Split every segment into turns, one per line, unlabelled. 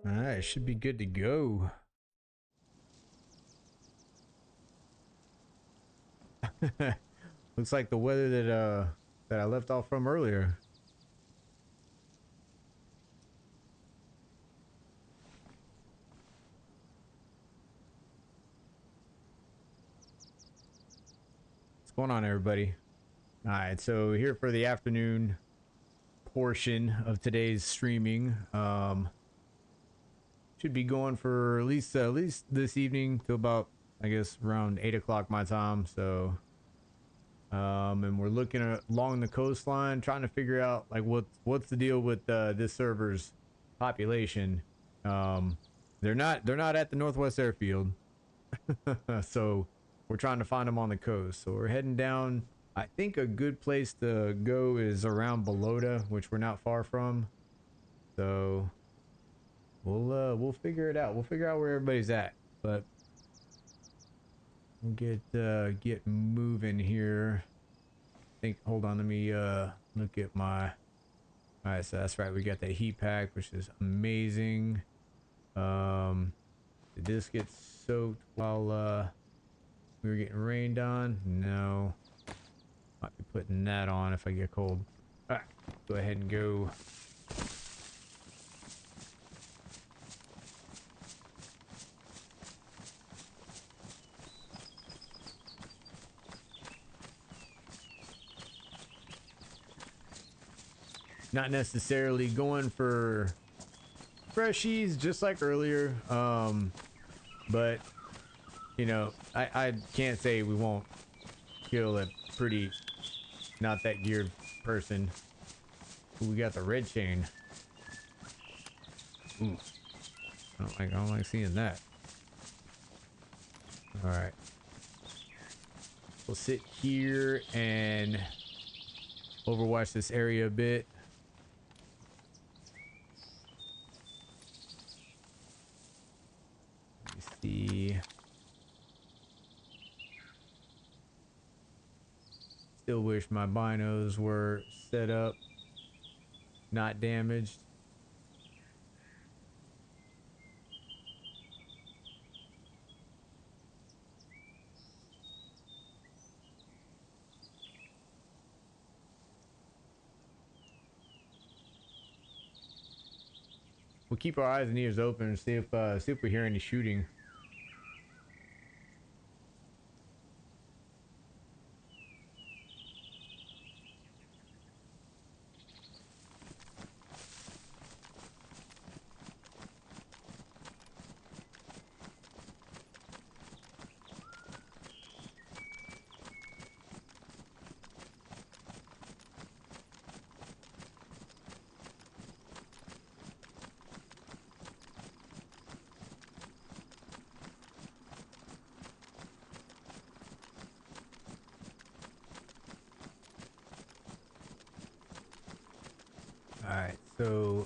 Alright, should be good to go. Looks like the weather that I left off from earlier. What's going on, everybody? Alright, so here for the afternoon portion of today's streaming. Should be going for at least this evening till about, I guess, around 8 o'clock my time. So and we're looking at along the coastline, trying to figure out like what's the deal with this server's population. They're not at the Northwest Airfield. So we're trying to find them on the coast. So we're heading down. I think a good place to go is around Balota, which we're not far from. So we'll figure it out. We'll figure out where everybody's at. But we'll get moving here. I think, hold on, let me look at my. All right, so that's right. We got that heat pack, which is amazing. Did this get soaked while we were getting rained on? No. Might be putting that on if I get cold. All right, go ahead and go. Not necessarily going for freshies just like earlier, but you know, I can't say we won't kill a pretty not that geared person. Ooh, we got the red chain. Ooh, I don't like seeing that. All right, we'll sit here and overwatch this area a bit. Let me see. Still wish my binos were set up, not damaged. We'll keep our eyes and ears open and see if we hear any shooting. All right, so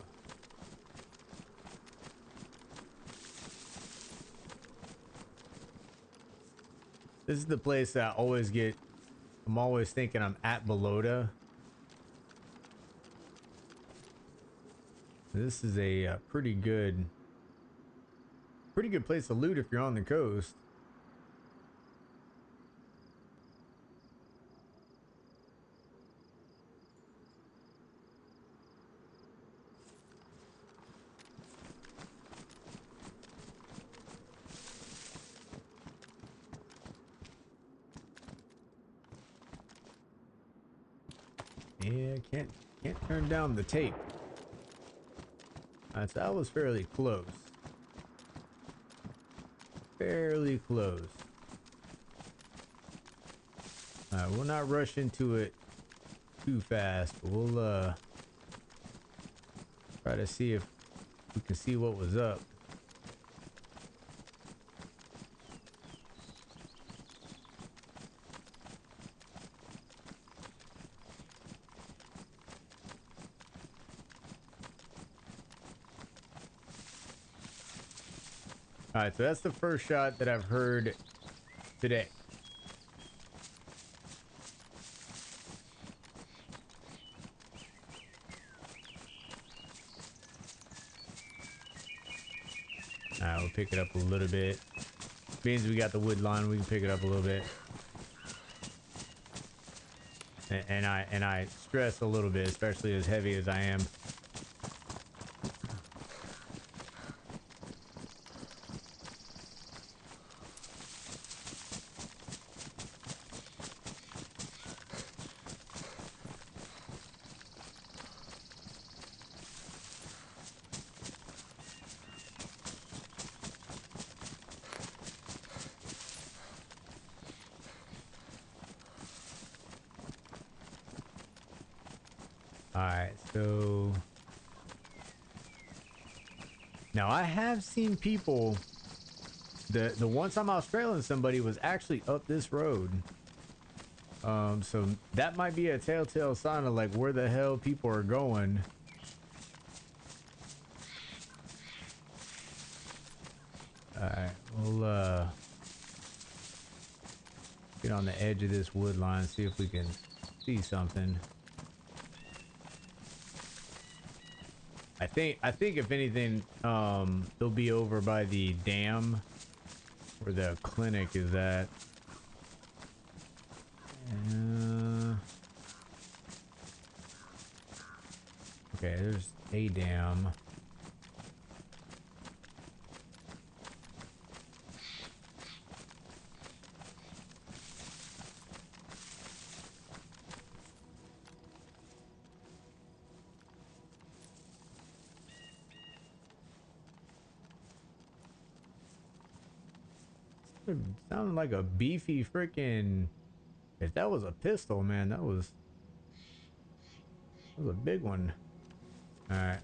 this is the place that I always get. I'm always thinking I'm at Balota. This is a pretty good place to loot if you're on the coast. Yeah, can't turn down the tape. So that was fairly close. Fairly close. We'll not rush into it too fast, but we'll try to see if we can see what was up. All right, so that's the first shot that I've heard today. Alright, we'll pick it up a little bit. Means we got the wood line, we can pick it up a little bit. And I stress a little bit, especially as heavy as I am. Alright, so now I have seen people, the one time I was trailing somebody was actually up this road. So that might be a telltale sign of like where the hell people are going. Alright, we'll get on the edge of this wood line, see if we can see something. I think if anything, they'll be over by the dam where the clinic is at. Okay, there's a dam. It sounded like a beefy freaking. If that was a pistol, man, that was a big one. All right.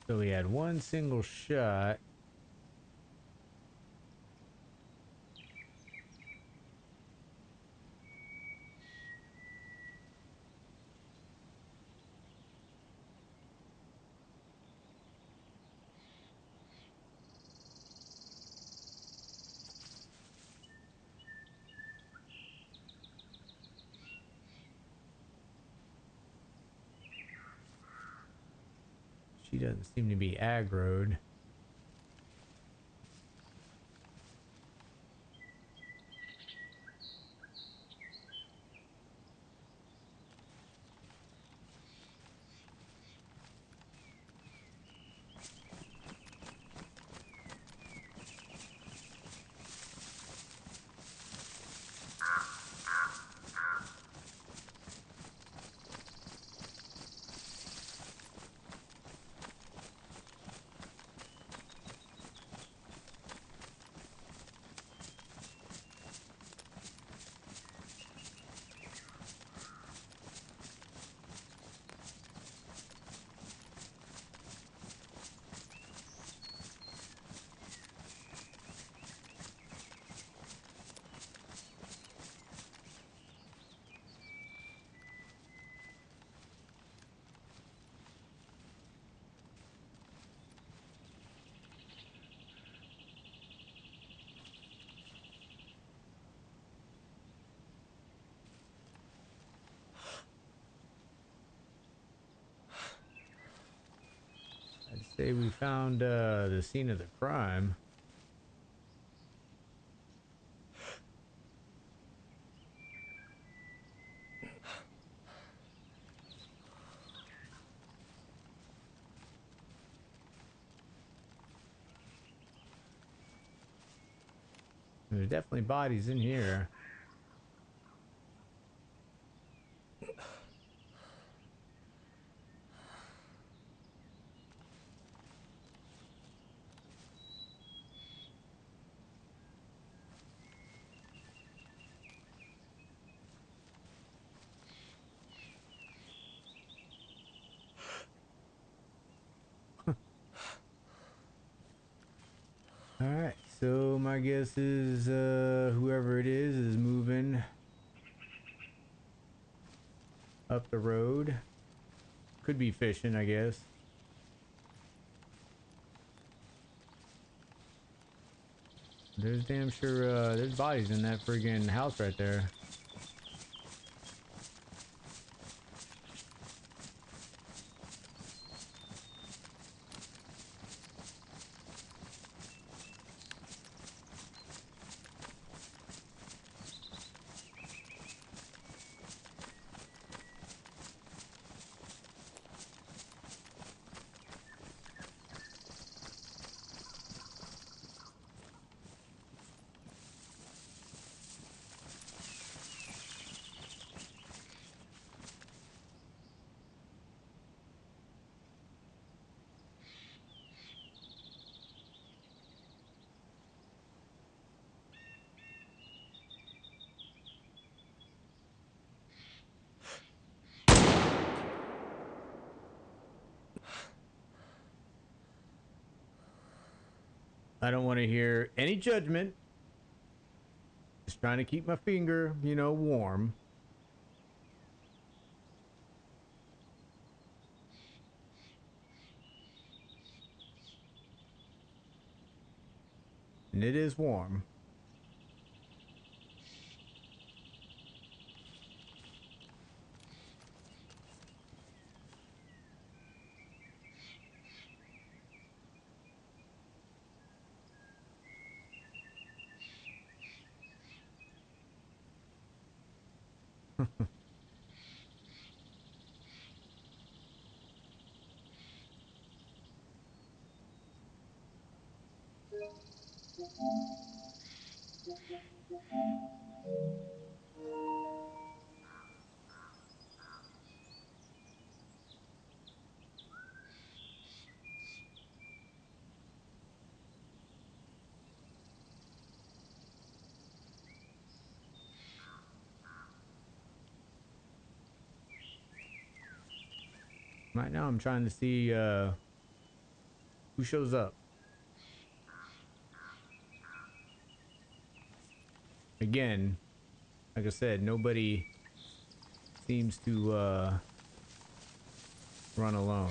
So we had one single shot. She doesn't seem to be aggroed. Say we found the scene of the crime. There's definitely bodies in here. Alright, so my guess is whoever it is moving up the road. Could be fishing, I guess. There's damn sure there's bodies in that friggin' house right there. I don't want to hear any judgment. Just trying to keep my finger, you know, warm. And it is warm. Right now I'm trying to see who shows up. Again, like I said, nobody seems to run alone.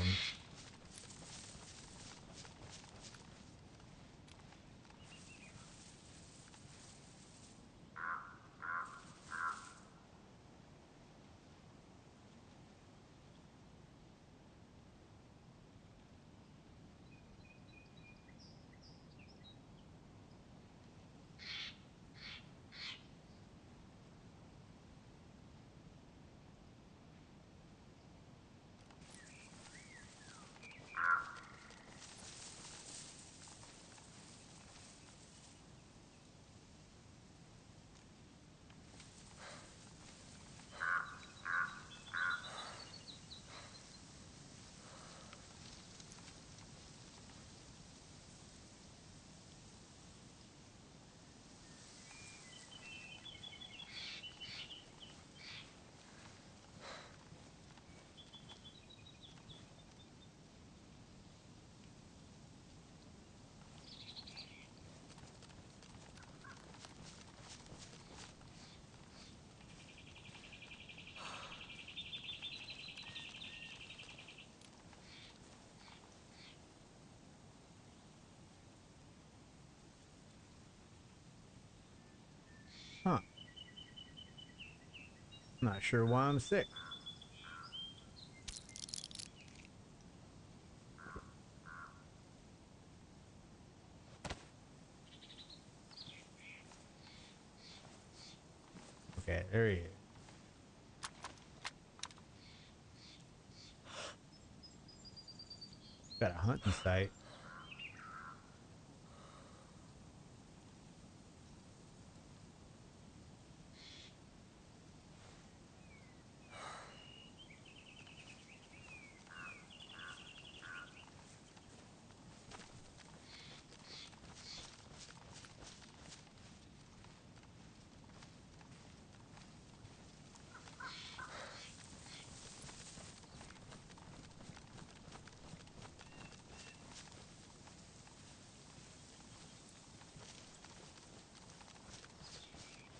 Huh. Not sure why I'm sick. at? There he is. Got a hunting site.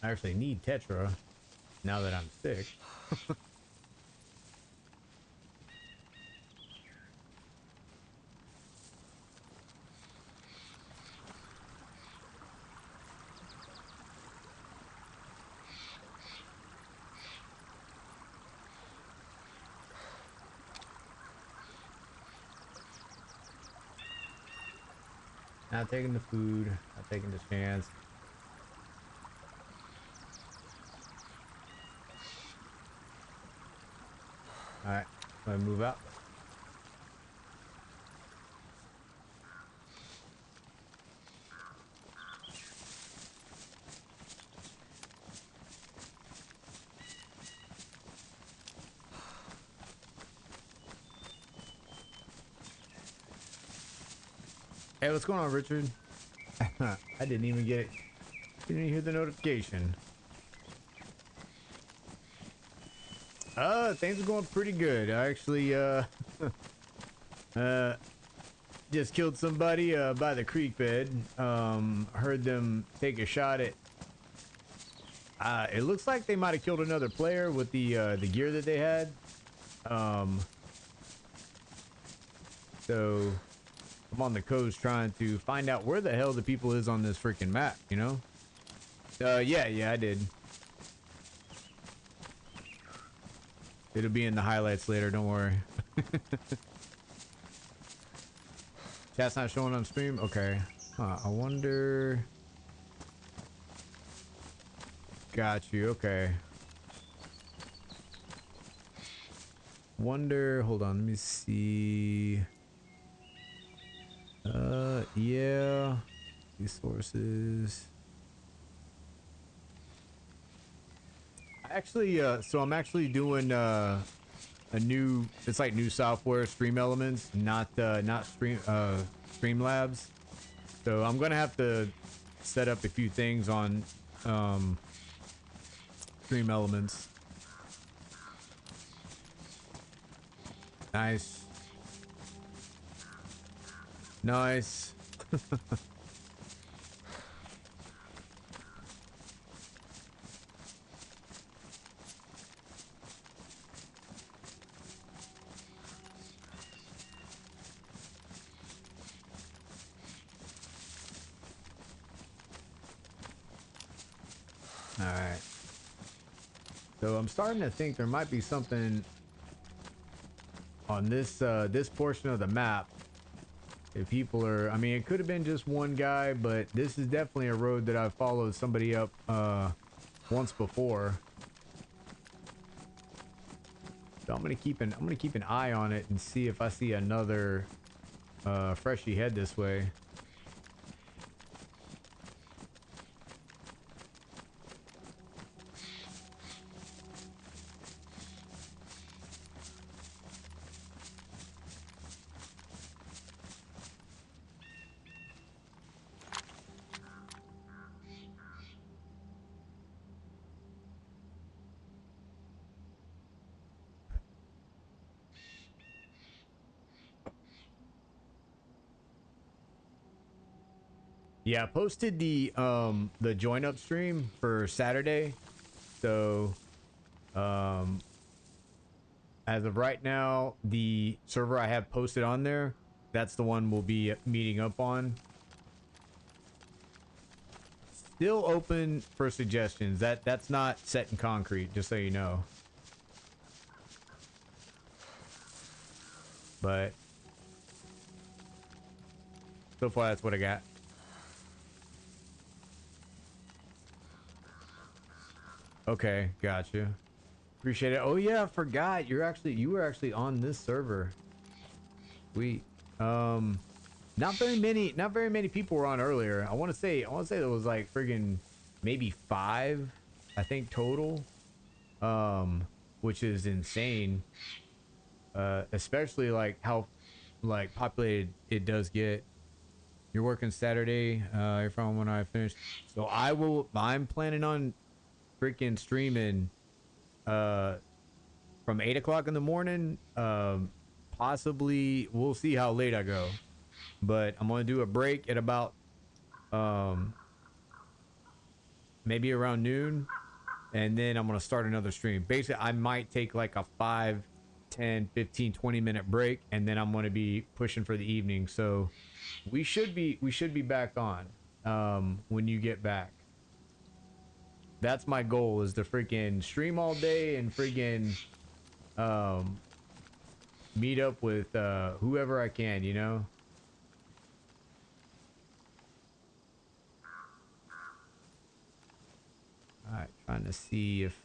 I actually need Tetra now that I'm sick. Not taking the food, not taking the chance. Alright, let me move out. Hey, what's going on, Richard? I didn't even get it. Didn't even hear the notification. Things are going pretty good. I actually, just killed somebody, by the creek bed. Heard them take a shot at, it looks like they might have killed another player with the gear that they had. So I'm on the coast trying to find out where the hell the people is on this freaking map, you know? Yeah, I did. It'll be in the highlights later, don't worry. Chat's not showing on stream? Okay. I wonder... Got you, okay. Wonder, hold on, let me see. Yeah. Resources. Actually, so I'm actually doing a new, it's like new software, Stream Elements, not Streamlabs. So I'm gonna have to set up a few things on Stream Elements. Nice. Nice. All right. So I'm starting to think there might be something on this this portion of the map. If people are, I mean, it could have been just one guy, but this is definitely a road that I've followed somebody up once before. So I'm gonna keep an eye on it and see if I see another freshie head this way. Yeah, I posted the join up stream for Saturday. So as of right now, the server I have posted on there, that's the one we'll be meeting up on. Still open for suggestions. That's not set in concrete, just so you know. But so far that's what I got. Okay, gotcha. Appreciate it. Oh yeah, I forgot. You were actually on this server. We not very many people were on earlier. I want to say there was like friggin' maybe 5, I think total. Which is insane. Especially like how like populated it does get. You're working Saturday, from when I finish. So I'm planning on freaking streaming uh from 8 o'clock in the morning. Possibly we'll see how late I go. But I'm gonna do a break at about um maybe around noon, and then I'm gonna start another stream. Basically, I might take like a 5, 10, 15, 20 minute break, and then I'm gonna be pushing for the evening. So we should be back on when you get back. That's my goal, is to freaking stream all day and freaking um meet up with whoever I can, you know? All right, trying to see if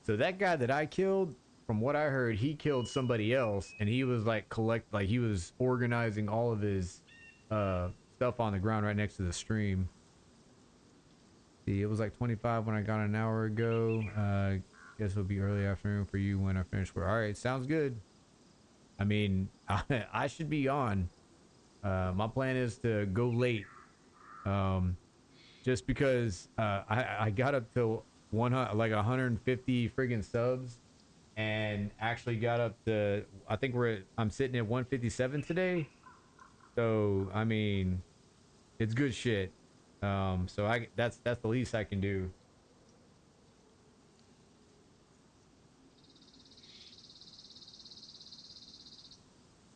so that guy that I killed, from what I heard, he killed somebody else, and he was like he was organizing all of his stuff on the ground right next to the stream. See, it was like 25 when I got an hour ago. Guess it'll be early afternoon for you when I finish work. All right, sounds good. I mean, I should be on. My plan is to go late. Um, just because I got up to 100, like 150 friggin' subs, and actually got up to, I think I'm sitting at 157 today. So I mean, it's good shit. So that's the least I can do.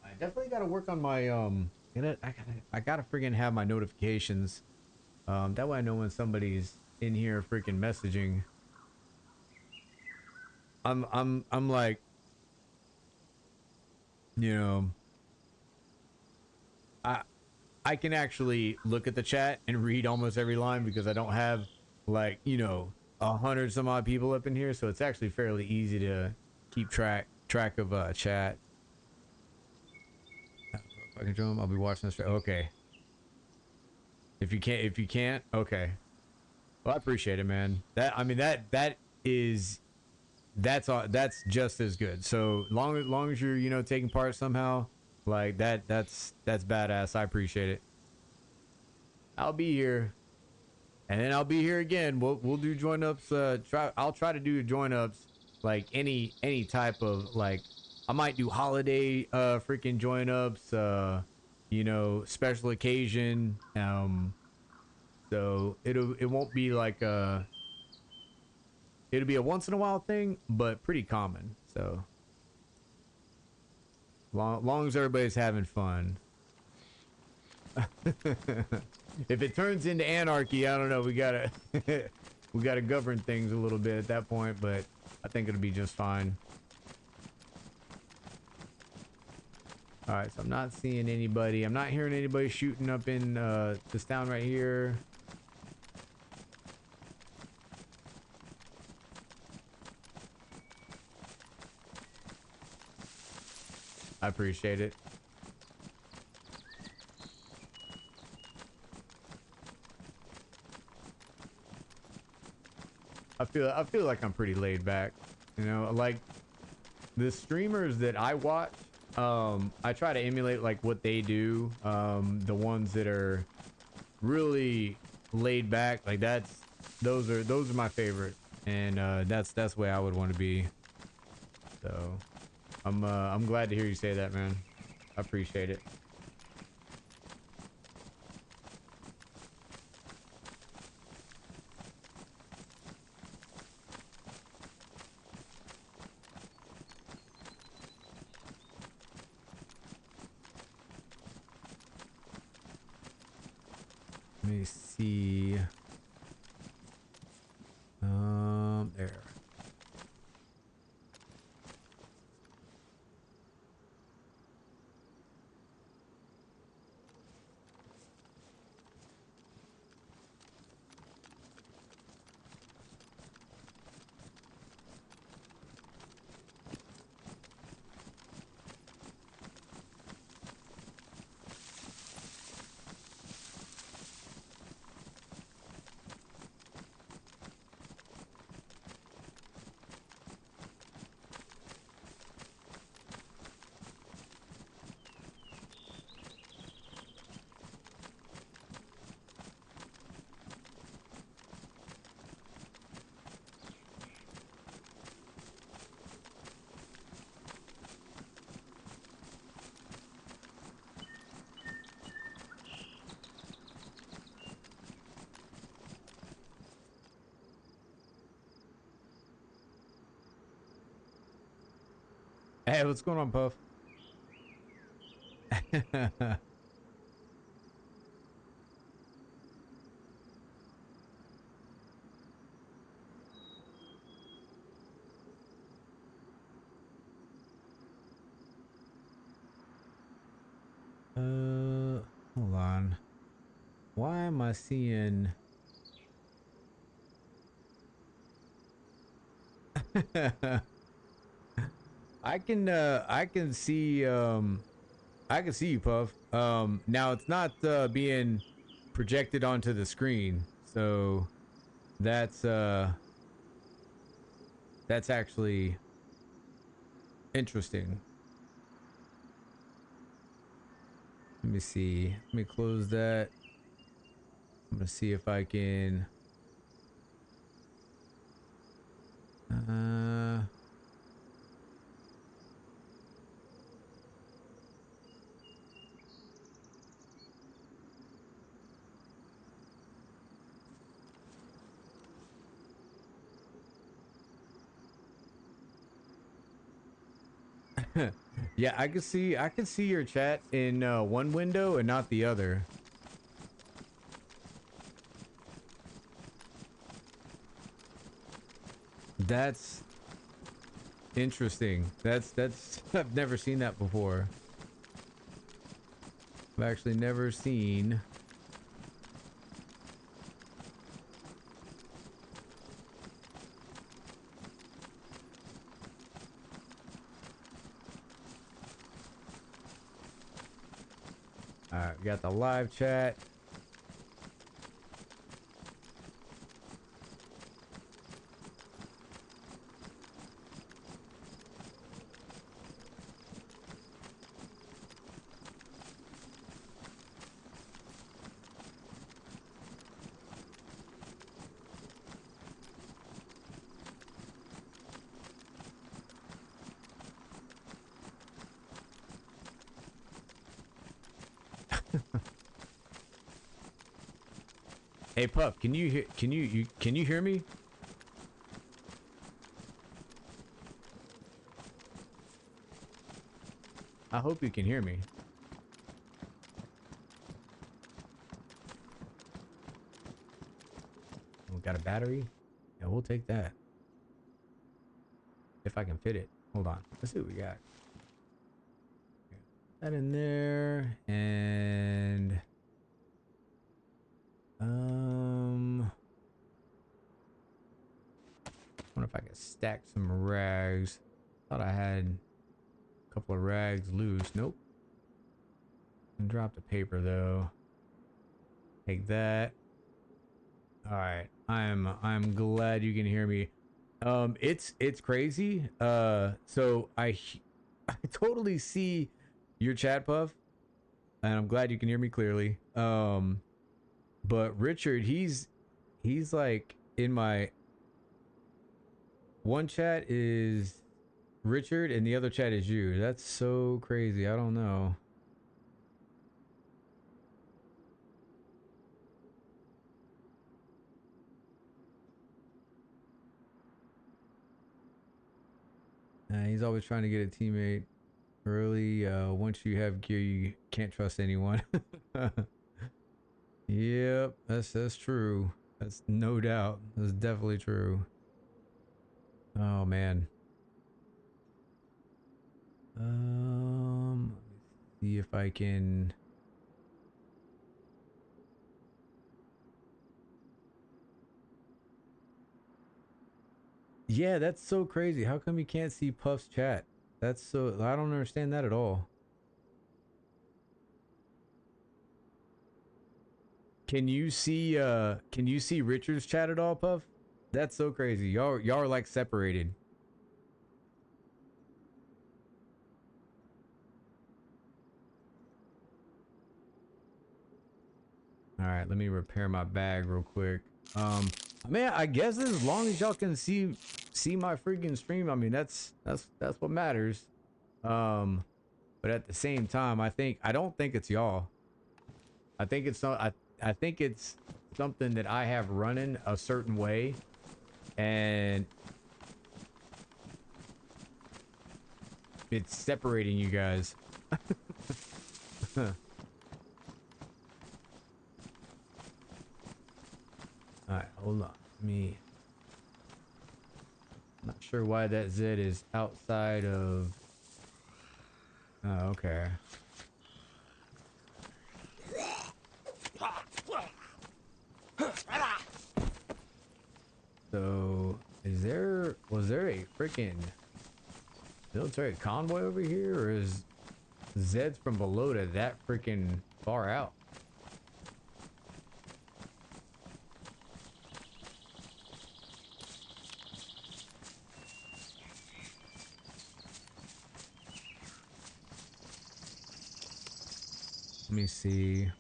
I definitely got to work on my I gotta friggin' have my notifications. That way I know when somebody's in here freaking messaging. I'm like, you know, I I can actually look at the chat and read almost every line because I don't have, like, 100 some odd people up in here, so it's actually fairly easy to keep track of chat. If I can join, I'll be watching this. Okay. If you can't, okay. Well, I appreciate it, man. That I mean that is that's just as good. So long as you're taking part somehow, like that's badass. I appreciate it. I'll be here, and then I'll be here again. We'll do join ups. I'll try to do join ups, like any type of, like, I might do holiday freaking join ups. Special occasion. So it won't be like it'll be a once in a while thing, but pretty common. So long as everybody's having fun. If it turns into anarchy, I don't know. We gotta we gotta govern things a little bit at that point, but I think it'll be just fine. All right, so I'm not seeing anybody. I'm not hearing anybody shooting up in this town right here. I appreciate it. I feel like I'm pretty laid back. Like the streamers that I watch, I try to emulate like what they do. The ones that are really laid back, like those are my favorite, and that's the way I would want to be. So I'm glad to hear you say that, man. I appreciate it. Let me see. There. Hey, what's going on, Puff? Hold on. Why am I seeing? I can see I can see you, Puff. Now it's not being projected onto the screen, so that's actually interesting. Let me see. Let me close that. I'm gonna see if I can yeah, I can see your chat in one window and not the other. That's interesting. That's I've never seen that before. I've actually never seen. All right, we got the live chat. Hey Puff, can you hear? Can you hear me? I hope you can hear me. We got a battery. Yeah, we'll take that if I can fit it. Hold on. Let's see what we got. That in there and wonder if I could stack some rags. Thought I had a couple of rags loose. Nope. And drop the paper though. Take that. All right. I'm glad you can hear me. It's crazy. So I I totally see your chat, Puff, and I'm glad you can hear me clearly. But Richard, he's like in my one chat is Richard and the other chat is you. That's so crazy. I don't know. He's always trying to get a teammate early. Once you have gear, you can't trust anyone. Yep, that's true. That's no doubt. That's definitely true. Oh man. Let me see if I can. Yeah, that's so crazy. How come you can't see Puff's chat? That's so, I don't understand that at all. Can you see Richard's chat at all, Puff? That's so crazy. Y'all are like separated. All right, let me repair my bag real quick. Man, I guess as long as y'all can see my freaking stream, I mean that's what matters. But at the same time, I don't think it's y'all. I think it's not. I think it's something that I have running a certain way, and it's separating you guys. All right, hold on. Me. Not sure why that Z is outside of. Oh, okay. So, was there a freaking military convoy over here, or is Zed's from below to that freaking far out? Let me see.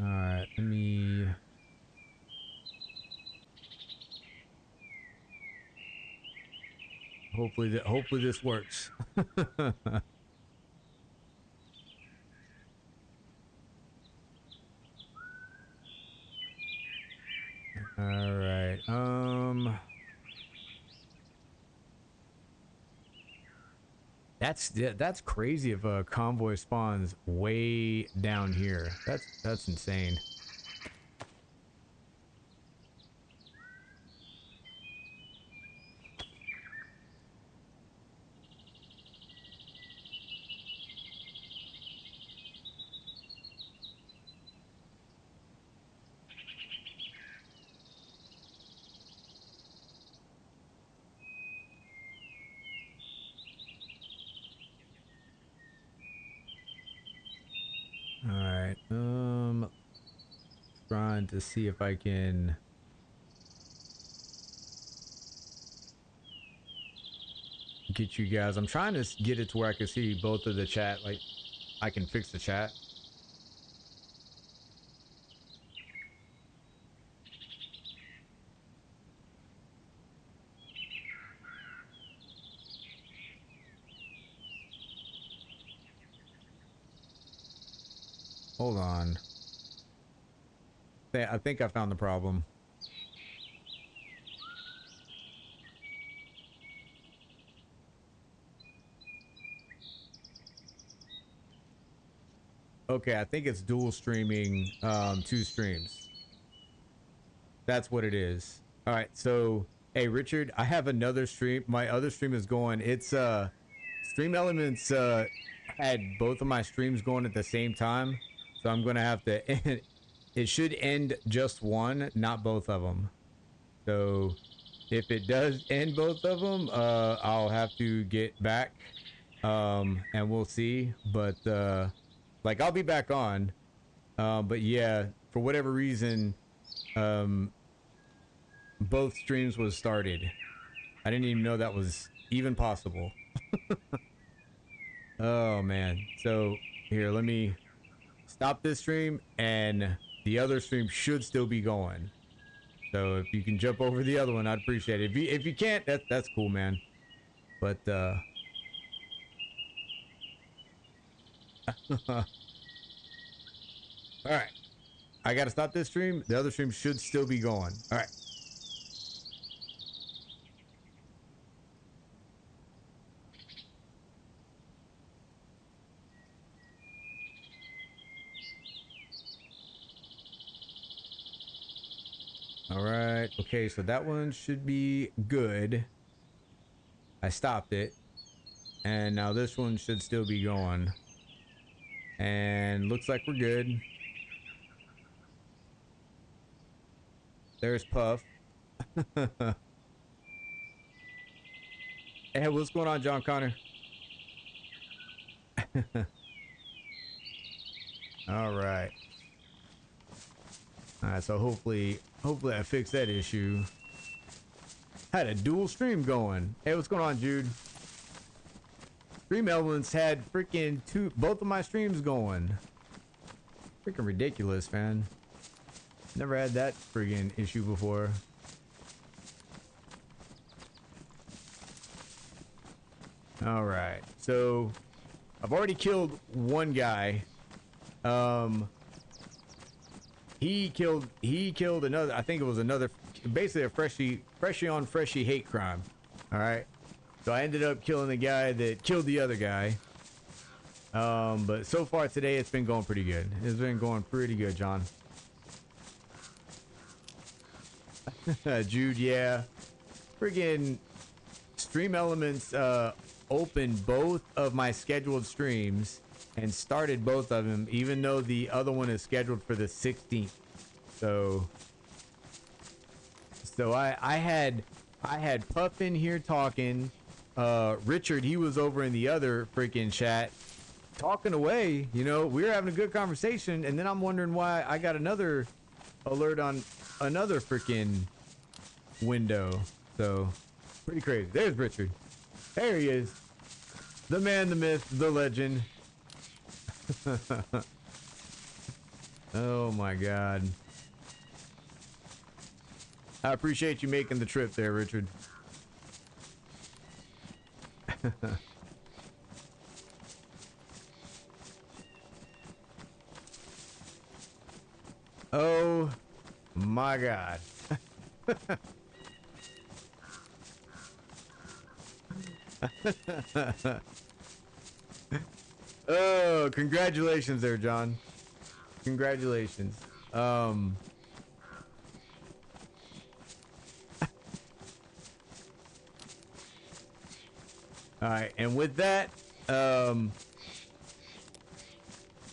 All right, let me. Hopefully this works. All right. That's crazy if a convoy spawns way down here. That's insane. All right. Trying to see if I can get you guys. I'm trying to get it to where I can see both of the chat. Like, I can fix the chat. Hold on. I think I found the problem. Okay, I think it's dual streaming 2 streams. That's what it is. All right, so hey Richard, I have another stream. My other stream is going. It's Stream Elements had both of my streams going at the same time, so I'm gonna have to. It should end just one, not both of them. So if it does end both of them, I'll have to get back, and we'll see. But like I'll be back on. But yeah, for whatever reason, both streams was started. I didn't even know that was even possible. Oh man. So here, let me stop this stream, and the other stream should still be going. So if you can jump over the other one, I'd appreciate it. If you can't, that's cool, man. But all right. I gotta stop this stream. The other stream should still be going. All right. All right. Okay, so that one should be good. I stopped it. And now this one should still be going. And looks like we're good. There's Puff. Hey, what's going on, John Connor? All right. All right, so hopefully I fixed that issue. Had a dual stream going. Hey, what's going on, Jude? Stream Elements had freaking both of my streams going. Freaking ridiculous, man. Never had that freaking issue before. All right, so I've already killed one guy. He killed another. I think it was another, basically a freshly on freshy hate crime. All right, so I ended up killing the guy that killed the other guy. But so far today it's been going pretty good. It's been going pretty good, John. Jude, yeah. Friggin' Stream Elements opened both of my scheduled streams and started both of them, even though the other one is scheduled for the 16th. So I had Puff in here talking. Richard, he was over in the other freaking chat talking away. You know, we were having a good conversation, and then I'm wondering why I got another alert on another freaking window. So pretty crazy. There's Richard. There he is. The man, the myth, the legend. Oh my god. I appreciate you making the trip there, Richard. Oh my god. Oh, congratulations there, John. Congratulations. All right, and with that,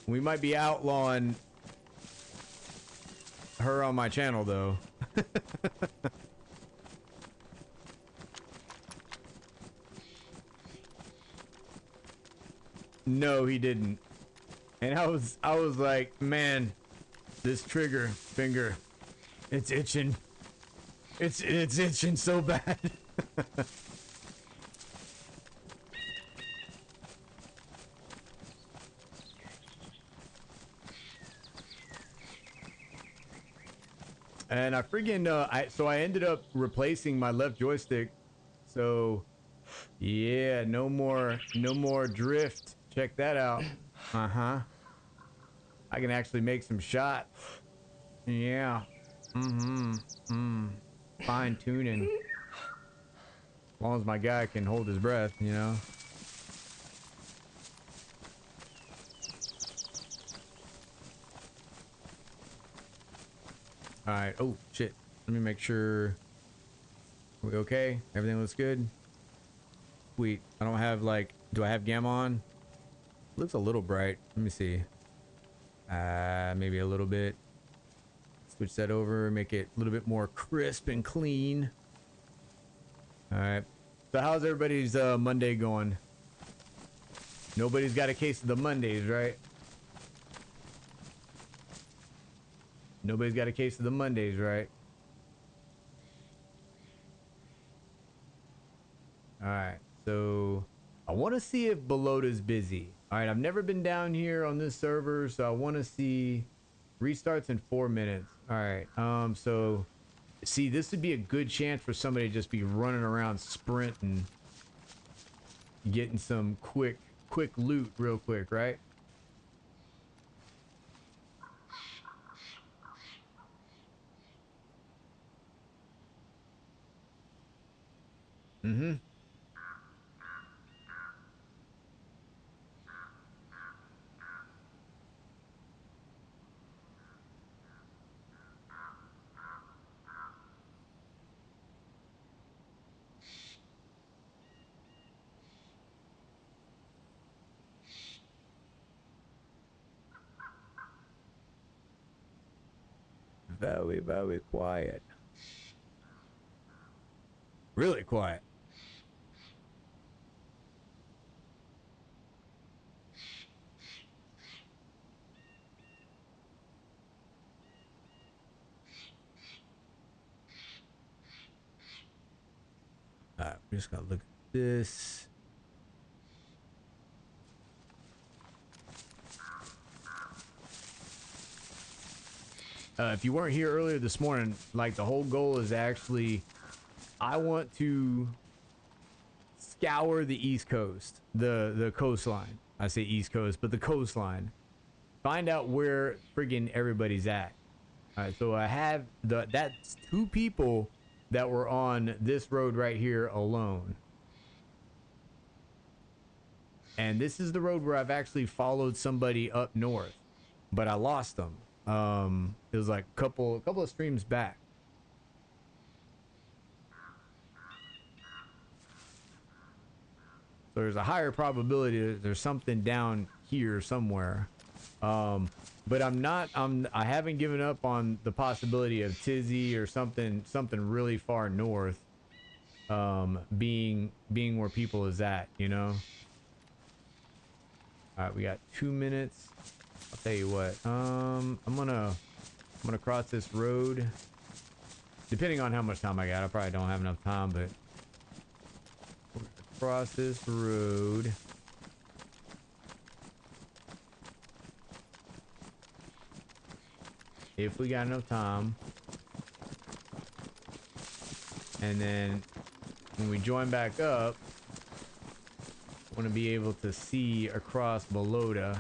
we might be outlawing her on my channel, though. No, he didn't. And I was like, man, this trigger finger, it's itching. It's itching so bad. And I friggin' I ended up replacing my left joystick. So yeah, no more drift. Check that out. Uh-huh. I can actually make some shots. Yeah. Fine tuning. As long as my guy can hold his breath, you know. All right. Oh shit. Let me make sure. Are we okay? Everything looks good. Sweet. I don't have like. Do I have gamma on? Looks a little bright. Let me see. Maybe a little bit. Switch that over. Make it a little bit more crisp and clean. All right. So how's everybody's Monday going? Nobody's got a case of the Mondays, right? Nobody's got a case of the Mondays, right? All right. So I want to see if Belota's busy. All right. I've never been down here on this server, so I want to see restarts in 4 minutes. All right. So see, this would be a good chance for somebody to just be running around sprinting, getting some quick loot real quick, right? Mm-hmm. Very quiet. Really quiet. Alright, we just gotta look at this. If you weren't here earlier this morning, like the whole goal is actually, I want to scour the East Coast, the coastline. I say East Coast, but the coastline. Find out where friggin' everybody's at. All right, so I have that's 2 people that were on this road right here alone. And this is the road where I've actually followed somebody up north, but I lost them. It was like a couple of streams back. So there's a higher probability that there's something down here somewhere. But I haven't given up on the possibility of Tizzy or something really far north, being where people is at, you know? All right, we got 2 minutes. I'll tell you what, I'm gonna cross this road. Depending on how much time I got, I probably don't have enough time, but we're gonna cross this road. If we got enough time. And then when we join back up, I want to be able to see across Balota.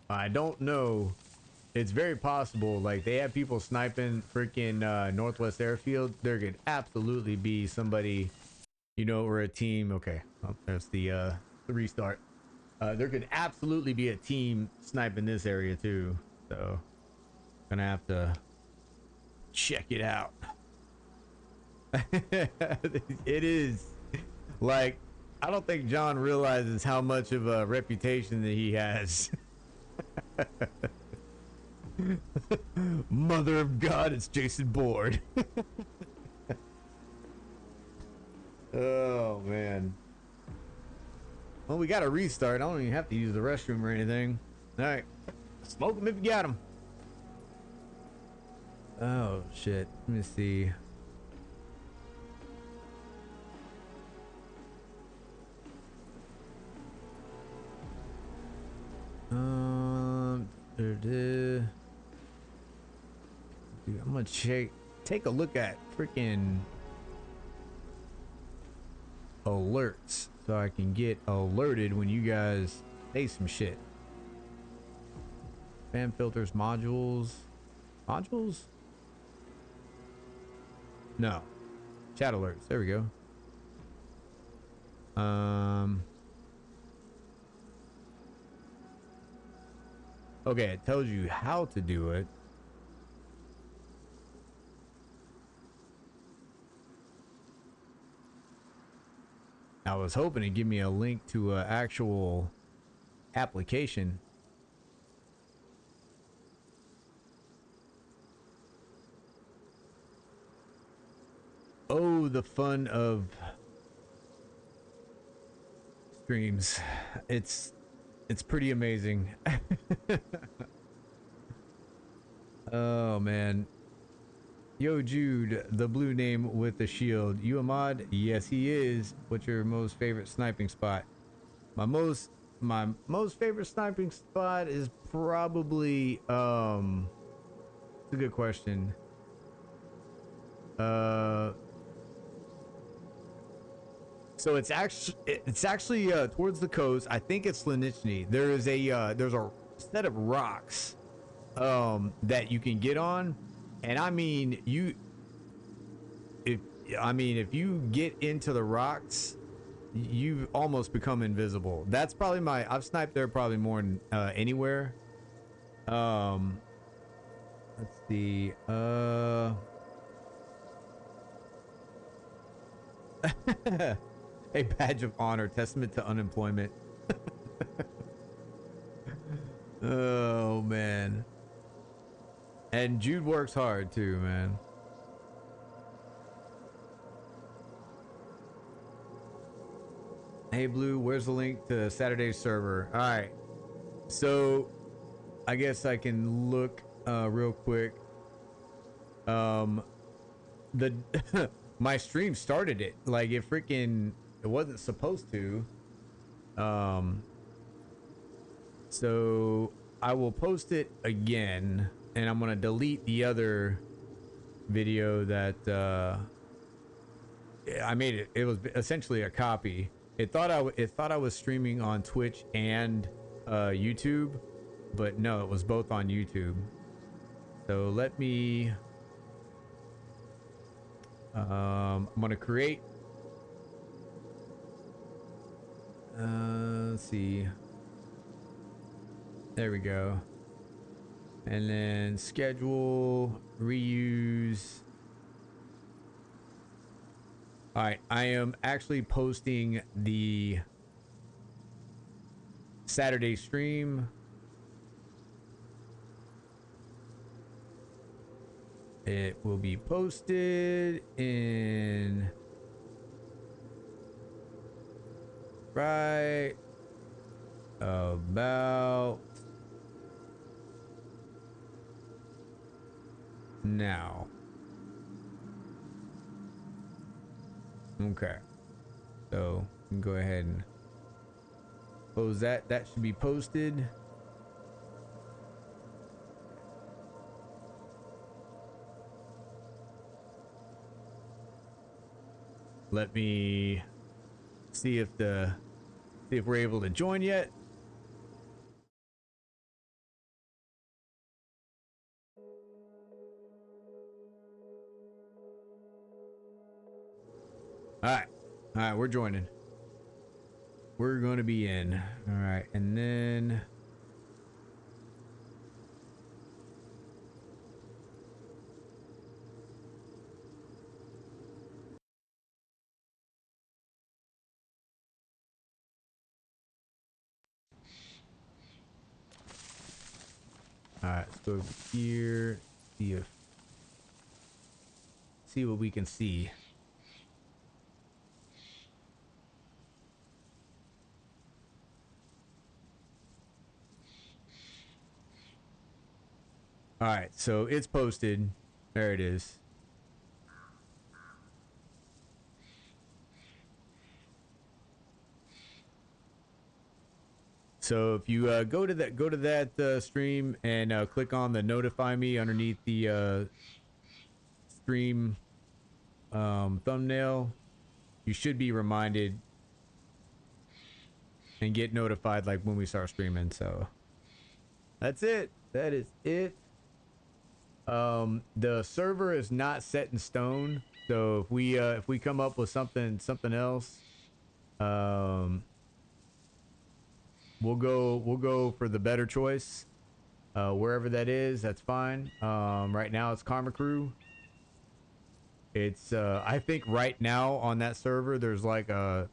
I don't know. It's very possible. Like, they have people sniping freaking Northwest Airfield. There could absolutely be somebody, you know, or a team. Okay, well, there's the restart. There could absolutely be a team sniping this area too. So, gonna have to check it out. It is like, I don't think John realizes how much of a reputation that he has. Mother of God, it's Jason Bourne. Oh man. Well, we got a restart. I don't even have to use the restroom or anything. All right, smoke them if you got them. Oh shit. Let me see. Dude, I'm gonna take a look at freaking alerts so I can get alerted when you guys say some shit. Spam filters, modules. No, chat alerts. There we go. Okay, it tells you how to do it. I was hoping to give me a link to an actual application. Oh, the fun of streams. It's pretty amazing. Oh man. Yo Jude, the blue name with the shield. You a mod? Yes he is. What's your most favorite sniping spot? My most favorite sniping spot is probably it's a good question. So it's actually towards the coast. I think it's Slanichny. There's a set of rocks that you can get on, and I mean if you get into the rocks, you almost become invisible. That's probably I've sniped there probably more than anywhere. Um, let's see. A badge of honor, testament to unemployment. Oh man. And Jude works hard too, man. Hey Blue, where's the link to Saturday's server? All right. So I guess I can look real quick. The my stream started it. Like it wasn't supposed to. So I will post it again, and I'm gonna delete the other video that I made. It was essentially a copy. It thought I was streaming on Twitch and YouTube, but no, it was both on YouTube. So let me. I'm gonna create. Let's see. There we go. And then schedule, reuse. All right, I am actually posting the Saturday stream. It will be posted in right about now. Okay, so you can go ahead and close that. That should be posted. Let me see if we're able to join yet. All right, we're joining. We're going to be in. All right, and then all right, let's go over here. See what we can see. All right, so it's posted. There it is. So if you go to that stream and click on the notify me underneath the stream thumbnail, you should be reminded and get notified like when we start streaming. So that's it. That is it. The server is not set in stone, so if we come up with something else, we'll go for the better choice. Wherever that is, that's fine. Right now it's Karma Crew. It's I think right now on that server there was like a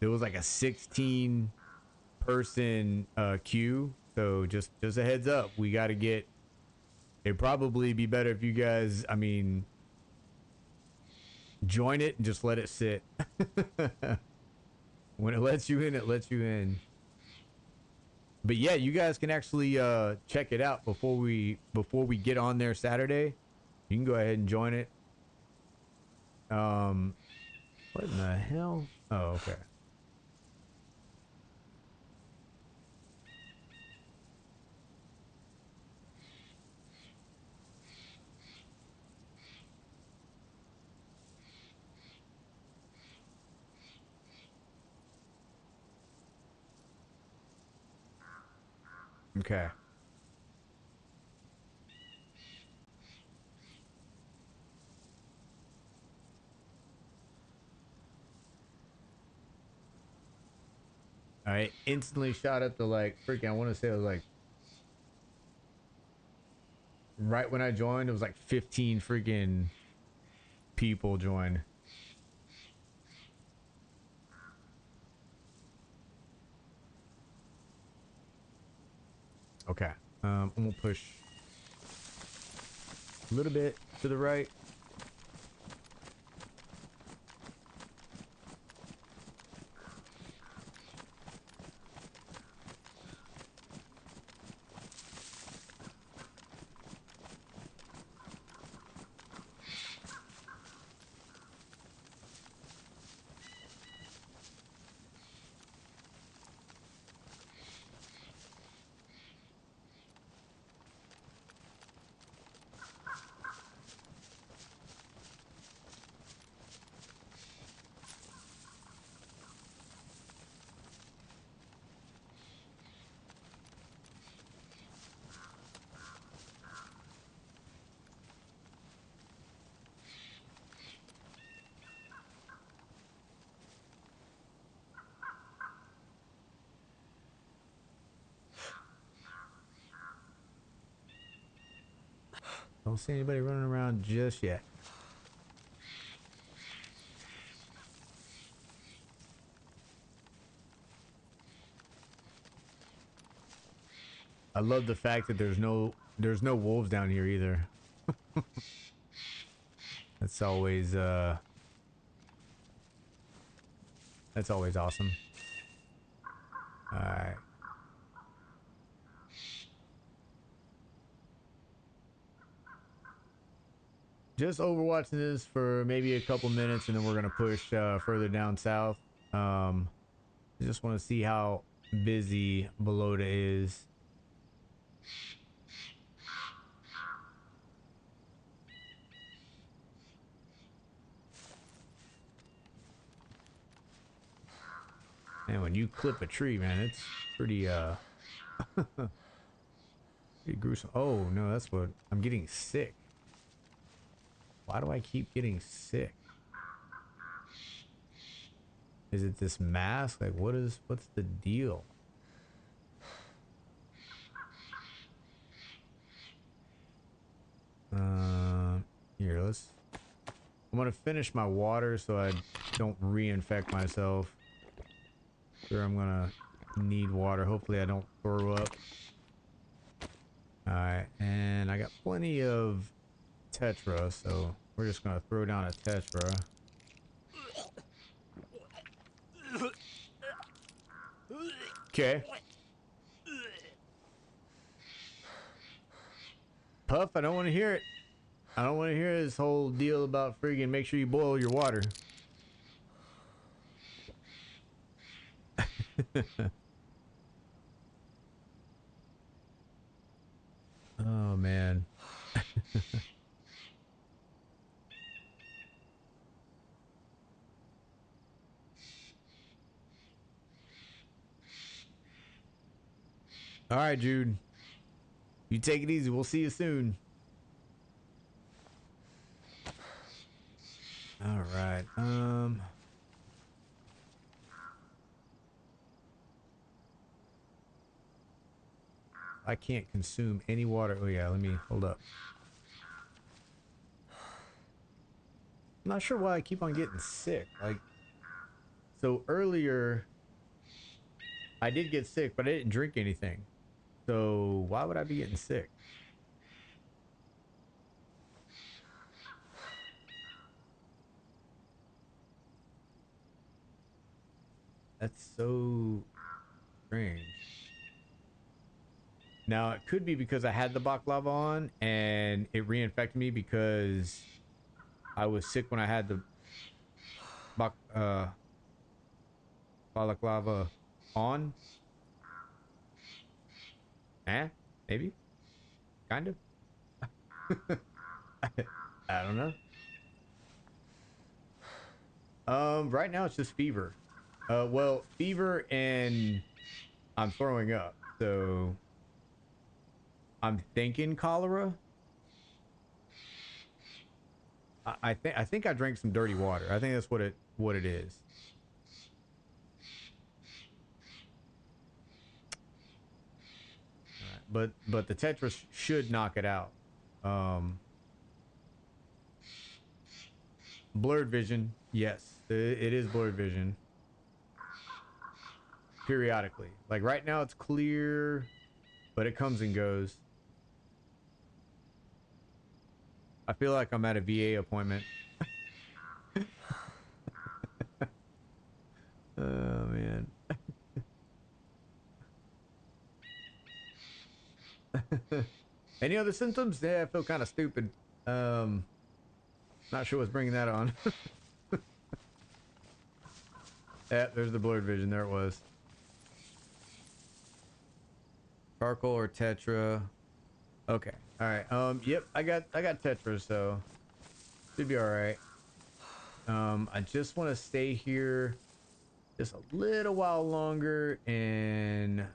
16 person queue. So just a heads up, we got to get. It'd probably be better if you guys, I mean, join it and just let it sit. When it lets you in, it lets you in. But yeah, you guys can actually check it out before we get on there Saturday. You can go ahead and join it. What in the hell? Oh, okay. Okay. All right. Instantly shot up to like freaking. I want to say it was like right when I joined, it was like 15 freaking people joined. Okay. I'm gonna push a little bit to the right. Don't see anybody running around just yet. I love the fact that there's no wolves down here either. That's always awesome. All right. Just overwatching this for maybe a couple minutes, and then we're gonna push further down south. I just want to see how busy Belota is. And when you clip a tree, man, it's pretty pretty gruesome. Oh no, that's what I'm getting sick. Why do I keep getting sick? Is it this mask? Like, what's the deal? Here, I'm gonna finish my water so I don't reinfect myself. Sure, I'm gonna need water. Hopefully I don't throw up. Alright, and I got plenty of Tetra, so we're just gonna throw down a Tetra. Okay. Puff, I don't want to hear it. I don't want to hear this whole deal about friggin' make sure you boil your water. Oh, man. All right, Jude. You take it easy. We'll see you soon. All right. I can't consume any water. Oh yeah, let me hold up. I'm not sure why I keep on getting sick. Like, so earlier I did get sick, but I didn't drink anything. So why would I be getting sick? That's so strange. Now, it could be because I had the baklava on and it reinfected me because I was sick when I had the balaclava on. Eh? Maybe? Kind of? I don't know. Right now it's just fever. Well, fever and I'm throwing up. So I'm thinking cholera. I think I drank some dirty water. I think that's what it is. But the Tetris should knock it out. Blurred vision. Yes, it is blurred vision. Periodically. Like right now it's clear, but it comes and goes. I feel like I'm at a VA appointment. Oh man. Any other symptoms? Yeah, I feel kind of stupid. Not sure what's bringing that on. Yeah, there's the blurred vision. There it was. Charcoal or tetra. Okay. All right. Yep. I got tetra, so should be all right. I just want to stay here just a little while longer and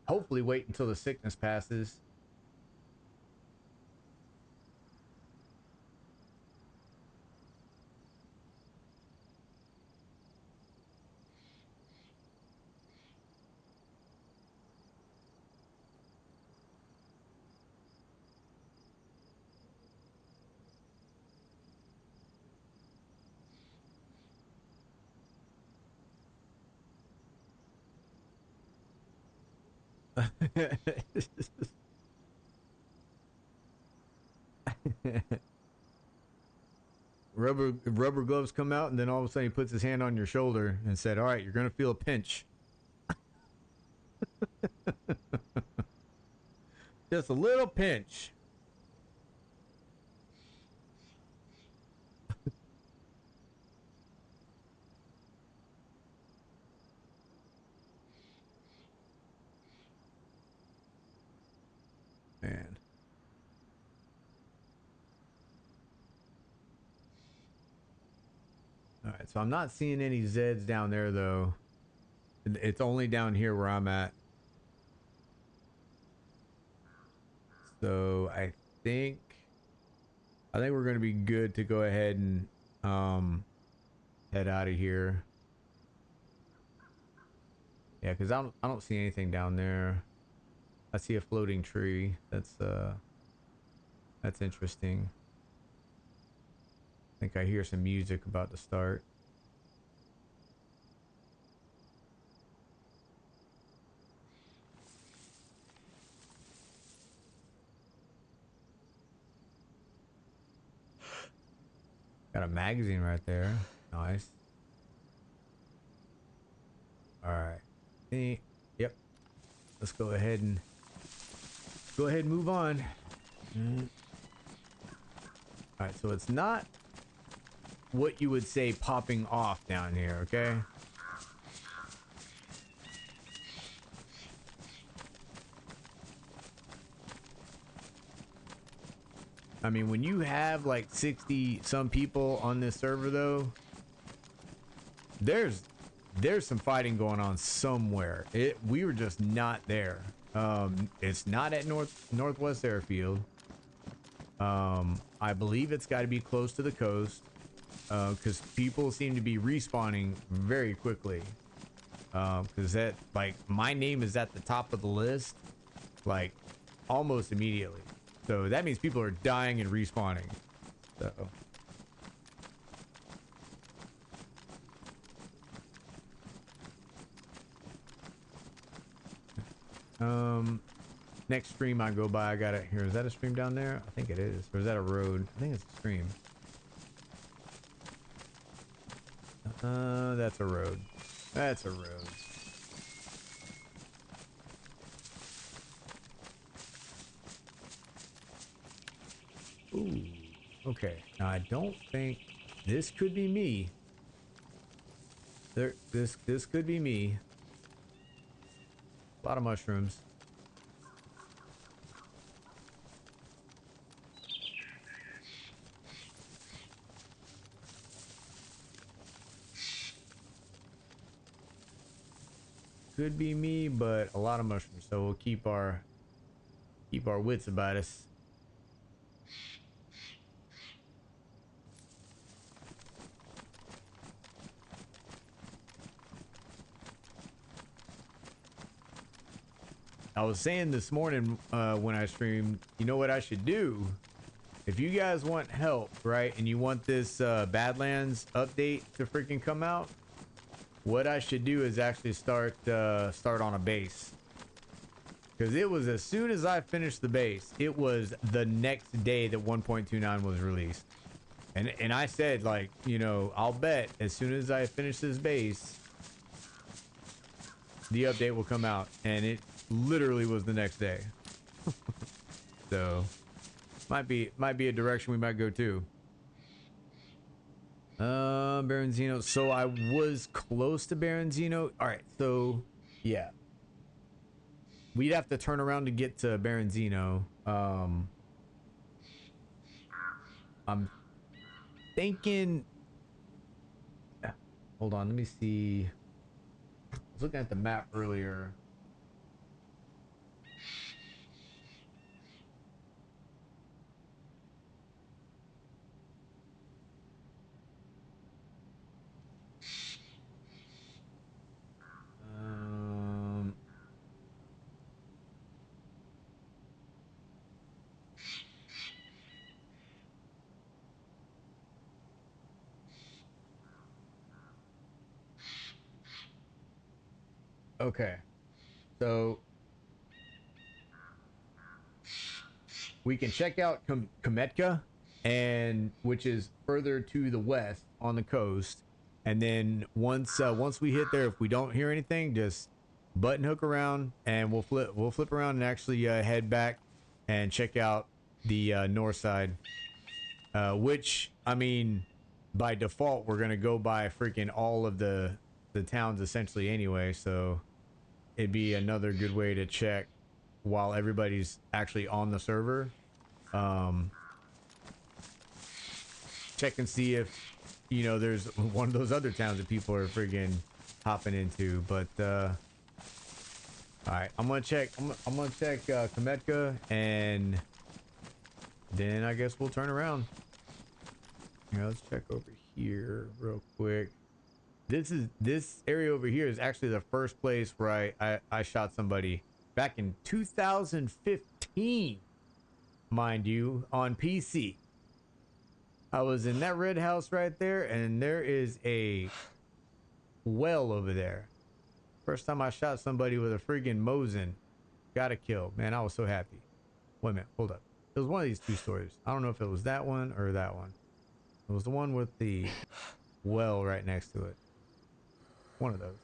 hopefully wait until the sickness passes. Rubber gloves come out, and then all of a sudden he puts his hand on your shoulder and said, "All right, you're gonna feel a pinch, just a little pinch." Man. All right, so I'm not seeing any Zeds down there though. It's only down here where I'm at. So think I think we're gonna be good to go ahead and head out of here. Yeah, because I don't see anything down there. I see a floating tree. That's interesting. I think I hear some music about to start. Got a magazine right there. Nice. All right. Yep. Let's go ahead and move on. All right. So it's not what you would say popping off down here. Okay. I mean, when you have like 60 some people on this server though, there's some fighting going on somewhere. We were just not there. It's not at Northwest Airfield. I believe it's got to be close to the coast, because people seem to be respawning very quickly. Because that, like, my name is at the top of the list, like, almost immediately. So that means people are dying and respawning. So. Next stream I go by, I got it here. Is that a stream down there? I think it is. Or is that a road? I think it's a stream. That's a road. That's a road. Ooh. Okay. Now I don't think this could be me. This could be me. A lot of mushrooms. Could be me, but a lot of mushrooms. So we'll keep our wits about us. I was saying this morning when I streamed, you know what I should do? If you guys want help, right, and you want this Badlands update to freaking come out, what I should do is actually start on a base. Because it was as soon as I finished the base, it was the next day that 1.29 was released. And I said, like, you know, I'll bet as soon as I finish this base, the update will come out. And it literally was the next day. So might be a direction we might go to. Baronzino. So I was close to Baronzino. All right, so yeah, we'd have to turn around to get to Baronzino. I'm thinking, hold on, let me see. I was looking at the map earlier. Okay, so we can check out Kometka, and which is further to the west on the coast. And then once we hit there, if we don't hear anything, just button hook around, and we'll flip around and actually head back and check out the north side. Which, I mean, by default, we're gonna go by freaking all of the towns essentially anyway. So it'd be another good way to check while everybody's actually on the server. Check and see if, you know, there's one of those other towns that people are friggin' hopping into. But all right, I'm gonna check Kometka, and then I guess we'll turn around. Here, let's check over here real quick. This area over here is actually the first place where I shot somebody back in 2015, mind you, on PC. I was in that red house right there, and there is a well over there. First time I shot somebody with a friggin' Mosin. Got a kill. Man, I was so happy. Wait a minute, hold up. It was one of these two stories. I don't know if it was that one or that one. It was the one with the well right next to it. One of those.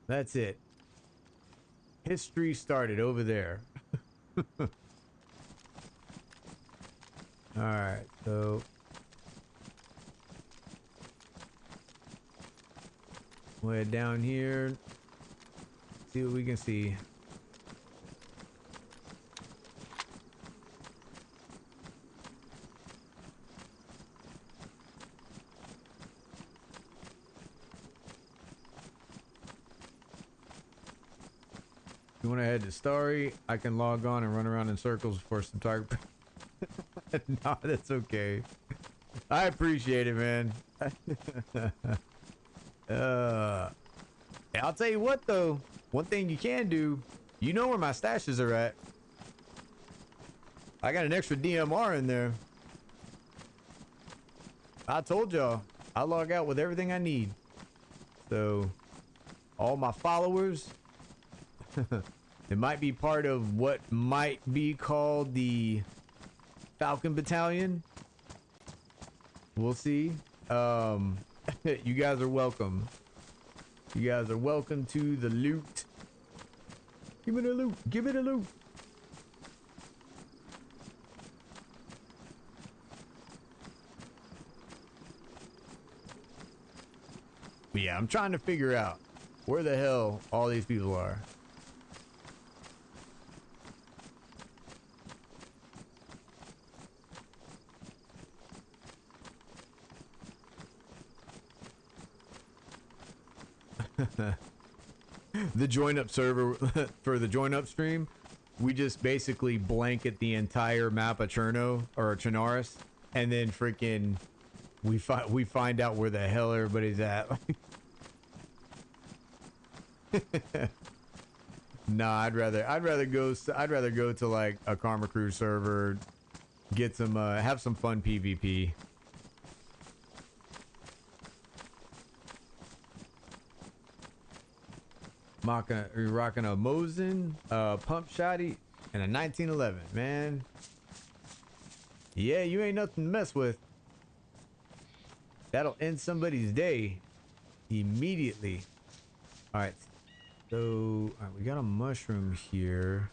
That's it. History started over there. Alright, so we'll head down here. See what we can see. You want to head to Starry? I can log on and run around in circles for some target. No, that's okay. I appreciate it, man. I'll tell you what, though. One thing you can do, you know where my stashes are at. I got an extra DMR in there. I told y'all, I log out with everything I need. So, all my followers... It might be part of what might be called the Falcon Battalion. We'll see. You guys are welcome. You guys are welcome to the loot. Give it a loot. Give it a loot. But yeah, I'm trying to figure out where the hell all these people are. The join up server for the join up stream, we just basically blanket the entire map of Chernarus, and then freaking we find out where the hell everybody's at. Nah, I'd rather go to like a Karma Crew server, get some have some fun PvP. Rocking a Mosin, pump shotty, and a 1911, man. Yeah, you ain't nothing to mess with. That'll end somebody's day immediately. All right, so all right, we got a mushroom here.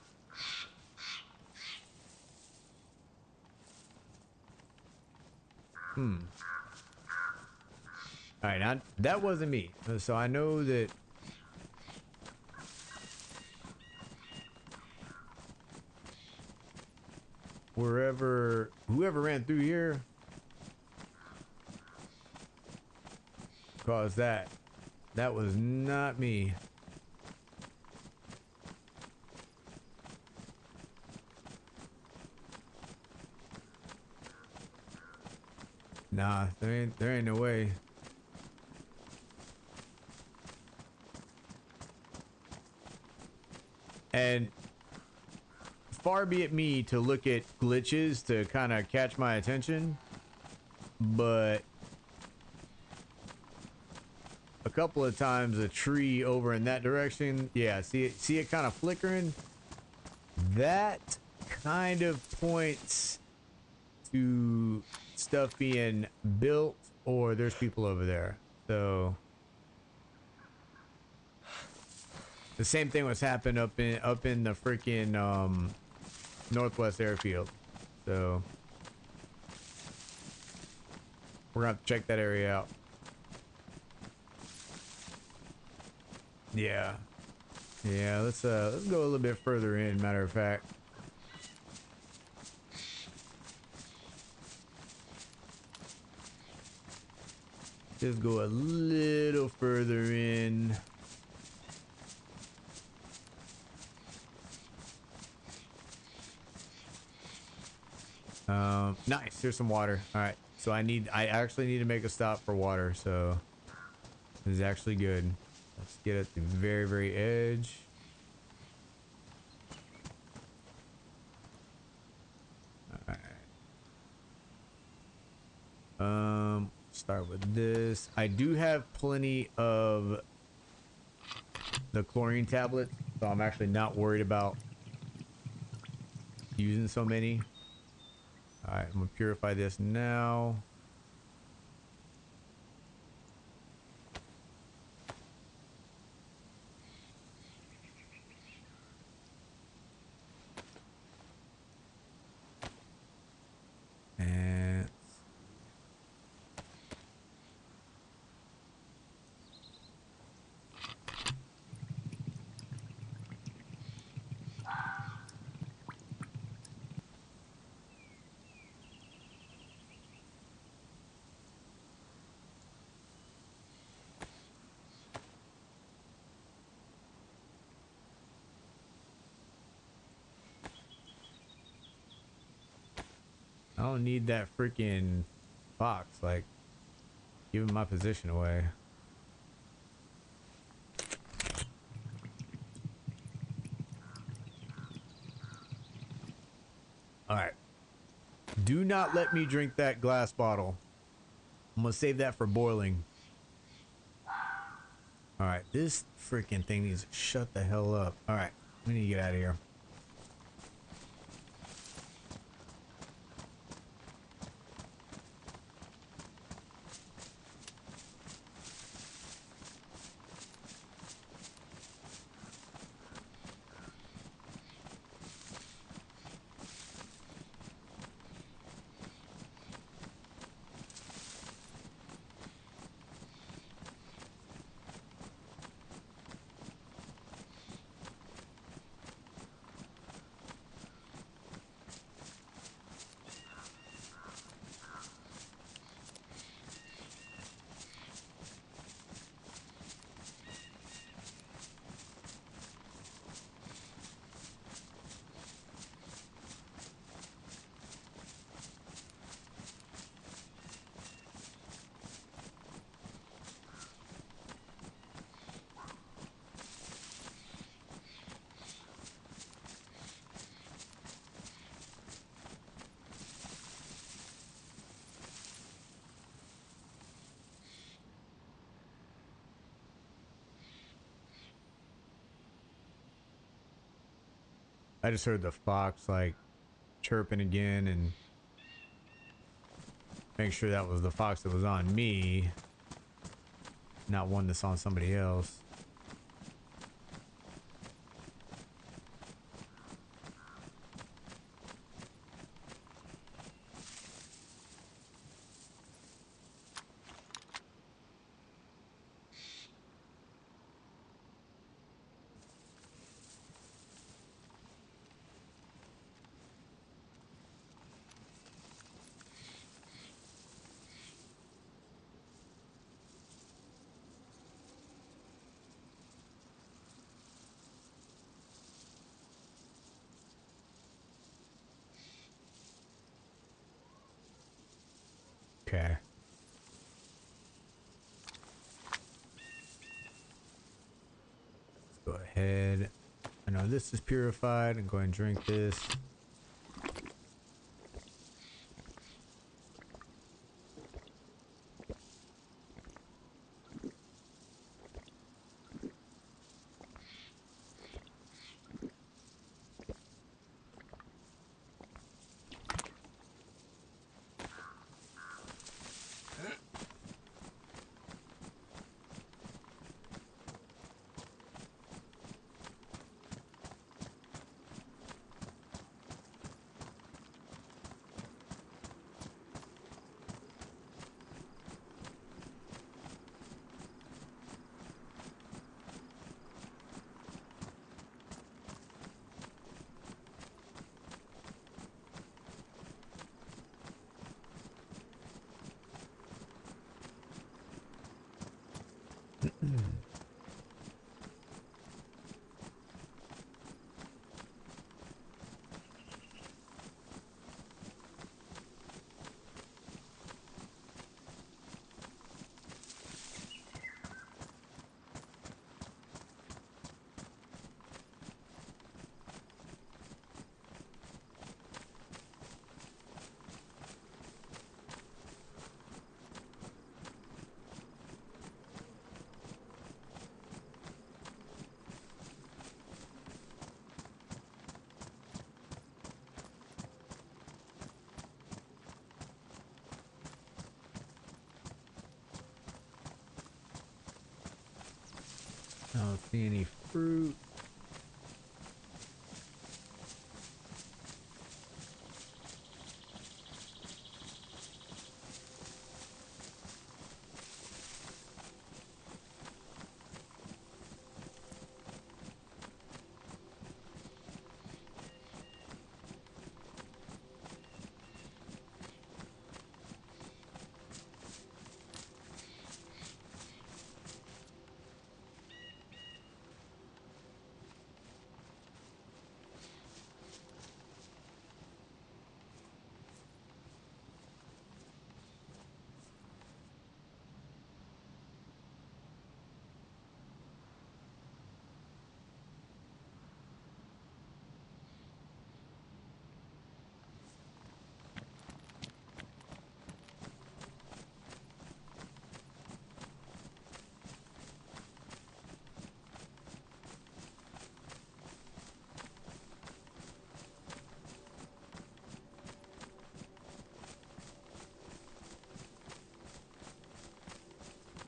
All right, that wasn't me. So I know that. Whoever ran through here caused that. That was not me. Nah, there ain't no way. And far be it me to look at glitches to kind of catch my attention, but a couple of times a tree over in that direction, yeah, see it kind of flickering. That kind of points to stuff being built, or there's people over there. So the same thing was happening up in the freaking Northwest Airfield. So we're gonna have to check that area out. Yeah, let's go a little bit further in, matter of fact. Just go a little further in. Nice. Here's some water. All right. So I actually need to make a stop for water. So this is actually good. Let's get at the very, very edge. All right. Start with this. I do have plenty of the chlorine tablets, so I'm actually not worried about using so many. All right, I'm gonna purify this now. And I don't need that freaking box, like giving my position away. All right. Do not let me drink that glass bottle. I'm gonna save that for boiling. All right, this freaking thing needs to shut the hell up. All right, we need to get out of here. I just heard the fox like chirping again and make sure that was the fox that was on me, not one that's on somebody else. Okay. Let's go ahead. I know this is purified and go ahead and drink this. I don't see any fruit.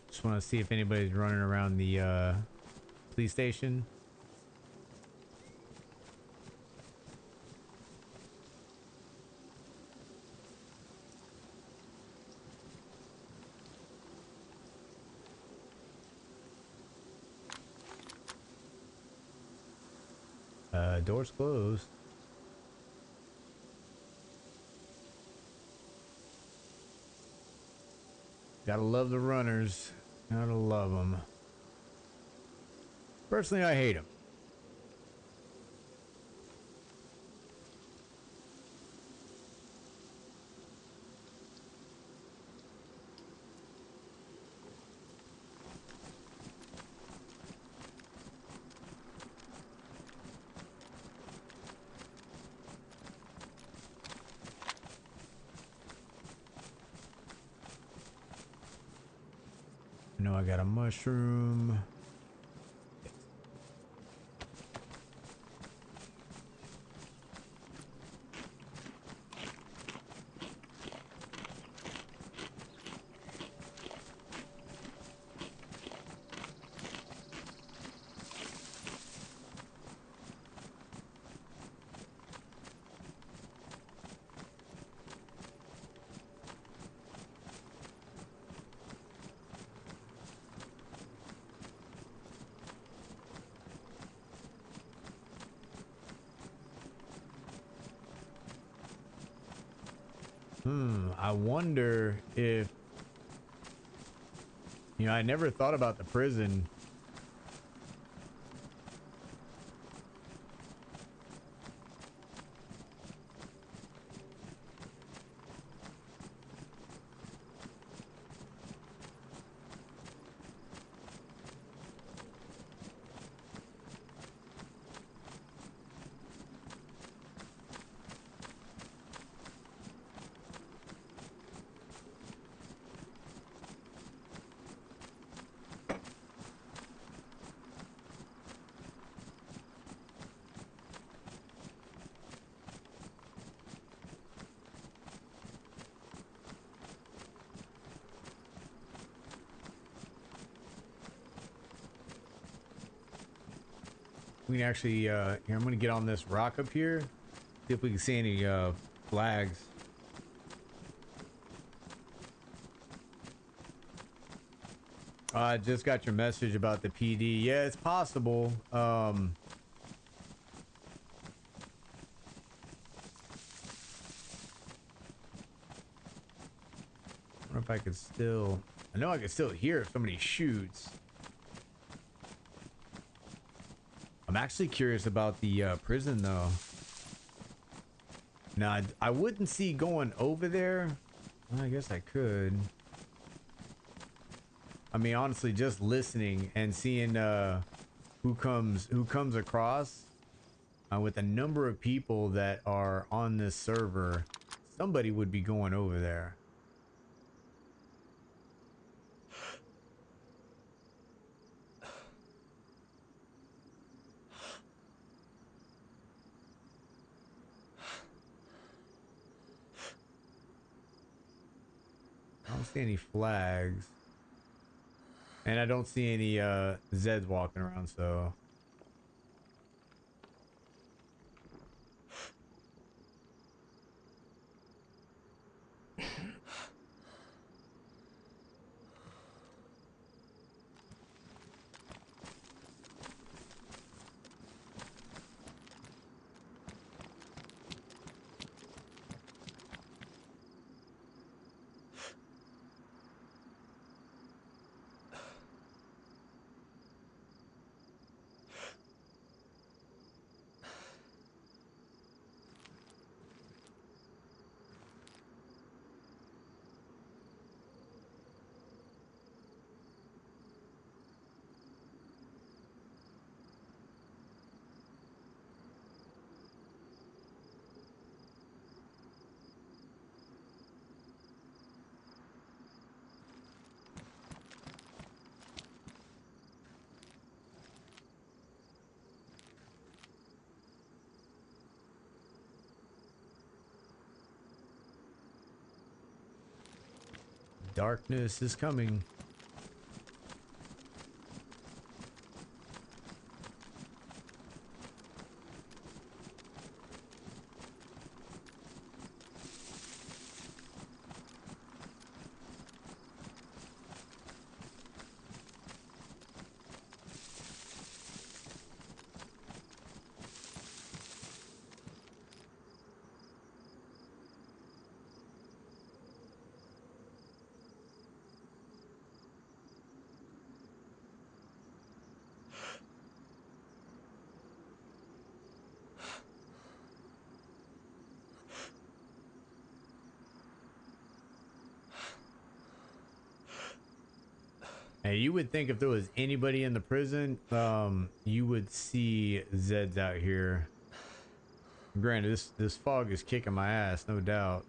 Just want to see if anybody's running around the police station. Doors closed. Gotta love the runners. Gotta love them. Personally, I hate them. I know I got a mushroom. I wonder if, you know, I never thought about the prison. We can actually, here, I'm going to get on this rock up here. See if we can see any, flags. I just got your message about the PD. Yeah, it's possible. I wonder if I could still, I know I could still hear if somebody shoots. I'm actually curious about the prison though. Now, I wouldn't see going over there. Well, I guess I could. I mean, honestly, just listening and seeing who comes across with the number of people that are on this server, somebody would be going over there. I don't see any flags. And I don't see any Zeds walking around, so darkness is coming. Hey, you would think if there was anybody in the prison, you would see Zeds out here. Granted, this fog is kicking my ass, no doubt.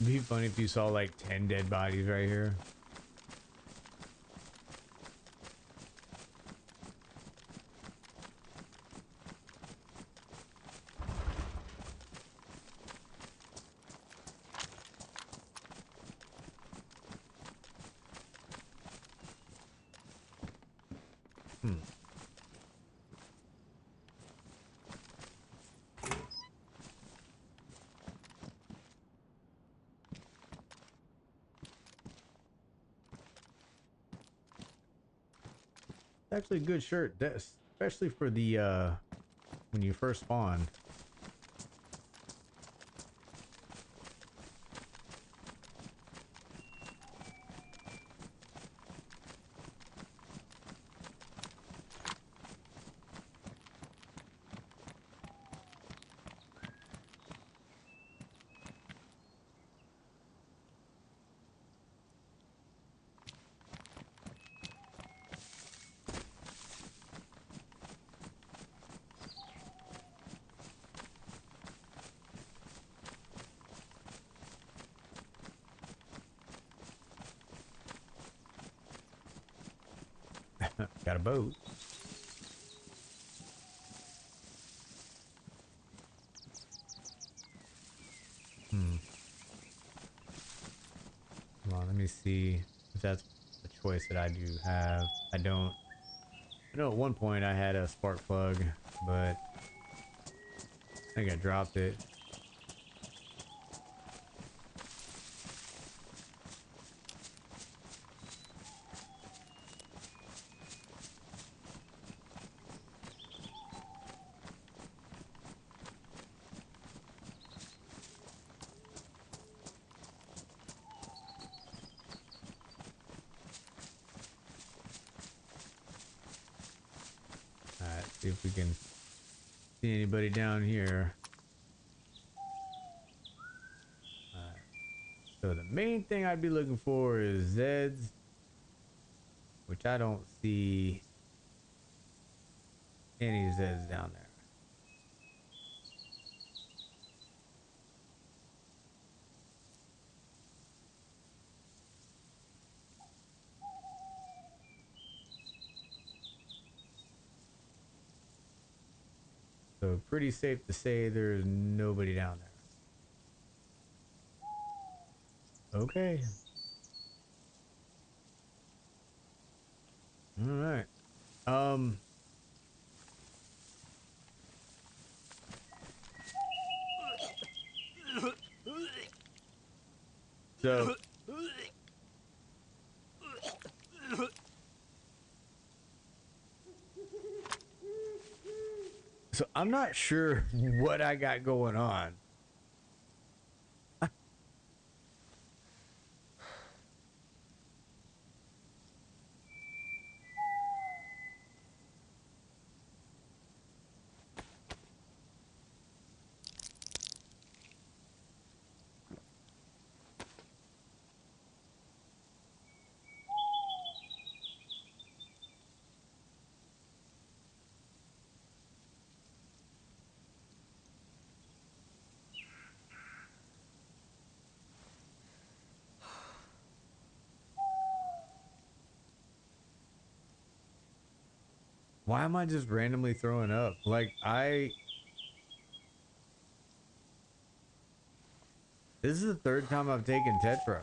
It'd be funny if you saw like 10 dead bodies right here. Actually a good shirt, this especially for the when you first spawn. Got a boat. Hold on, let me see if that's a choice that I do have. I don't. I know at one point I had a spark plug, but I think I dropped it. Alright, see if we can see anybody down here. Alright. So the main thing I'd be looking for is Zeds, which I don't see any Zeds down there. So pretty safe to say there's nobody down there. Okay. All right. So I'm not sure what I got going on. Why am I just randomly throwing up? Like this is the third time I've taken Tetra.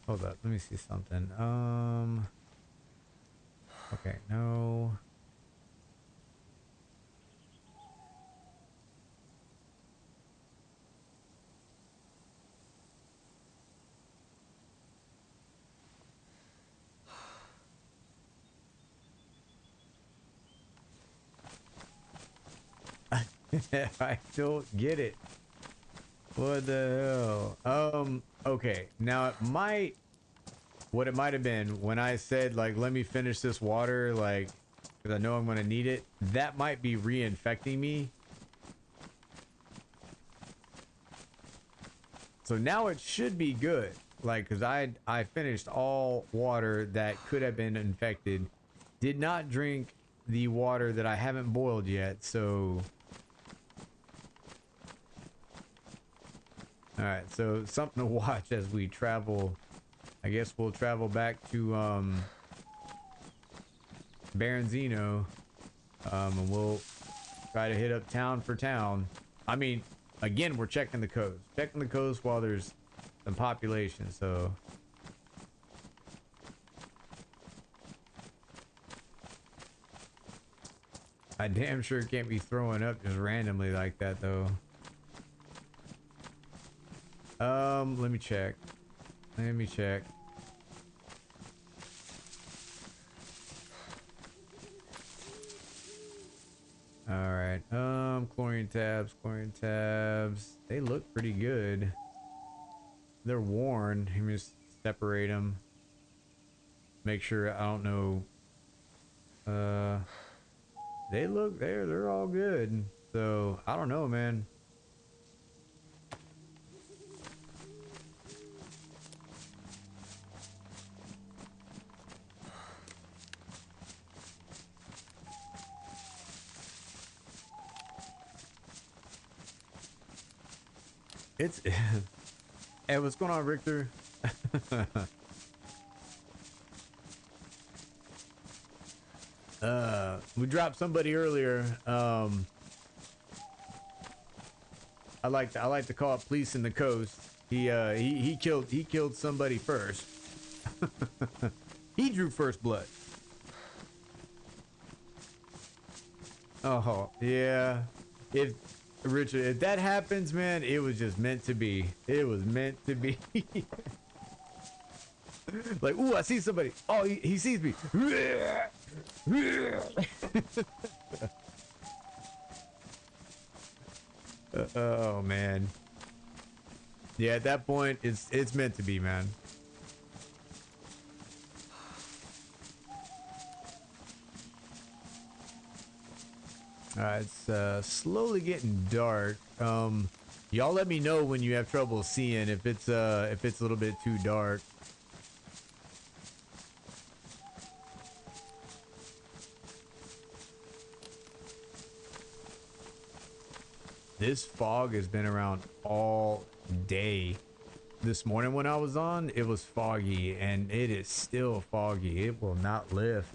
Hold up, let me see something. Okay, no. I don't get it. What the hell? Okay, now it might what it might have been when I said, like, let me finish this water, like, because I know I'm going to need it. That might be reinfecting me. So now it should be good. Like, because I finished all water that could have been infected. Did not drink the water that I haven't boiled yet, so... Alright, so something to watch as we travel. I guess we'll travel back to Baronzino, and we'll try to hit up town for town. I mean, again, we're checking the coast while there's some population, so I damn sure can't be throwing up just randomly like that, though. Let me check. All right. Chlorine tabs. They look pretty good. They're worn. Let me just separate them. Make sure, I don't know. They look there. They're all good. So I don't know, man. It's hey, what's going on, Richter? We dropped somebody earlier. I like to call it police in the coast. He killed somebody first. He drew first blood. Oh yeah. If Richard, if that happens, man, it was just meant to be. It was meant to be. Like, ooh, I see somebody. Oh, he sees me. Oh man. Yeah, at that point, it's meant to be, man. It's slowly getting dark. Y'all let me know when you have trouble seeing, if it's a little bit too dark. This fog has been around all day. This morning when I was on, it was foggy, and it is still foggy. It will not lift.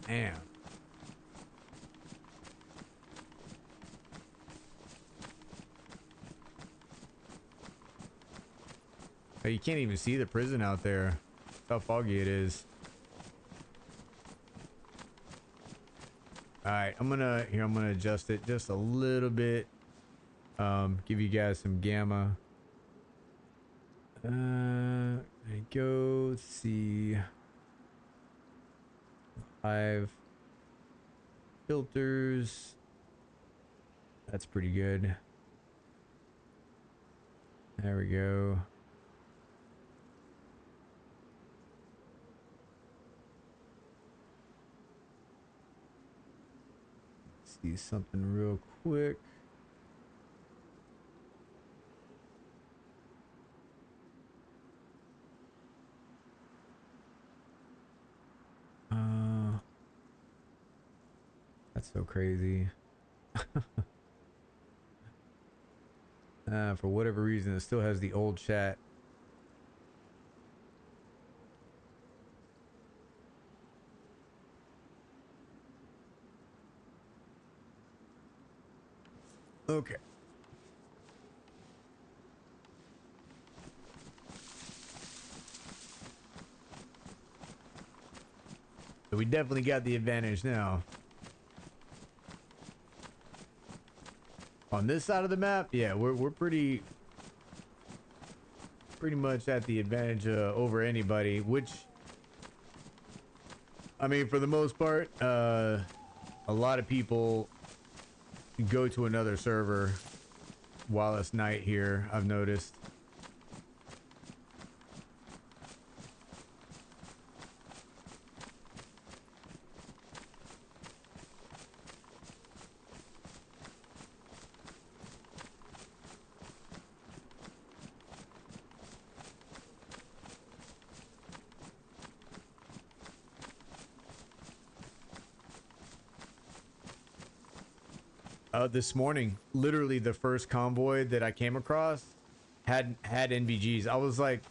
Damn. Oh, you can't even see the prison out there. That's how foggy it is. Alright, I'm gonna adjust it just a little bit. Give you guys some gamma. There you go. Let's see. 5 filters. That's pretty good. There we go. See something real quick. That's so crazy. For whatever reason, it still has the old chat. Okay. So we definitely got the advantage now. On this side of the map, yeah, we're pretty much at the advantage over anybody, which, I mean, for the most part, a lot of people go to another server while it's night here, I've noticed. This morning, literally the first convoy that I came across had NVGs. I was like,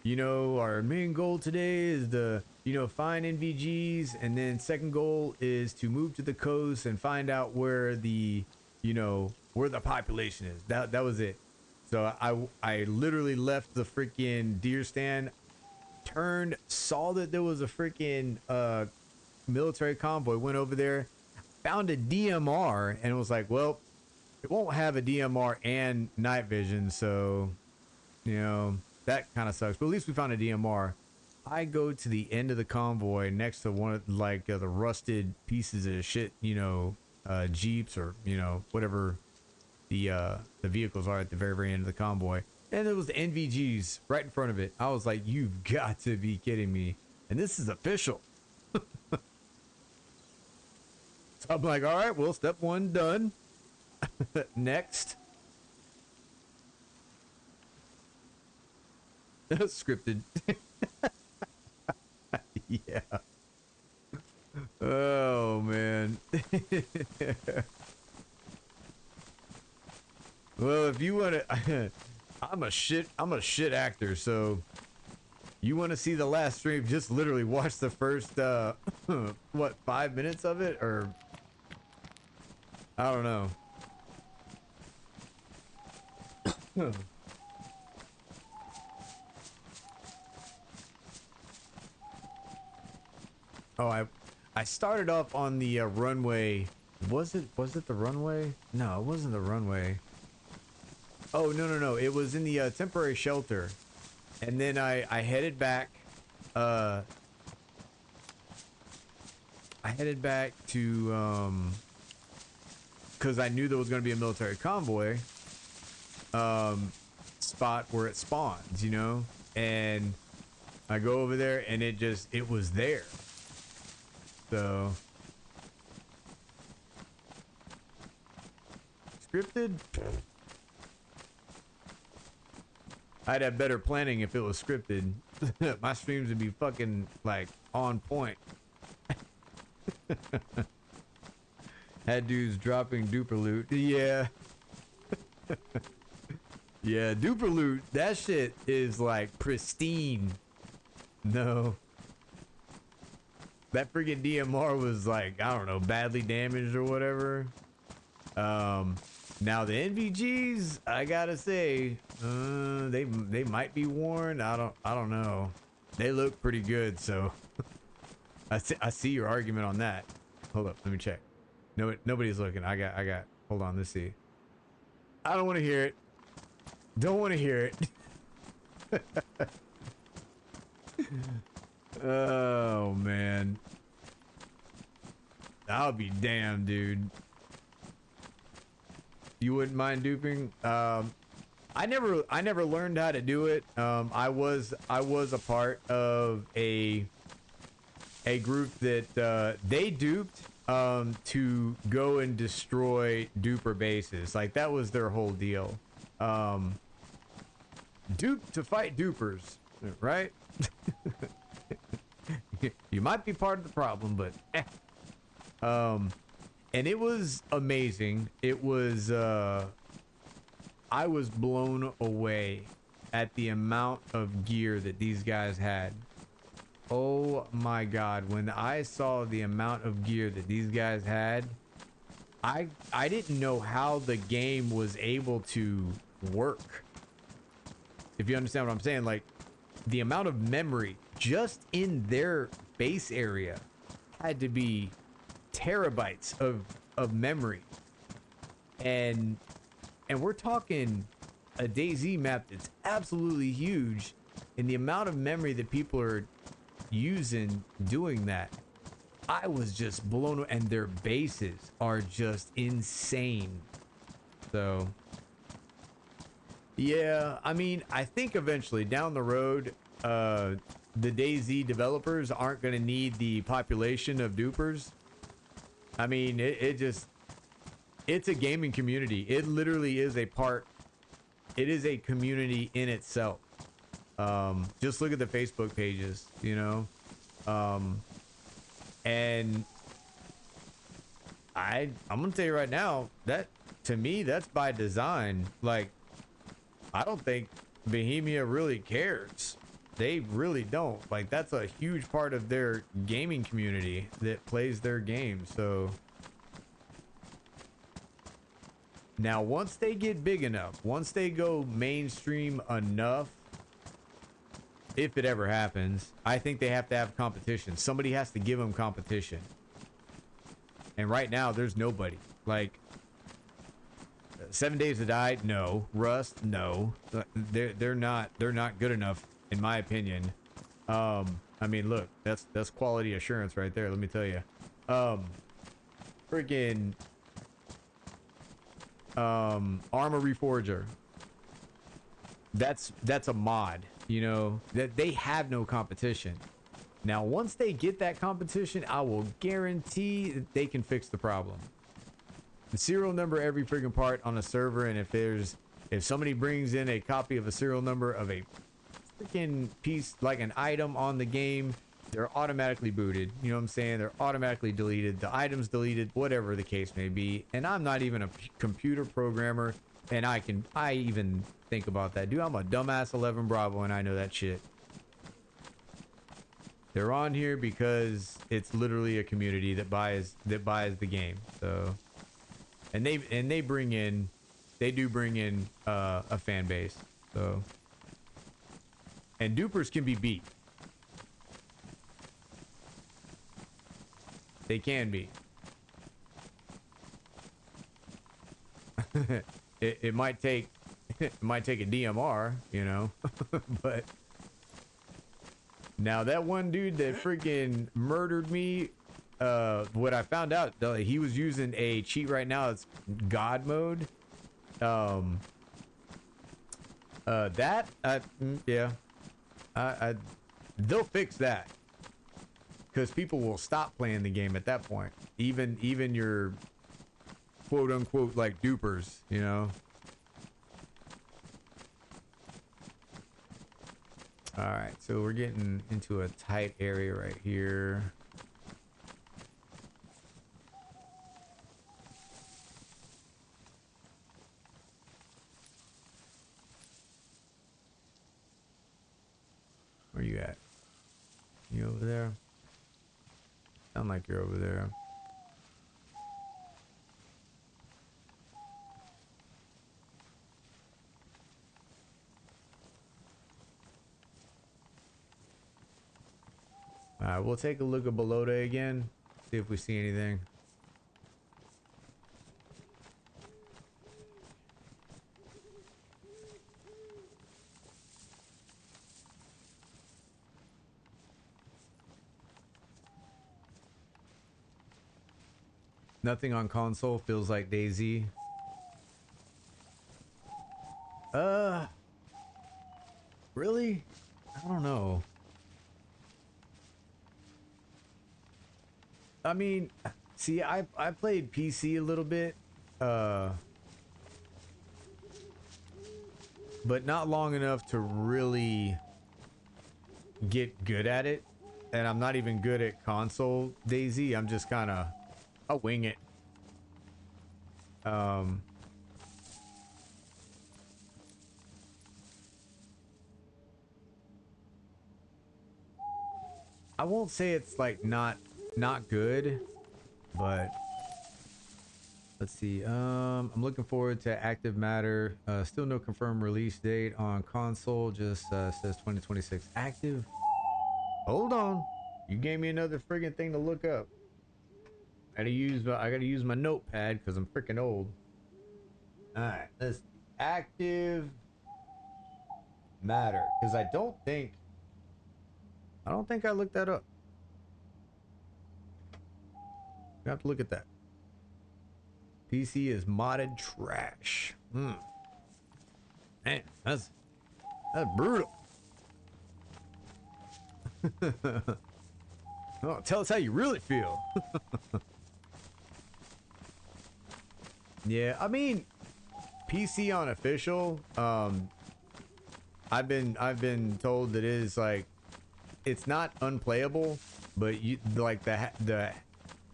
you know, our main goal today is to, you know, find NVGs, and then second goal is to move to the coast and find out where the, you know, where the population is. That was it. So I literally left the freaking deer stand, turned, saw that there was a freaking military convoy, went over there, found a DMR, and was like, well, it won't have a DMR and night vision, so, you know, that kind of sucks. But at least we found a DMR. I go to the end of the convoy next to one of like the rusted pieces of shit, you know, Jeeps or, you know, whatever the vehicles are at the very end of the convoy, and there was the NVGs right in front of it. I was like, you've got to be kidding me, and this is official. So I'm like, all right, well, step one done. Next. Scripted. Yeah. Oh man. Well, if you want to, I'm a shit actor, so you want to see the last stream, just literally watch the first what, 5 minutes of it, or I don't know. Oh, I started off on the runway. Was it the runway? No, it wasn't the runway. Oh, no. It was in the temporary shelter. And then I headed back. I headed back to because I knew there was going to be a military convoy spot where it spawns, you know, and I go over there and it was there. So scripted. I'd have better planning if it was scripted. My streams would be fucking like on point. Had dudes dropping duper loot. Yeah. Yeah, duper loot. That shit is like pristine. No. That freaking DMR was like, I don't know, badly damaged or whatever. Now the NVGs, I gotta say, they might be worn. I don't know. They look pretty good, so I see your argument on that. Hold up, let me check. No, nobody's looking. I got. Hold on, let's see. I don't want to hear it. Don't want to hear it. Oh man, I'll be damned, dude. You wouldn't mind duping? I never learned how to do it. I was a part of a group that they duped to go and destroy duper bases. Like that was their whole deal. Dupe to fight dupers, right? You might be part of the problem, but and it was amazing. It was I was blown away at the amount of gear that these guys had. Oh my god, when I saw the amount of gear that these guys had, I didn't know how the game was able to work. If you understand what I'm saying, like the amount of memory just in their base area had to be terabytes of memory. and we're talking a DayZ map that's absolutely huge, and the amount of memory that people are using doing that, I was just blown away. And their bases are just insane. So yeah, I mean, I think eventually down the road, the DayZ developers aren't going to need the population of dupers. I mean, it's a gaming community. It literally is a part. It is a community in itself. Just look at the Facebook pages, you know. And I'm gonna tell you right now that to me that's by design. Like, I don't think Bohemia really cares. They really don't. Like, that's a huge part of their gaming community that plays their game. So now once they get big enough, once they go mainstream enough, if it ever happens, I think they have to have competition. Somebody has to give them competition. And right now there's nobody. Like, 7 Days to Die, no. Rust, no. They're not good enough in my opinion. I mean, look, that's quality assurance right there, let me tell you. Freaking Armor Reforger. That's a mod, you know, that they have no competition. Now, once they get that competition, I will guarantee that they can fix the problem. The serial number every freaking part on a server, and if somebody brings in a copy of a serial number of a freaking piece, like an item on the game, they're automatically booted. You know what I'm saying? They're automatically deleted. The item's deleted, whatever the case may be. And I'm not even a computer programmer, and I even think about that. Dude, I'm a dumbass 11 Bravo, and I know that shit. They're on here because it's literally a community that buys the game. So, and they do bring in a fan base. So, and dupers can be beat. They can be. it might take a DMR, you know, but now that one dude that freaking murdered me, what I found out, he was using a cheat right now. It's God mode. Yeah, they'll fix that. Because people will stop playing the game at that point. Even your quote unquote like dupers, you know. Alright, so we're getting into a tight area right here. Where you at? You over there? Sound like you're over there. Alright, we'll take a look at below there again. See if we see anything. Nothing on console, feels like Dayz. Really? I don't know. I mean, see, I played PC a little bit, but not long enough to really get good at it. And I'm not even good at console Dayz. I'm just kind of, I'll wing it. I won't say it's like not good, but let's see. I'm looking forward to Active Matter. Still no confirmed release date on console. Just says 2026. Active. Hold on. You gave me another friggin' thing to look up. I gotta use my notepad because I'm freaking old. Alright, let's see. Active matter. Because I don't think I looked that up. You have to look at that. PC is modded trash. Man, that's brutal. Oh, tell us how you really feel. Yeah, I mean, PC unofficial. I've been told that it is like, it's not unplayable, but you like the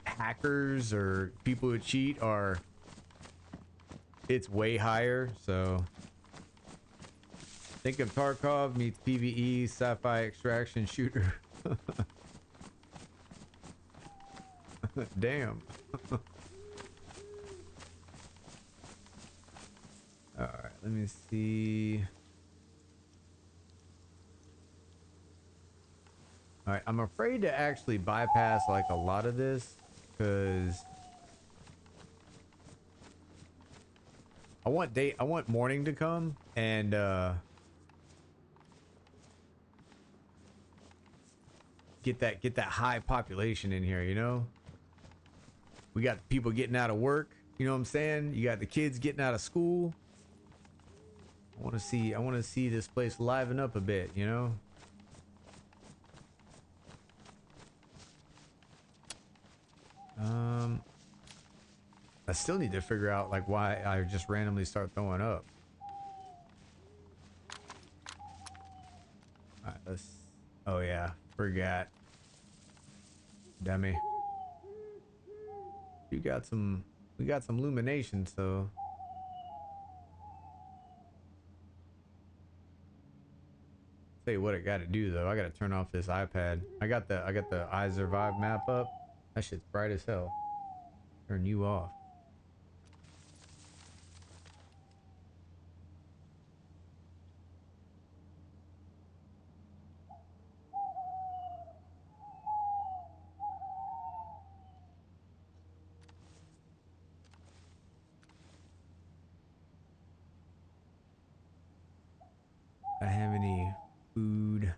hackers or people who cheat are, it's way higher. So think of Tarkov meets PvE sci-fi extraction shooter. Damn. All right, let me see. All right, I'm afraid to actually bypass like a lot of this because I want morning to come and get that high population in here, you know? We got people getting out of work, you know what I'm saying? You got the kids getting out of school. I want to see this place liven up a bit, you know? I still need to figure out like why I just randomly start throwing up. All right, let's. Oh yeah, forgot. Dummy. We got some illumination, so. Tell you what I got to do though. I got to turn off this iPad. I got the I Survive map up. That shit's bright as hell. Turn you off. I have any food?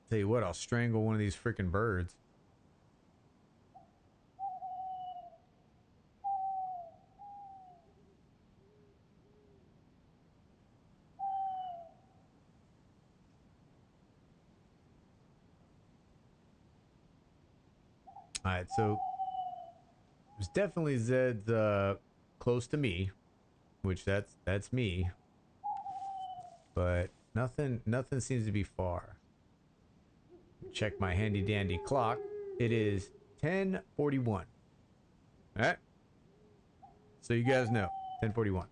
Tell you what, I'll strangle one of these freaking birds. All right, so there's definitely Zed's close to me, which that's me. But nothing seems to be far. Check my handy dandy clock. It is 10:41. All right. So you guys know, 10:41.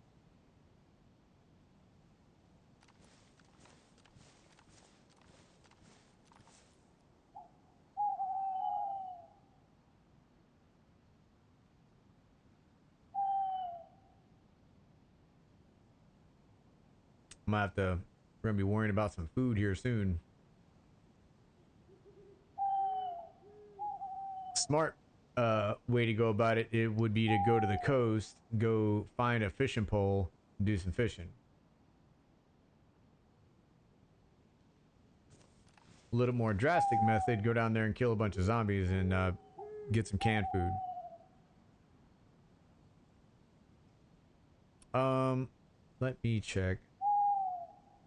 I'm gonna have to. We're gonna be worrying about some food here soon. Smart way to go about it, it would be to go to the coast, go find a fishing pole, and do some fishing. A little more drastic method, go down there and kill a bunch of zombies and get some canned food. Let me check.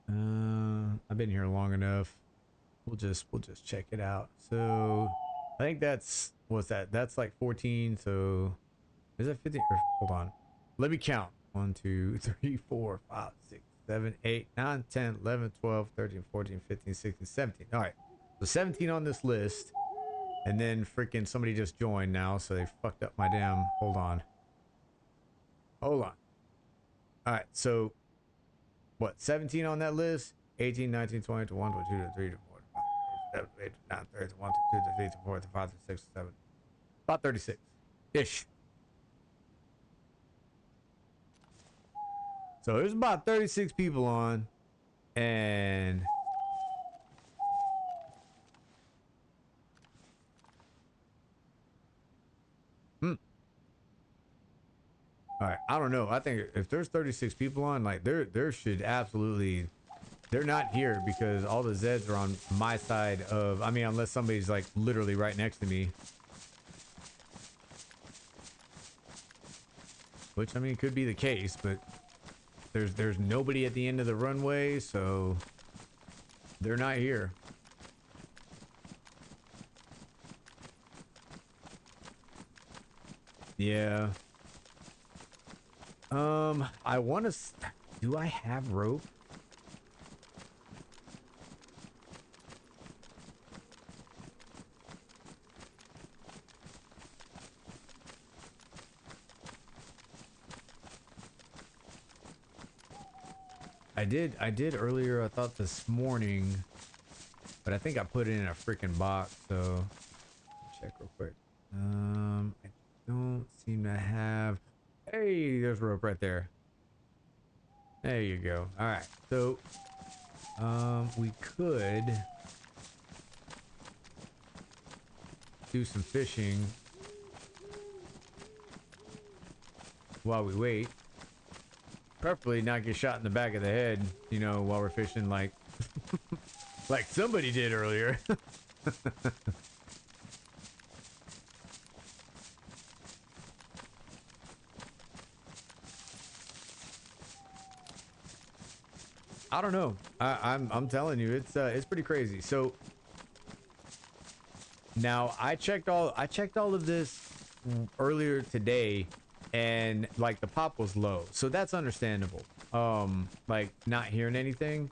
I've been here long enough. We'll just check it out. So I think that's, what's that? That's like 14. So is that 15? Or, hold on. Let me count. 1, 2, 3, 4, 5, 6, 7, 8, 9, 10, 11, 12, 13, 14, 15, 16, 17. All right. So 17 on this list. And then freaking somebody just joined now. So they fucked up my damn, hold on. Hold on. All right. So what? 17 on that list? 18, 19, 20, 21, 22, 23, 24, 25, 27, 28, 29, 30, 31, 32, 33, 34, 35, 36, 37. About 36-ish. So there's about 36 people on. And All right, I don't know. I think if there's 36 people on, like there should absolutely. They're not here because all the Zeds are on my side of. I mean, unless somebody's like literally right next to me, which I mean could be the case, but there's nobody at the end of the runway, so they're not here. Yeah. I want to. Do I have rope? I did earlier, I thought this morning, but I think I put it in a freaking box, so check real quick. I don't seem to have. Hey, there's rope right there. There you go. All right, so we could do some fishing while we wait. Preferably not get shot in the back of the head, you know, while we're fishing, like like somebody did earlier. I don't know. I'm telling you, it's pretty crazy. So now I checked all of this earlier today, and like the pop was low, so that's understandable. Like not hearing anything.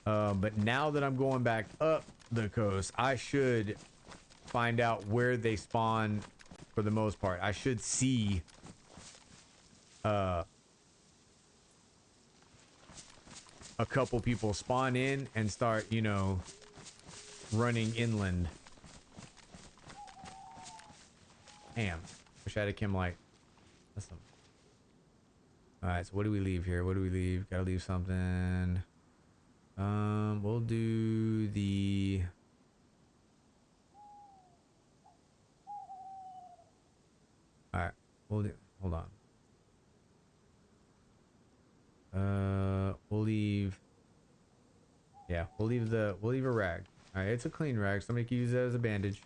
But now that I'm going back up the coast, I should find out where they spawn for the most part. I should see a couple people spawn in and start, you know, running inland. Damn. Wish I had a chem light. That's some. Alright, so what do we leave here? What do we leave? Gotta leave something. We'll do the. Alright, we'll do. Hold on. We'll leave. Yeah, we'll leave a rag. Alright, it's a clean rag. Somebody can use it as a bandage.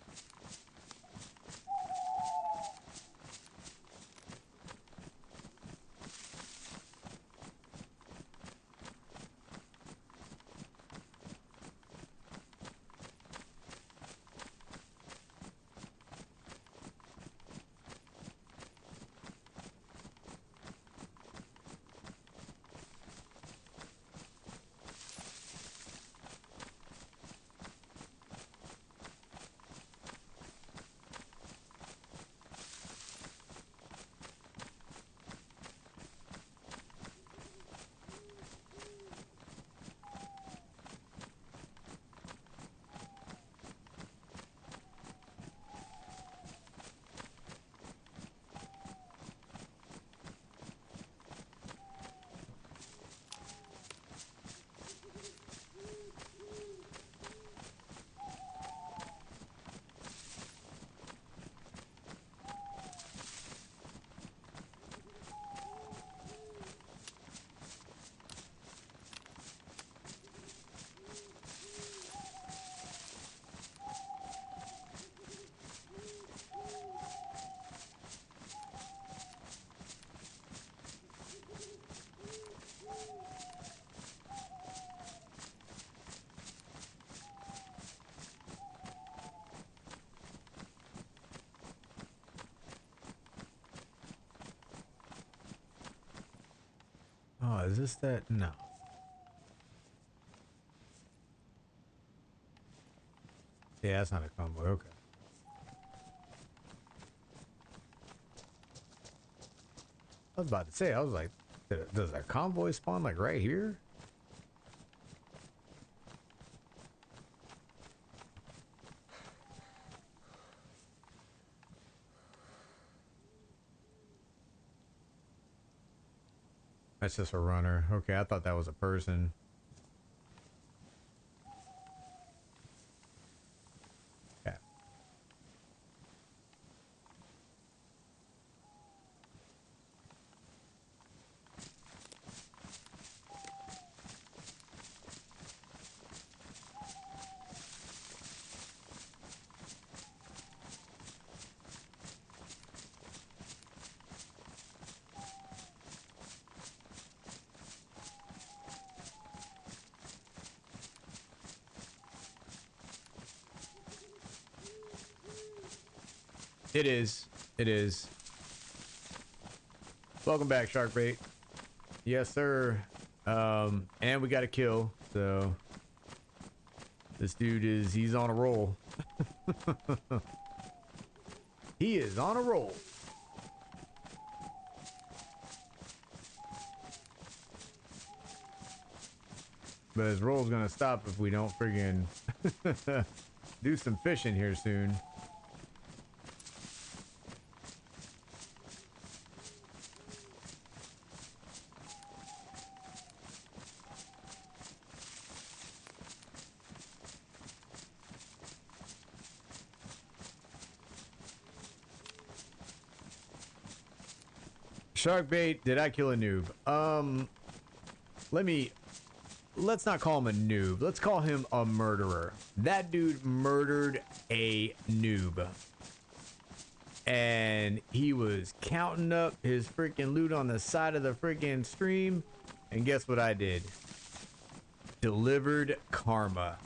Oh, is this that? No. Yeah, that's not a convoy. Okay. I was about to say, I was like, does a convoy spawn like right here? That's just a runner. Okay, I thought that was a person. Yeah. It is. It is. Welcome back, Sharkbait. Yes, sir. And we got a kill, so this dude he's on a roll. He is on a roll. But his roll's gonna stop if we don't friggin' do some fishing here soon. Sharkbait, did I kill a noob? Let's not call him a noob. Let's call him a murderer. That dude murdered a noob. And he was counting up his freaking loot on the side of the freaking stream. And guess what I did? Delivered karma.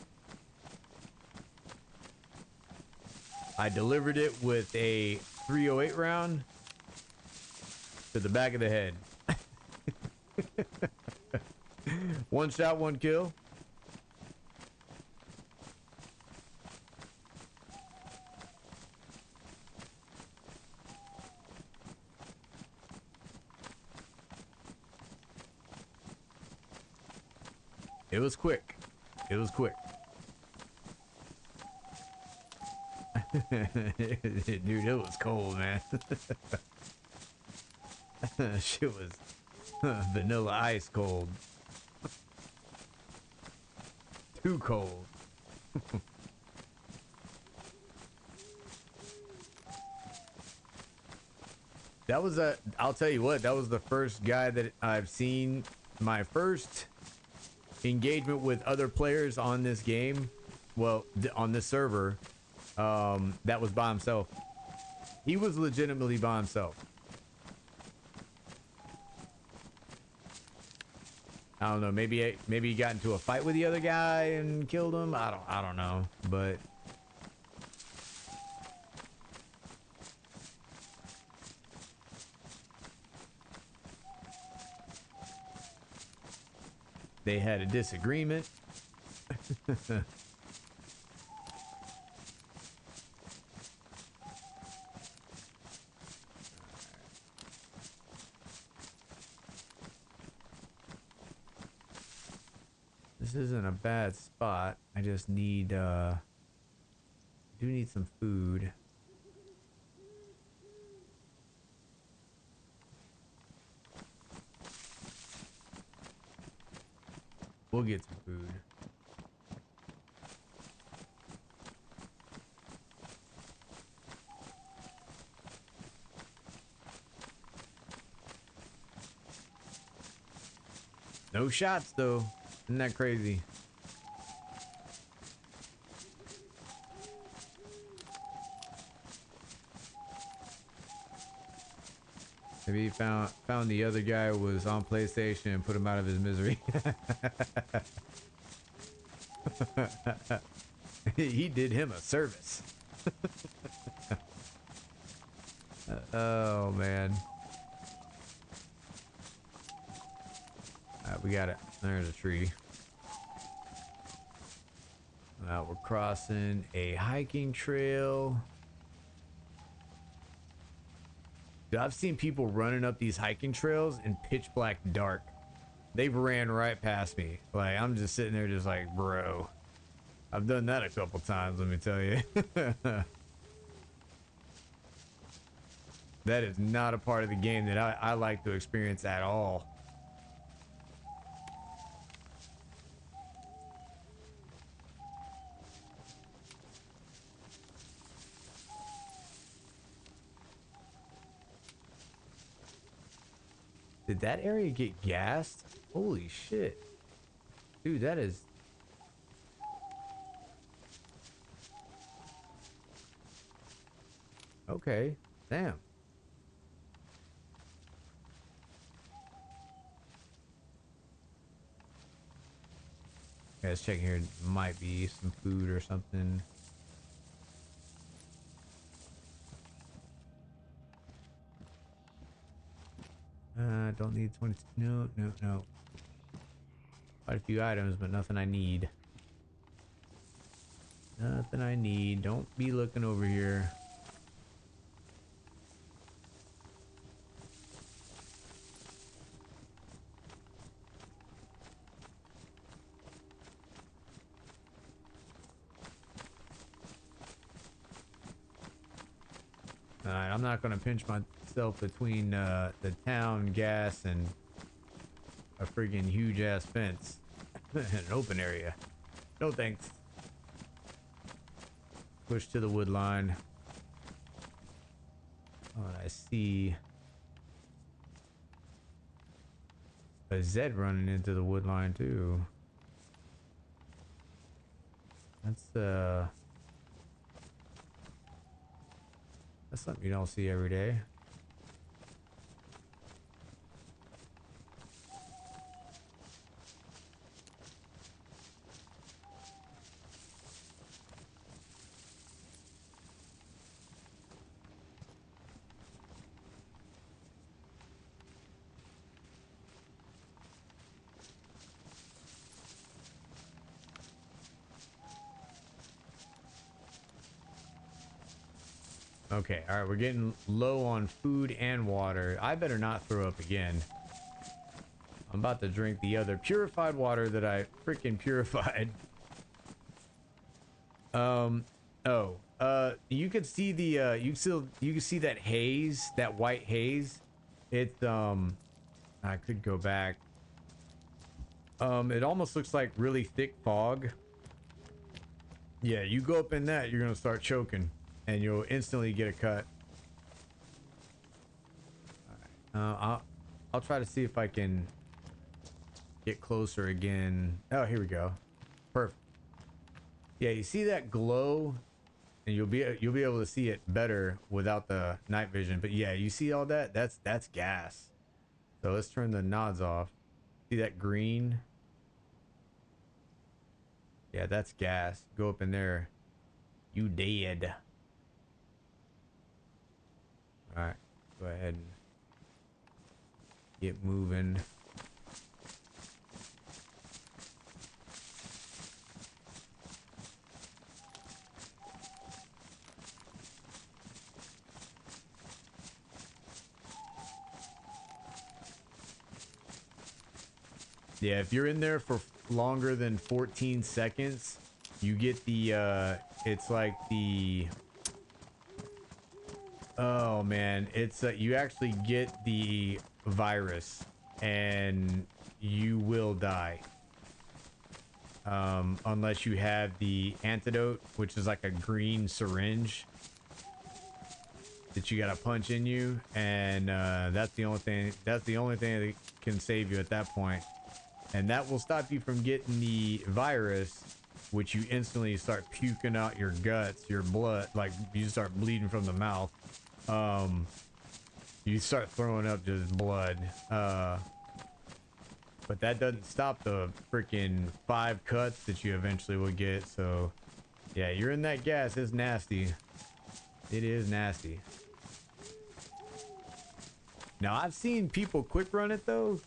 I delivered it with a 308 round to the back of the head. One shot, one kill. It was quick. It was quick. Dude, it was cold, man. Shit was vanilla ice cold. Too cold. That was I'll tell you what, that was the first guy that I've seen. My first engagement with other players on this game, well, on this server, that was by himself. He was legitimately by himself. I don't know, maybe he got into a fight with the other guy and killed him. I don't know, but they had a disagreement. This isn't a bad spot. I just need do need some food. We'll get some food. No shots though. Isn't that crazy? Maybe he found the other guy who was on PlayStation and put him out of his misery. He did him a service. Oh man. Alright, we got it. There's a tree. We're crossing a hiking trail. Dude, I've seen people running up these hiking trails in pitch black dark. They've ran right past me. Like, I'm just sitting there just like, bro. I've done that a couple times, let me tell you. That is not a part of the game that I like to experience at all. Did that area get gassed? Holy shit. Dude, that is... Okay, damn. Okay, let's check here. Might be some food or something. Don't need 20. No, no, no. Quite a few items, but nothing I need. Nothing I need. Don't be looking over here. Alright, I'm not gonna pinch myself between the town gas and a friggin' huge ass fence in an open area. No thanks. Push to the wood line. Oh, and I see a Zed running into the wood line too. That's something you don't see every day. Okay, all right, we're getting low on food and water. I better not throw up again. I'm about to drink the other purified water that I freaking purified. You could see the you can see that haze, that white haze. It's I could go back. It almost looks like really thick fog. Yeah, you go up in that, you're gonna start choking, and you'll instantly get a cut. All right. I'll try to see if I can get closer again. Oh, here we go. Perfect. Yeah, you see that glow, and you'll be able to see it better without the night vision. But yeah, you see all that? That's gas. So let's turn the nods off. See that green? Yeah, that's gas. Go up in there. You dead. All right, go ahead and get moving. Yeah, if you're in there for longer than 14 seconds, you get the, it's like the, oh man, it's, you actually get the virus and you will die. Unless you have the antidote, which is like a green syringe that you gotta punch in you, and that's the only thing that can save you at that point. And that will stop you from getting the virus, which you instantly start puking out your guts, your blood, like you start bleeding from the mouth. You start throwing up just blood. But that doesn't stop the freaking 5 cuts that you eventually will get. So yeah, you're in that gas. It's nasty. It is nasty. Now I've seen people quick run it though.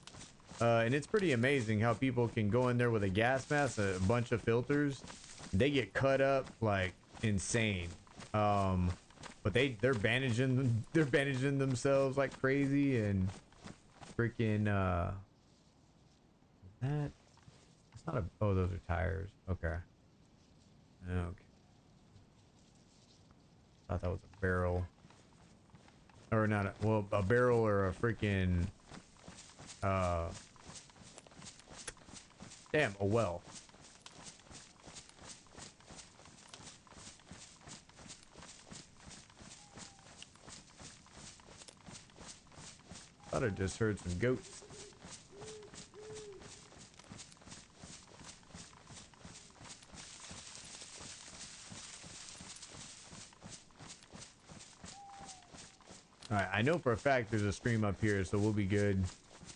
And it's pretty amazing how people can go in there with a gas mask, a bunch of filters. They get cut up like insane. But they're bandaging themselves like crazy, and freaking that it's not a, oh, those are tires. Okay. Okay. Thought that was a barrel. Or not a, well, a barrel or a freaking damn, a well. Thought I just heard some goats. Alright, I know for a fact there's a stream up here, so we'll be good.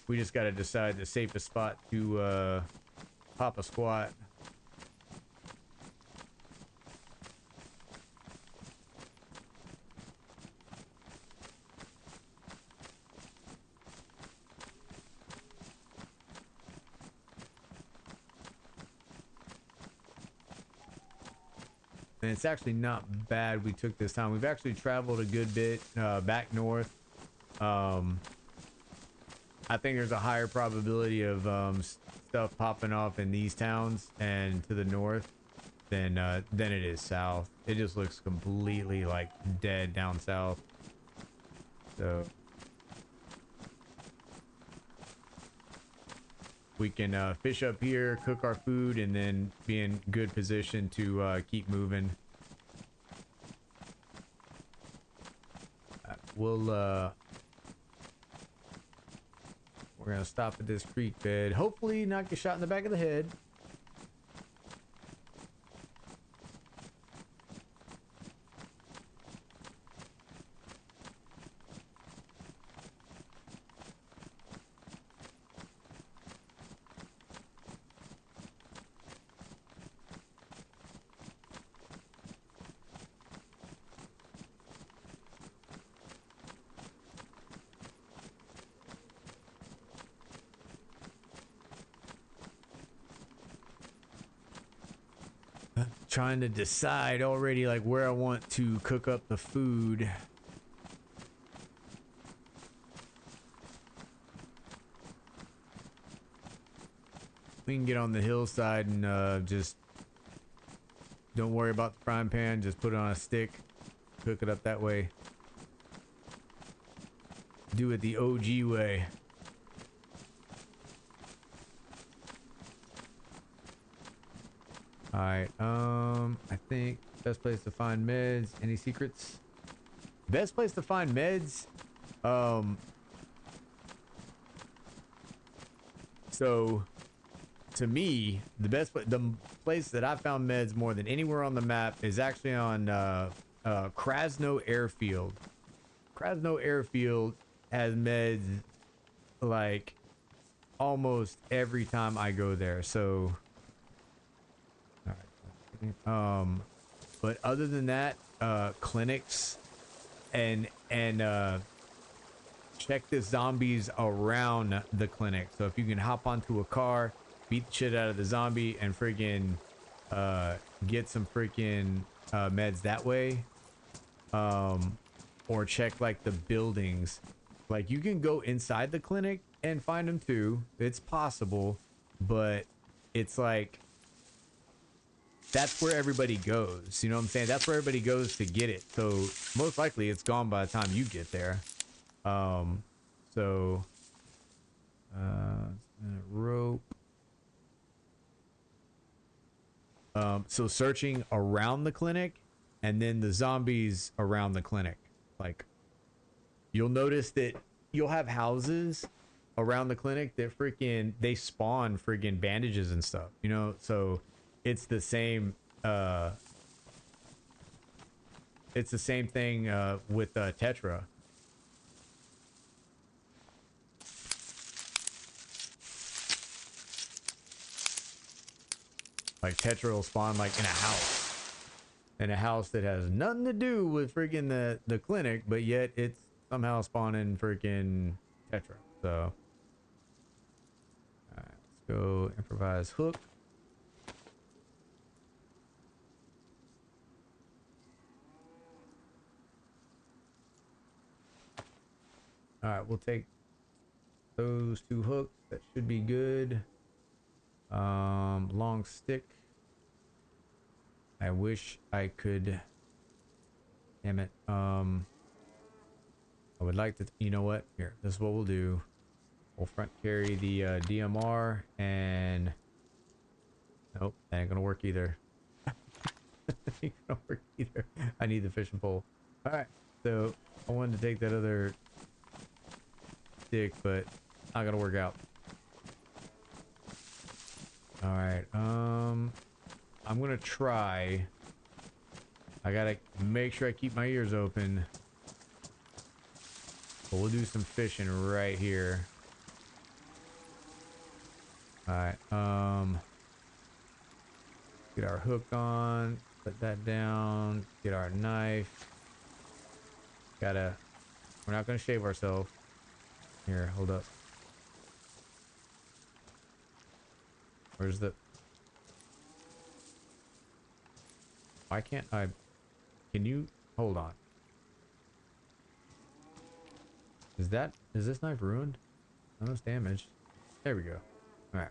We just gotta decide the safest spot to pop a squat. And it's actually not bad we took this time. We've actually traveled a good bit back north. I think there's a higher probability of stuff popping off in these towns and to the north than it is south. It just looks completely like dead down south. So we can fish up here, cook our food, and then be in good position to keep moving. We're gonna stop at this creek bed. Hopefully not get shot in the back of the head. Trying to decide already like where I want to cook up the food. We can get on the hillside and just don't worry about the frying pan, just put it on a stick, cook it up that way. Do it the OG way. Alright, I think best place to find meds. Any secrets? Best place to find meds? So to me, the place that I found meds more than anywhere on the map is actually on Krasno Airfield. Krasno Airfield has meds like almost every time I go there. So but other than that, clinics and check the zombies around the clinic. So if you can hop onto a car, beat the shit out of the zombie, and freaking get some freaking meds that way, or check like the buildings. Like you can go inside the clinic and find them too. It's possible, but it's like that's where everybody goes. You know what I'm saying? That's where everybody goes to get it. So most likely it's gone by the time you get there. Rope. So searching around the clinic and then the zombies around the clinic. Like you'll notice that you'll have houses around the clinic that freaking they spawn freaking bandages and stuff, you know? So it's the same thing with Tetra. Like Tetra will spawn like in a house that has nothing to do with freaking the clinic, but yet it's somehow spawning freaking Tetra. So all right, let's go improvise hook. All right, we'll take those 2 hooks. That should be good. Long stick. I wish I could. Damn it. I would like to. You know what? Here, this is what we'll do. We'll front carry the DMR and. Nope, that ain't gonna work either. Ain't gonna work either. I need the fishing pole. All right, so I wanted to take that other stick, but not gonna work out. All right, I'm gonna try. I gotta make sure I keep my ears open. But we'll do some fishing right here. All right, get our hook on, put that down, get our knife. We're not gonna shave ourselves. Here, hold up. Where's the... Why can't I? Can you hold on? Is this knife ruined? No, it's damaged. There we go. All right.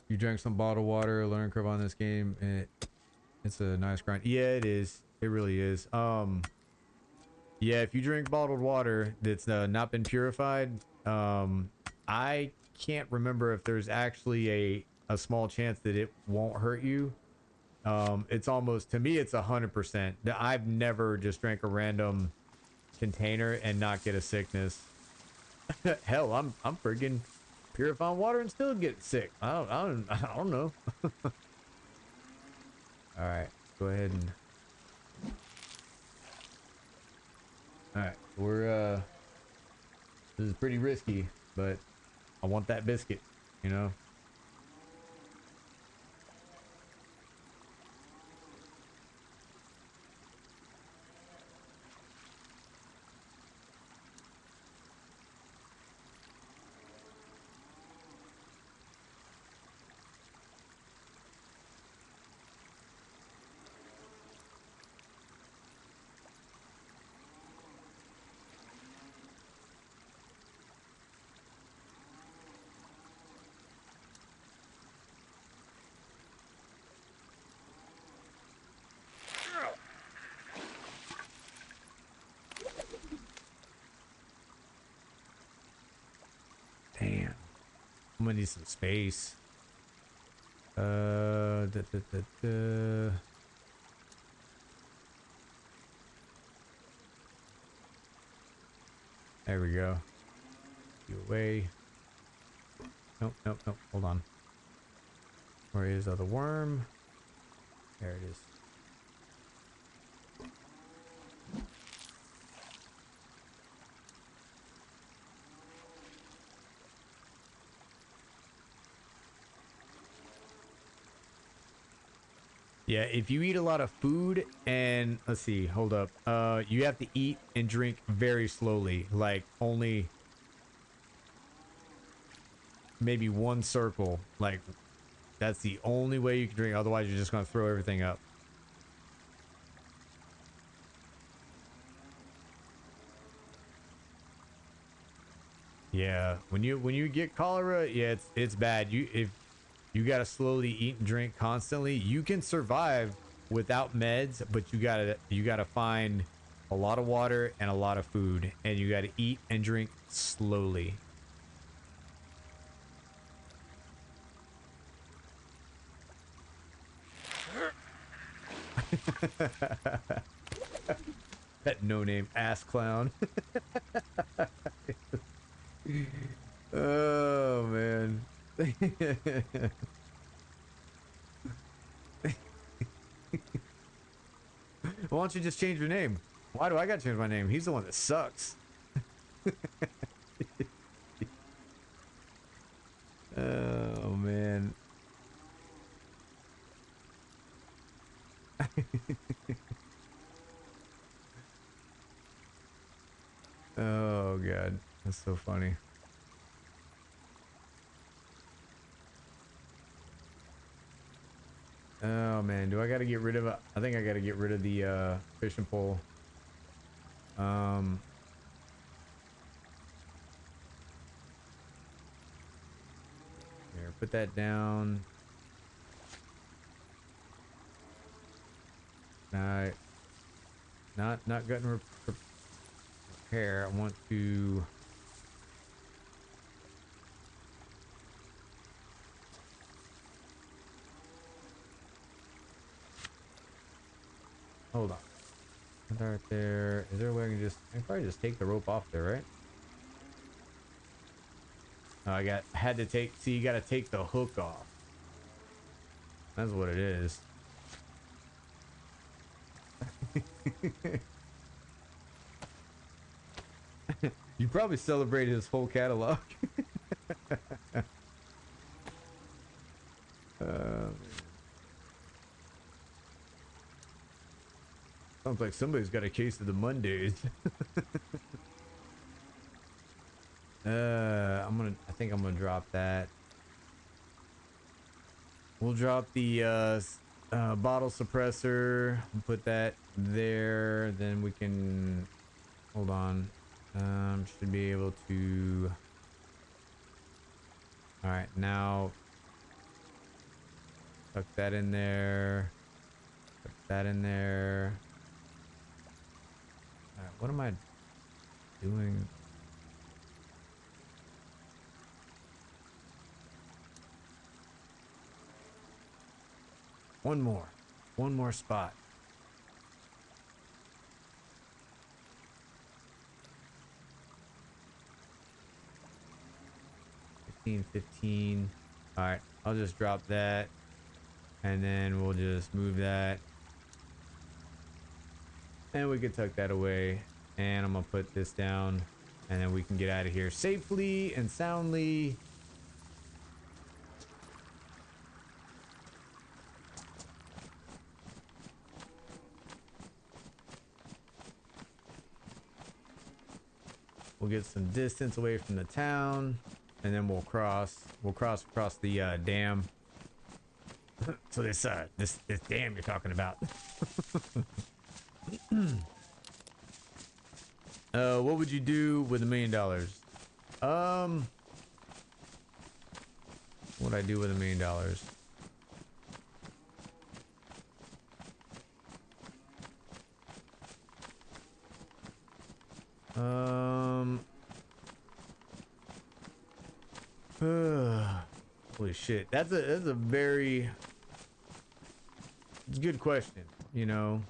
You drank some bottled water, learning curve on this game, and it's a nice grind. Yeah, it is. It really is. Yeah, if you drink bottled water that's not been purified, I can't remember if there's actually a small chance that it won't hurt you. It's almost, to me, it's 100%. I've never just drank a random container and not get a sickness. Hell, I'm friggin' purifying water and still get sick. I don't know. All right, go ahead and. All right, this is pretty risky, but I want that biscuit, you know. Damn. I'm gonna need some space. There we go. You away. Nope, nope, nope. Hold on. Where is the worm? There it is. Yeah, if you eat a lot of food and let's see, hold up. You have to eat and drink very slowly, like only maybe one circle. Like that's the only way you can drink. Otherwise, you're just gonna throw everything up. Yeah, when you get cholera, yeah, it's bad. If you gotta slowly eat and drink constantly, you can survive without meds, but you gotta find a lot of water and a lot of food, and you gotta eat and drink slowly. That no-name ass clown. Oh man. Why don't you just change your name? Why do I gotta change my name? He's the one that sucks. Oh man. Oh god, that's so funny. Oh man, do I gotta get rid of it? I think I gotta get rid of the fishing pole. Here, put that down. Not gutting repair. I want to. Hold on. Right there. Is there a way I can probably just take the rope off there, right? Oh, had to take, see, you gotta take the hook off. That's what it is. You probably celebrated his whole catalog. Sounds like somebody's got a case of the Mondays. I think I'm gonna drop that. We'll drop the bottle suppressor and put that there. Then we can hold on. Should be able to. All right, now tuck that in there. Put that in there. All right, what am I doing? One more spot. 15. All right, I'll just drop that, and then we'll just move that, and we can tuck that away. And I'm gonna put this down, and then we can get out of here safely and soundly. We'll get some distance away from the town, and then we'll cross across the dam. So this dam you're talking about. What would you do with $1 million? What would I do with $1 million? Holy shit. That's a very, it's a good question, you know.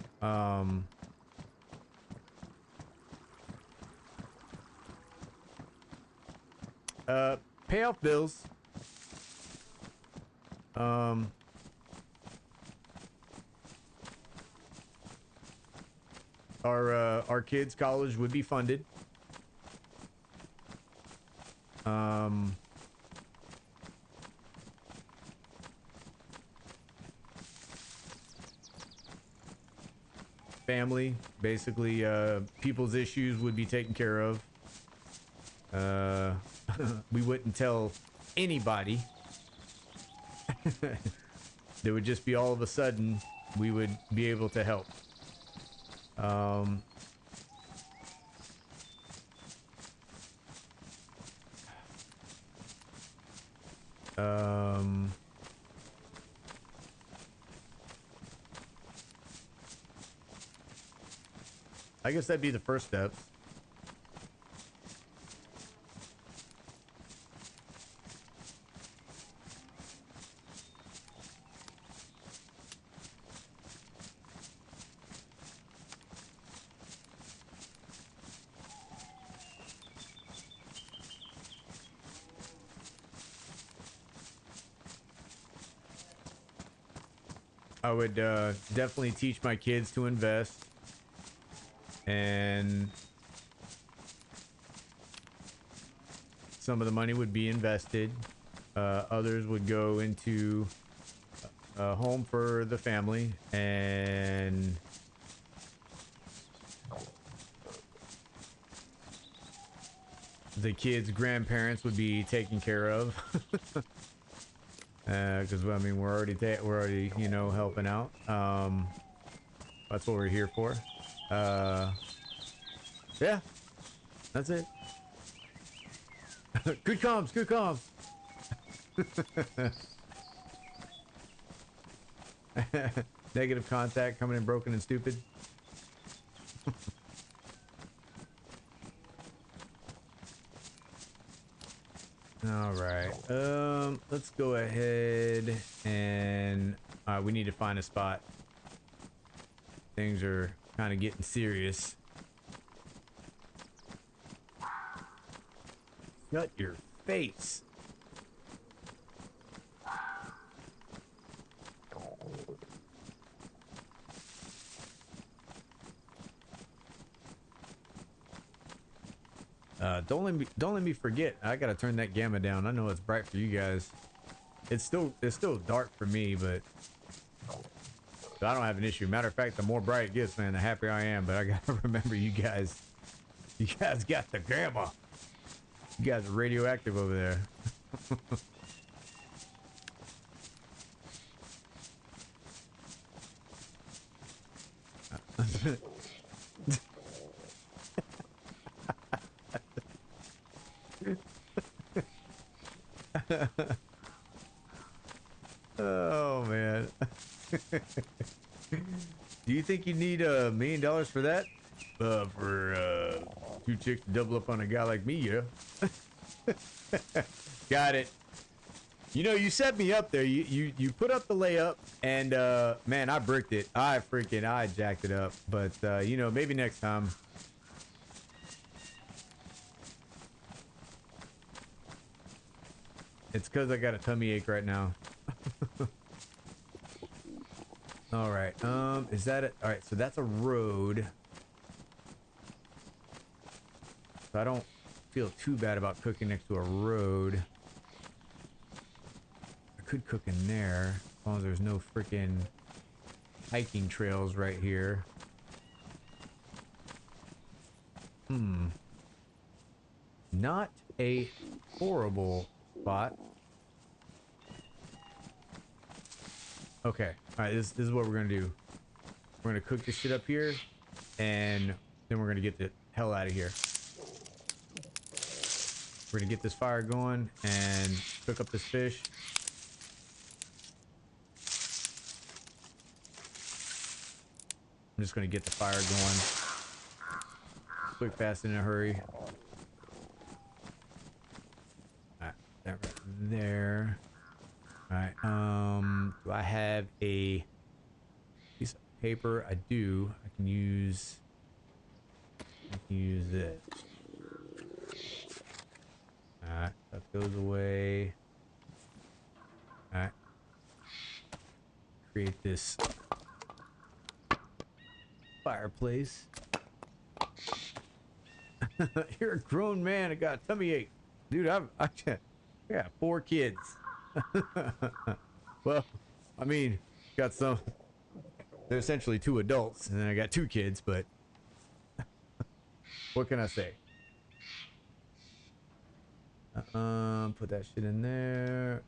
Pay off bills. Our kids' college would be funded. Family, basically, people's issues would be taken care of. We wouldn't tell anybody. There would just be all of a sudden we would be able to help. I guess that'd be the first step. I would definitely teach my kids to invest, and some of the money would be invested. Others would go into a home for the family, and the kids' grandparents would be taken care of. Because I mean, we're already you know, helping out. That's what we're here for. Yeah, that's it. Good comms, good comms. Negative contact coming in broken and stupid. All right. Let's go ahead and we need to find a spot. Things are kind of getting serious. Shut your face. Don't let me forget. I gotta turn that gamma down. I know it's bright for you guys. It's still dark for me, but I don't have an issue. Matter of fact, the more bright it gets, man, the happier I am. But I gotta remember you guys. You guys got the gamma. You guys are radioactive over there. Oh man. Do you think you need $1 million for that? For two chicks to double up on a guy like me, yeah. Got it. You know, you set me up there. You put up the layup, and man, I bricked it. I jacked it up. But you know, maybe next time. It's because I got a tummy ache right now. All right. Is that it? All right. So that's a road. So I don't feel too bad about cooking next to a road. I could cook in there as long as there's no freaking hiking trails right here. Not a horrible spot. Okay. All right. This is what we're gonna do. We're gonna cook this shit up here, and then we're gonna get the hell out of here. We're gonna get this fire going and cook up this fish. I'm just gonna get the fire going. Quick, fast, and in a hurry. Alright, that right there. Alright, do I have a piece of paper? I do. I can use this. Alright, that goes away. Alright. Create this fireplace. You're a grown man. I got a tummy ache. Dude, I got 4 kids. Well, I mean, got some. They're essentially 2 adults, and then I got 2 kids, but what can I say? Put that shit in there.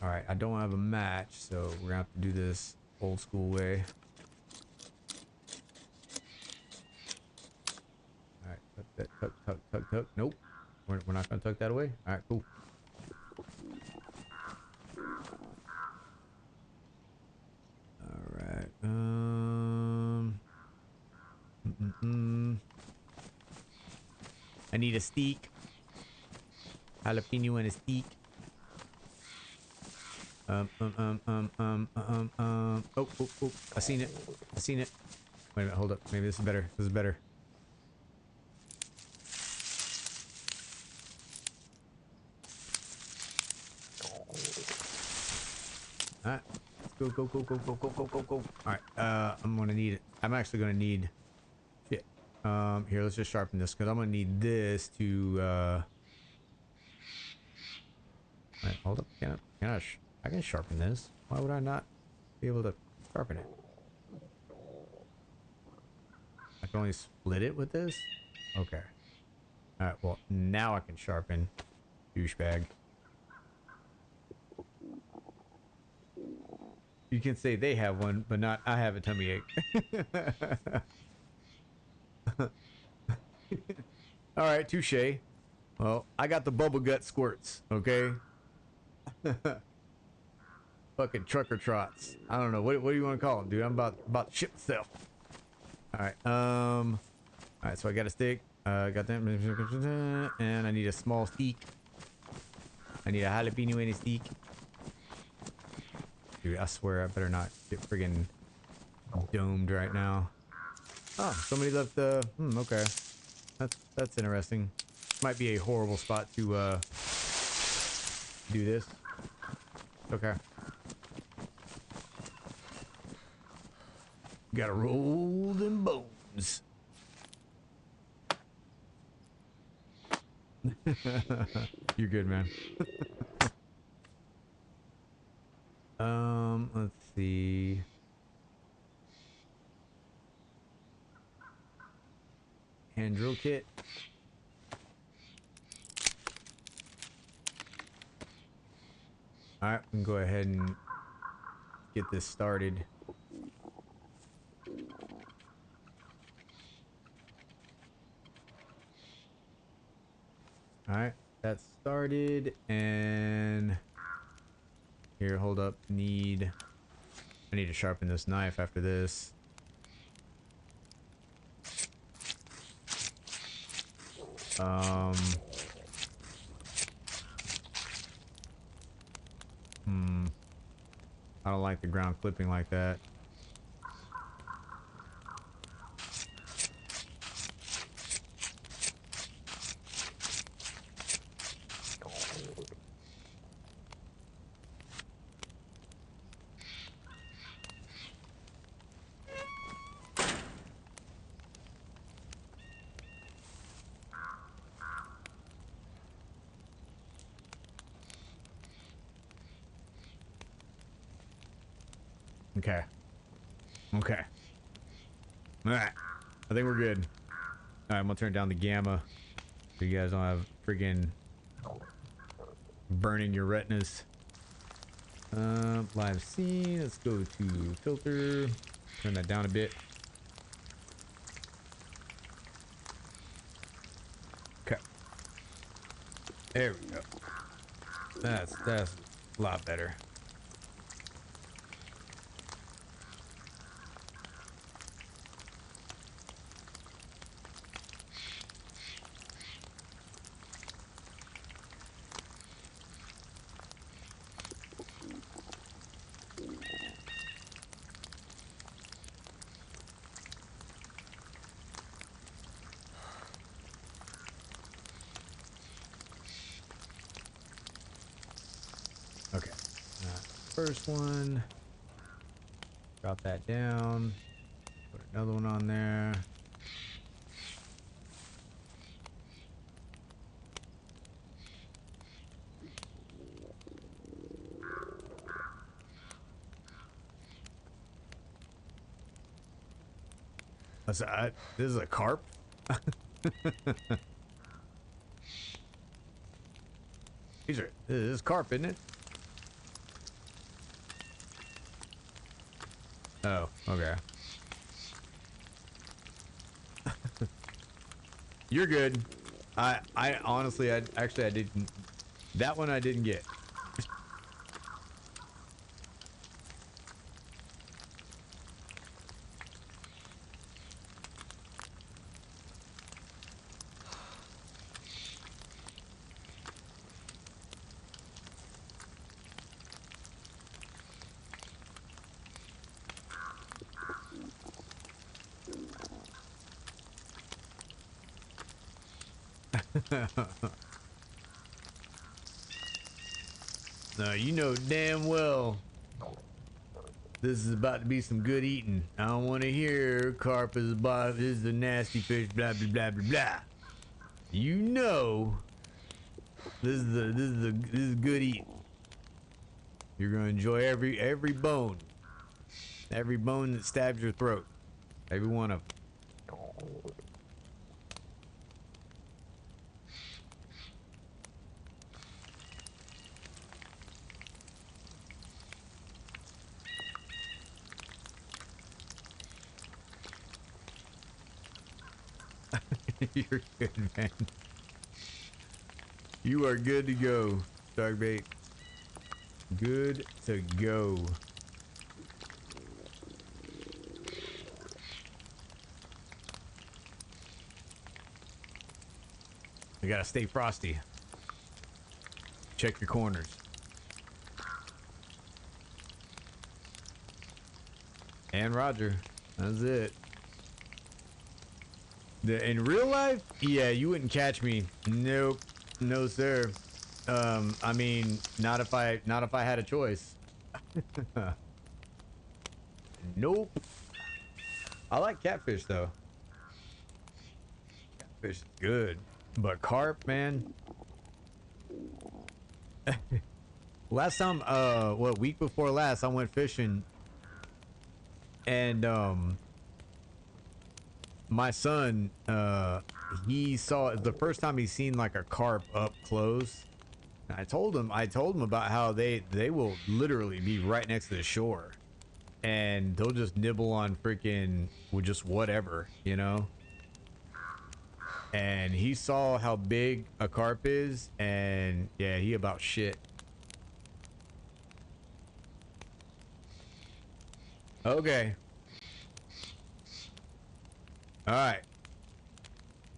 Alright, I don't have a match, so we're gonna have to do this old school way. Alright, tuck that, tuck. Nope. We're not gonna tuck that away. Alright, cool. Alright, I need a steak. Jalapeno and a steak. Oh, I seen it. Wait a minute, hold up. Maybe this is better. This is better. Alright. Let's go. Alright, I'm gonna need it. I'm actually gonna need shit. Here, let's just sharpen this because I'm gonna need this to Alright, hold up. I can sharpen this. Why would I not be able to sharpen it? I can only split it with this? Okay. Alright, well, now I can sharpen. Douchebag. You can say they have one, but not I have a tummy ache. Alright, touche. Well, I got the bubble gut squirts, okay? Fucking trucker trots. I don't know. What do you want to call them, dude? I'm about to ship myself. Alright, alright, so I got a stick. Got that. And I need a small steak. I need a jalapeno and a steak. Dude, I swear I better not get friggin' domed right now. Oh, somebody left the... okay. That's interesting. Might be a horrible spot to do this. Okay. Gotta roll them bones. You're good, man. Let's see. hand drill kit. All right, we can go ahead and get this started. All right, that's started, and here, hold up. I need to sharpen this knife after this. I don't like the ground clipping like that. Okay. Okay. Alright. I think we're good. Alright, I'm gonna turn down the gamma so you guys don't have freaking burning your retinas. Live scene. Let's go to filter. Turn that down a bit. Okay. There we go. That's a lot better. Okay, first one, drop that down, put another one on there. This is a carp? This is carp, isn't it? Oh, okay. You're good. I honestly, I didn't. That one I didn't get. No, you know damn well this is about to be some good eating. I don't want to hear carp is a nasty fish, blah blah blah blah blah. You know this is good eating. You're gonna enjoy every bone that stabs your throat, every one of them. You're good, man. You are good to go, Starkbait. Good to go. You gotta stay frosty. Check your corners. And Roger. That's it. In real life, yeah, you wouldn't catch me. Nope. No, sir. I mean, not if I had a choice. Nope. I like catfish though. Catfish is good, but carp, man. Last time, what, week before last, I went fishing, and my son, he saw the first time he seen like a carp up close. I told him about how they will literally be right next to the shore, and they'll just nibble on freaking with just whatever, you know. And he saw how big a carp is, and yeah, he about shit. Okay. All right.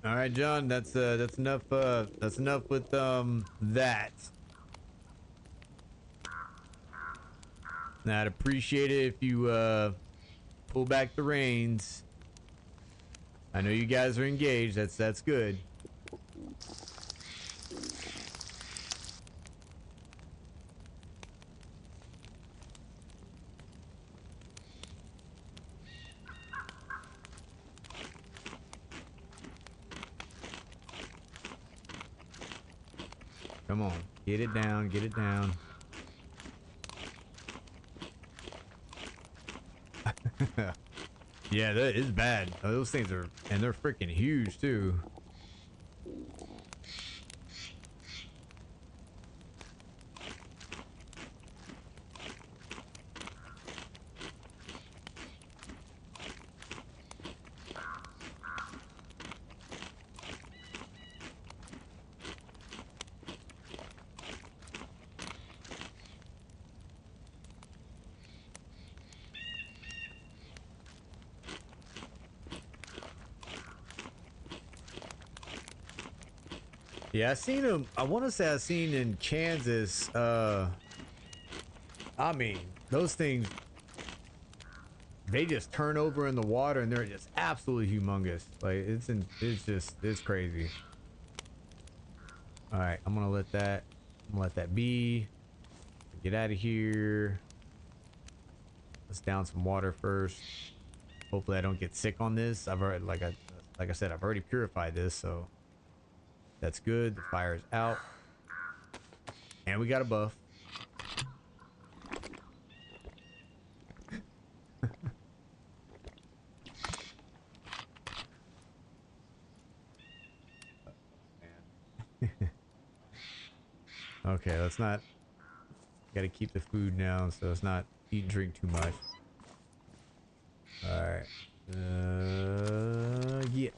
All right, John. That's enough. That's enough with that. Now, I'd appreciate it if you pull back the reins. I know you guys are engaged. That's good. Come on, get it down, get it down. Yeah, that is bad. Those things are, and they're freaking huge too. Yeah, I seen them. I want to say I seen in Kansas. I mean, those things, they just turn over in the water and they're just absolutely humongous. Like it's crazy. All right, I'm gonna let that be. Get out of here. Let's down some water first. Hopefully I don't get sick on this. I've already, like I said, I've already purified this, so that's good. The fire's out. And we got a buff. Okay, let's not. Gotta keep the food down so it's not eat and drink too much. Alright. Yeah.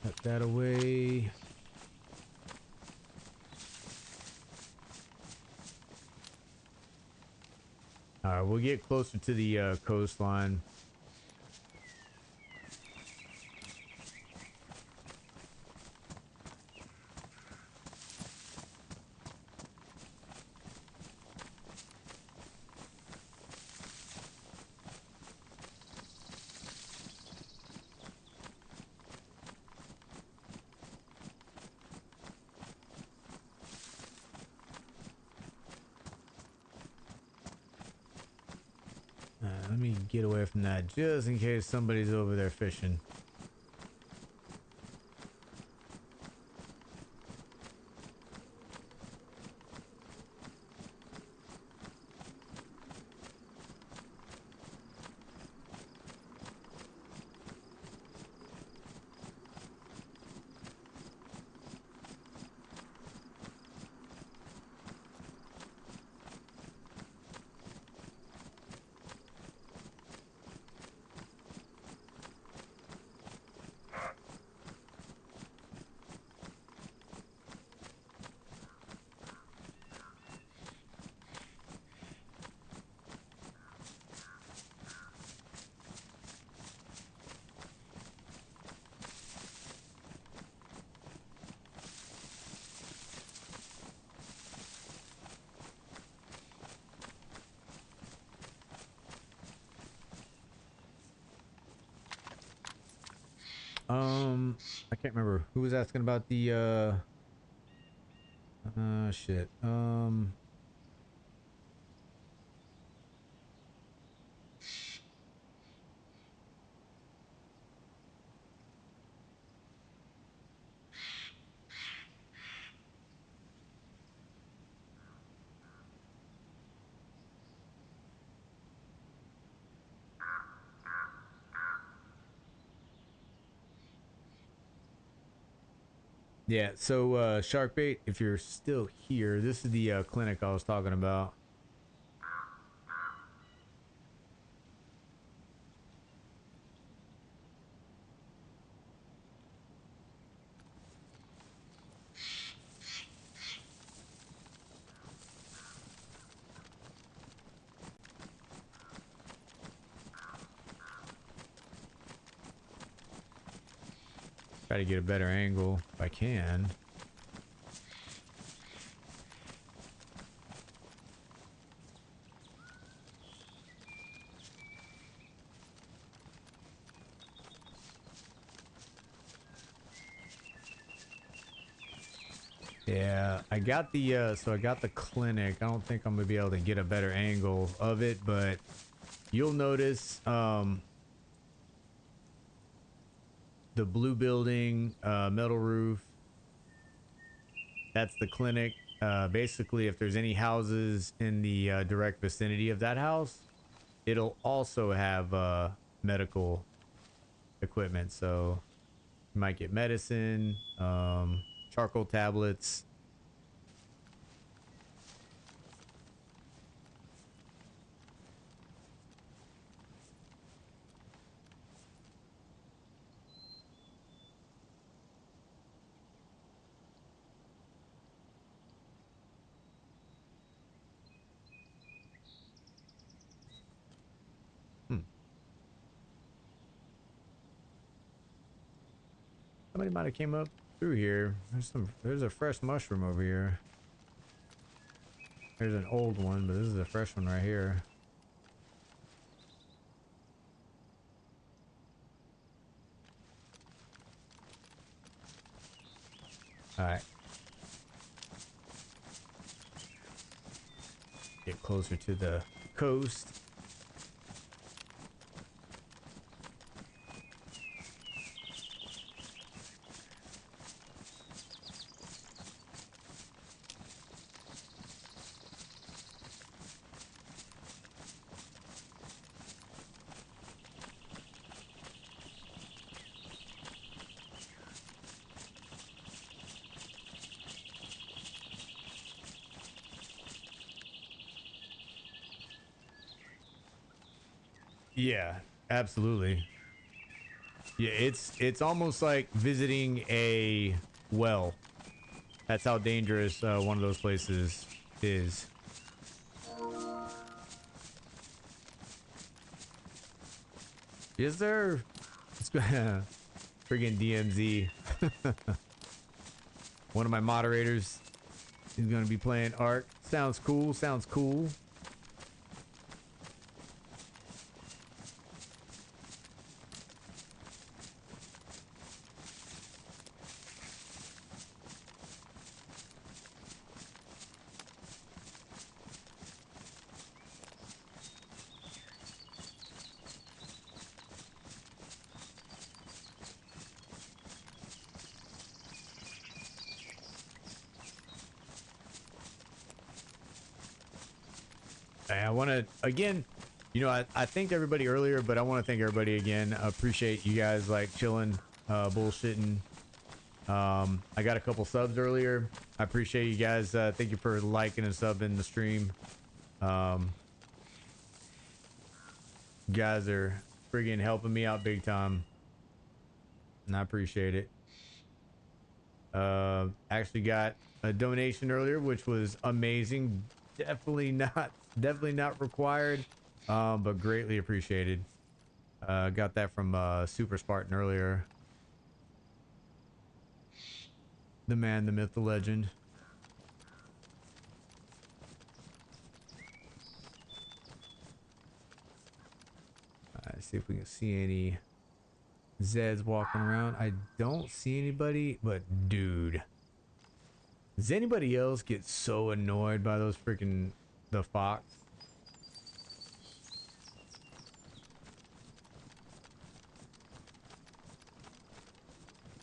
Put that away. All right, we'll get closer to the coastline. Let me get away from that just in case somebody's over there fishing. I can't remember who was asking about the shit. Yeah, so Sharkbait, if you're still here, this is the clinic I was talking about. Try to get a better angle if I can. Yeah, I got the so I got the clinic. I don't think I'm gonna be able to get a better angle of it, but you'll notice the blue building, metal roof. That's the clinic. Basically, if there's any houses in the direct vicinity of that house, it'll also have medical equipment. So you might get medicine, charcoal tablets. Hmm. Somebody might have came up through here. There's a fresh mushroom over here. There's an old one, but this is a fresh one right here. All right. Get closer to the coast. Yeah, absolutely. Yeah, it's almost like visiting a well. That's how dangerous one of those places is. Is there? It's friggin' DMZ. One of my moderators is going to be playing Ark. Sounds cool. Sounds cool. I want to, again, you know, I thanked everybody earlier, but I want to thank everybody again. I appreciate you guys like chilling, bullshitting. I got a couple subs earlier. I appreciate you guys. Thank you for liking and subbing the stream. You guys are friggin' helping me out big time, and I appreciate it. Actually got a donation earlier, which was amazing. Definitely not required, but greatly appreciated. Got that from Super Spartan earlier. The man, the myth, the legend. All right, see if we can see any Zed's walking around. I don't see anybody, but dude, does anybody else get so annoyed by those freaking the fox?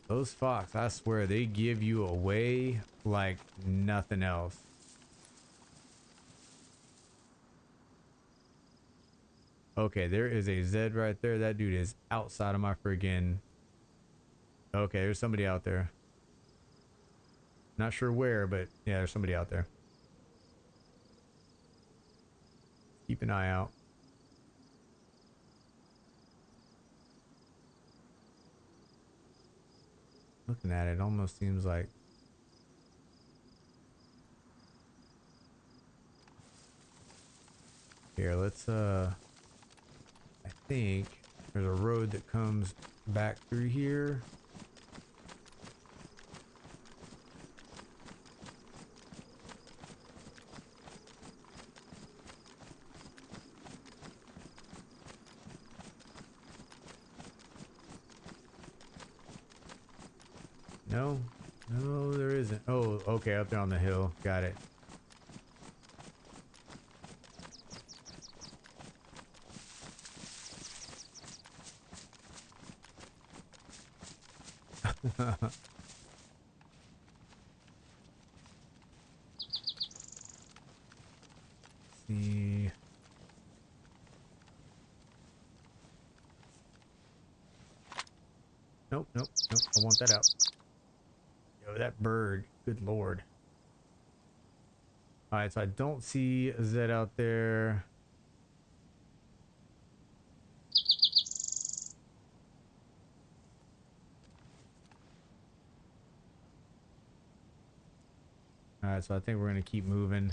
Those fox, I swear, they give you away like nothing else. Okay, there is a Zed right there. That dude is outside of my friggin'... Okay, there's somebody out there. Not sure where, but yeah, there's somebody out there. Keep an eye out. Looking at it, almost seems like... Here, let's, I think there's a road that comes back through here. No, no, there isn't. Oh, okay, up there on the hill. Got it. See. Nope, nope, nope. I want that out. Yo, that bird. Good lord. Alright, so I don't see a Zed out there. Alright, so I think we're gonna keep moving.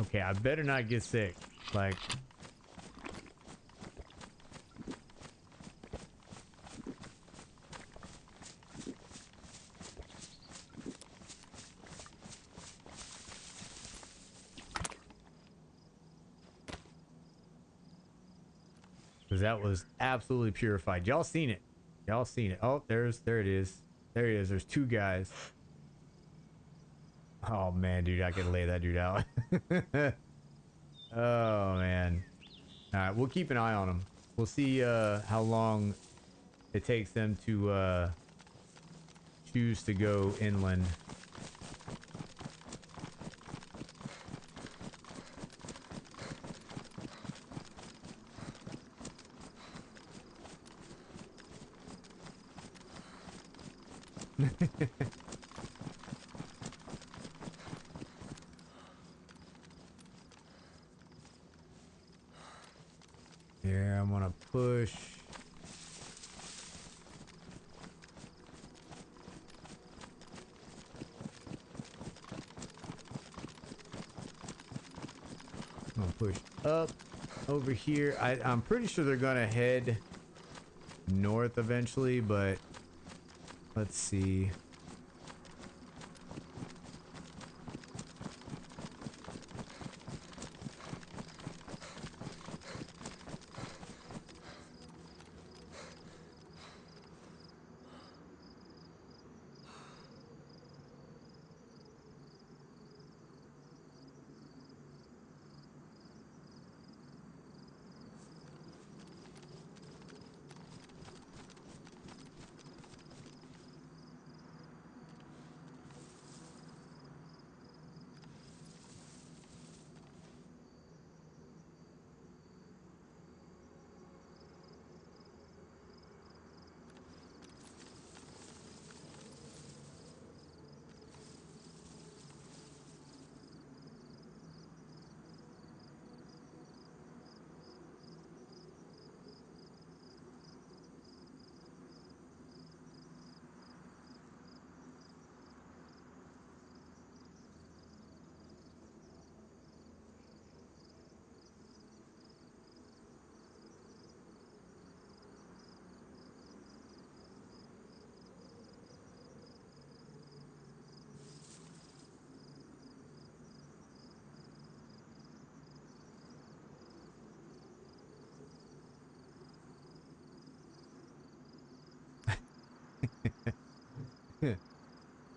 Okay, I better not get sick. Like... Because that was absolutely purified. Y'all seen it. Y'all seen it. Oh, there it is. There he is. There's two guys. Oh man, dude, I could lay that dude out. Oh man. Alright, we'll keep an eye on them. We'll see how long it takes them to choose to go inland. Here, I'm gonna push. I'm gonna push up over here. I'm pretty sure they're gonna head north eventually, but let's see.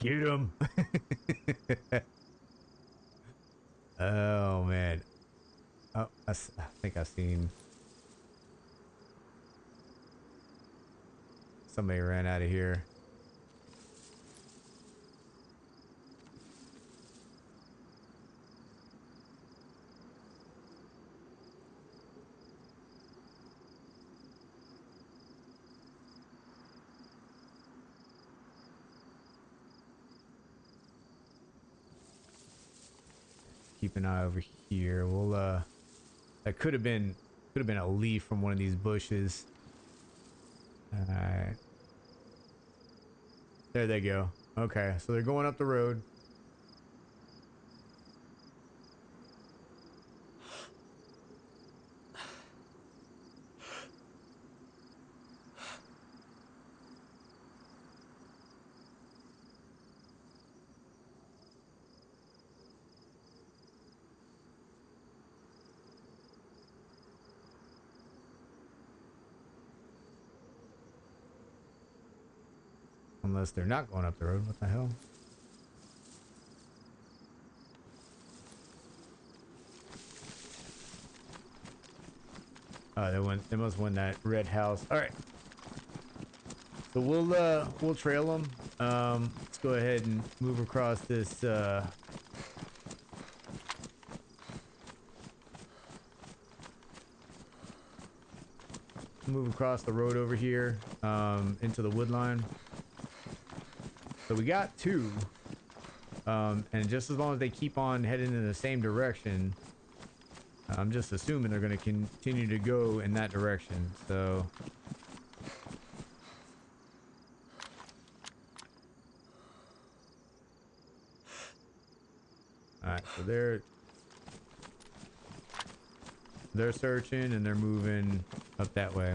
Get him. Oh man. Oh, I think I've seen somebody ran out of here. Keep an eye over here. We'll that could have been a leaf from one of these bushes. All right. There they go. Okay, so they're going up the road. Unless they're not going up the road. What the hell? Oh, they must win that red house. All right. So we'll trail them. Let's go ahead and move across this move across the road over here into the wood line. So we got two. And just as long as they keep on heading in the same direction, I'm just assuming they're going to continue to go in that direction. So all right, so they're searching and they're moving up that way.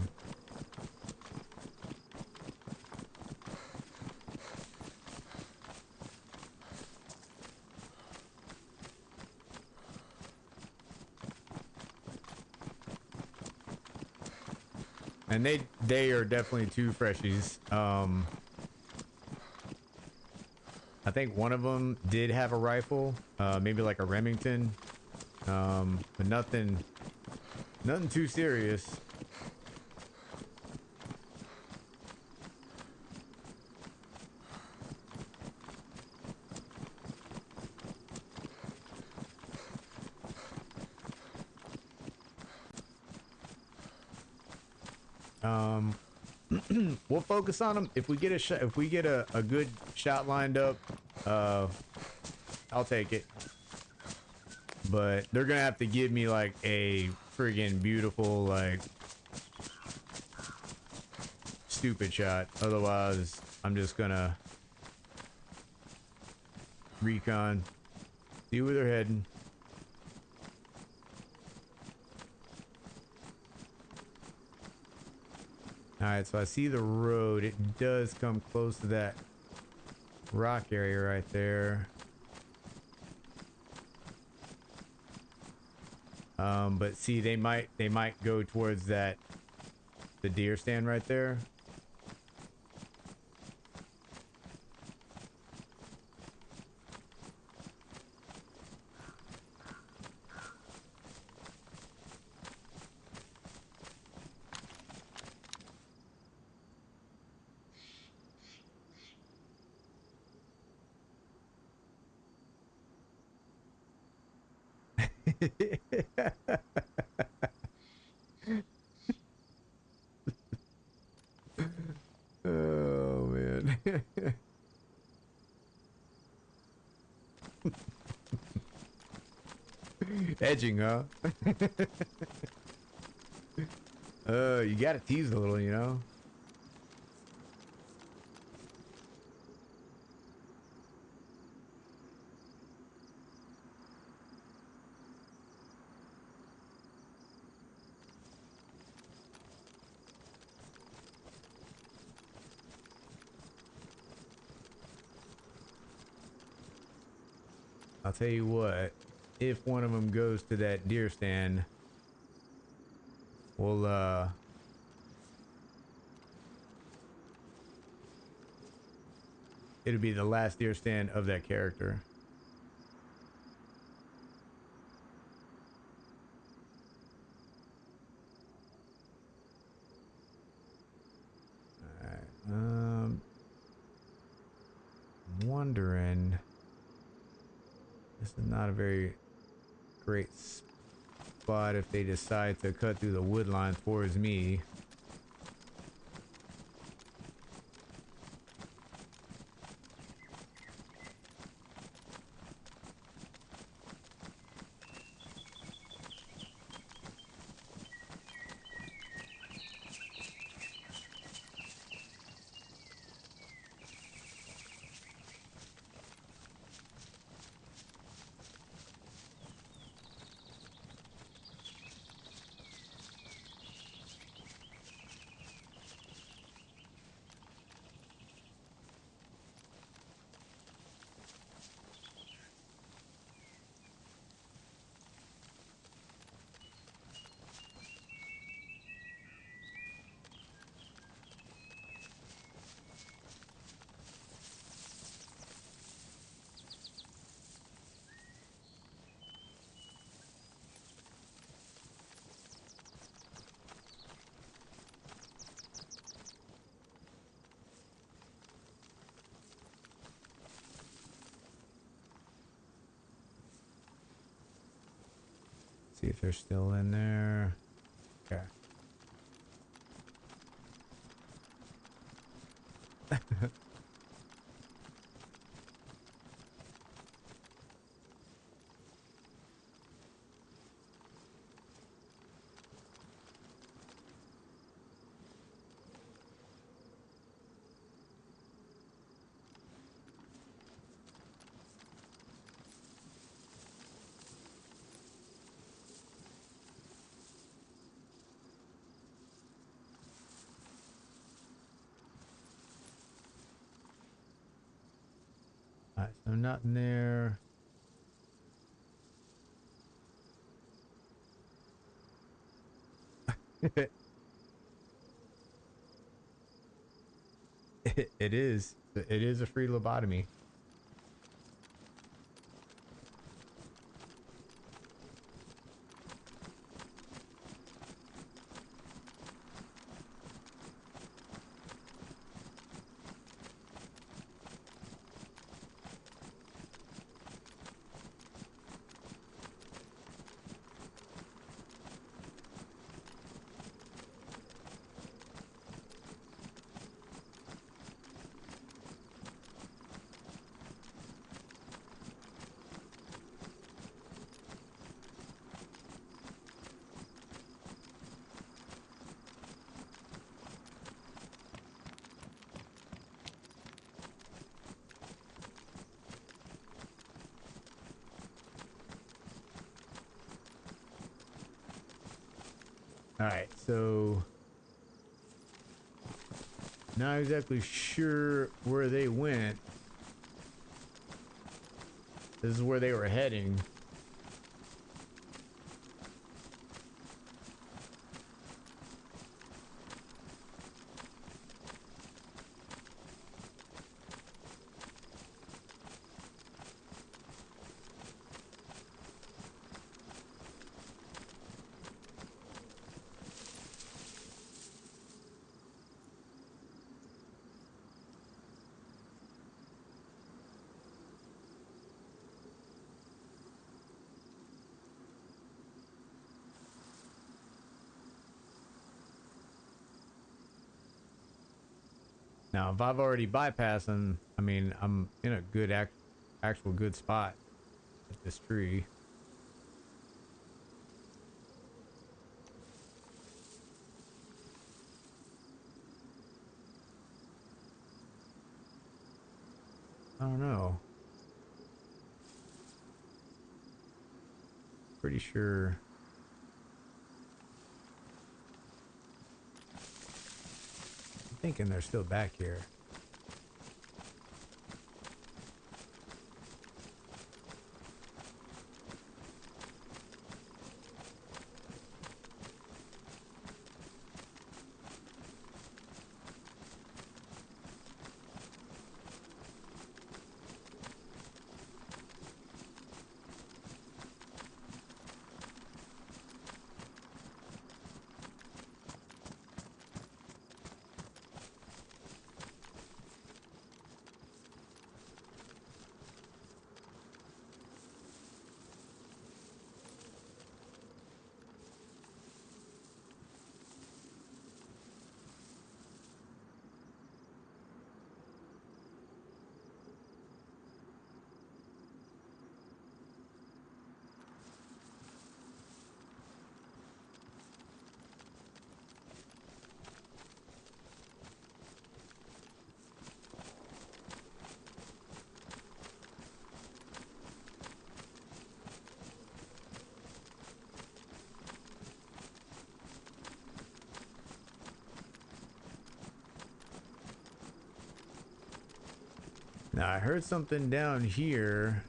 And they are definitely two freshies. I think one of them did have a rifle, maybe like a Remington, but nothing too serious. We'll focus on them. If we get a shot, if we get a good shot lined up, I'll take it. But they're gonna have to give me like a friggin' beautiful, like, stupid shot. Otherwise, I'm just gonna recon, see where they're heading. Alright, so I see the road. It does come close to that rock area right there. But see, they might go towards the deer stand right there. Oh man. Edging, huh? You gotta tease a little, you know? I'll tell you what, if one of them goes to that deer stand, we'll it'll be the last deer stand of that character. All right. I'm wondering. This is not a very great spot if they decide to cut through the wood line towards me. See if they're still in there. Okay. Alright, so I'm not in there. It is. It is a free lobotomy. Alright, so not exactly sure where they went. This is where they were heading. Now, if I've already bypassed them, I mean, I'm in a good actual good spot at this tree. I don't know. Pretty sure. I'm thinking they're still back here. Now I heard something down here.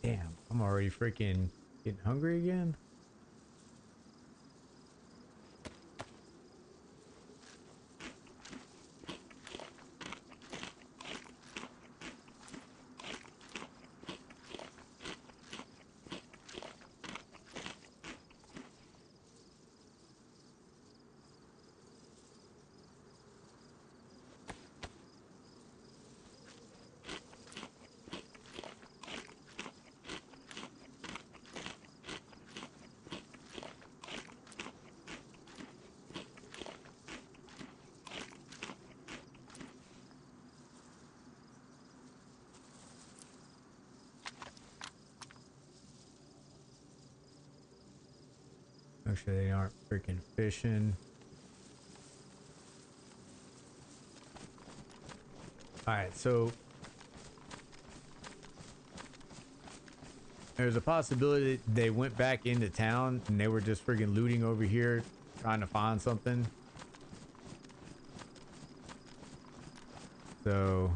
Damn, I'm already freaking getting hungry again. Make sure they aren't freaking fishing. Alright, so there's a possibility that they went back into town and they were just freaking looting over here trying to find something. So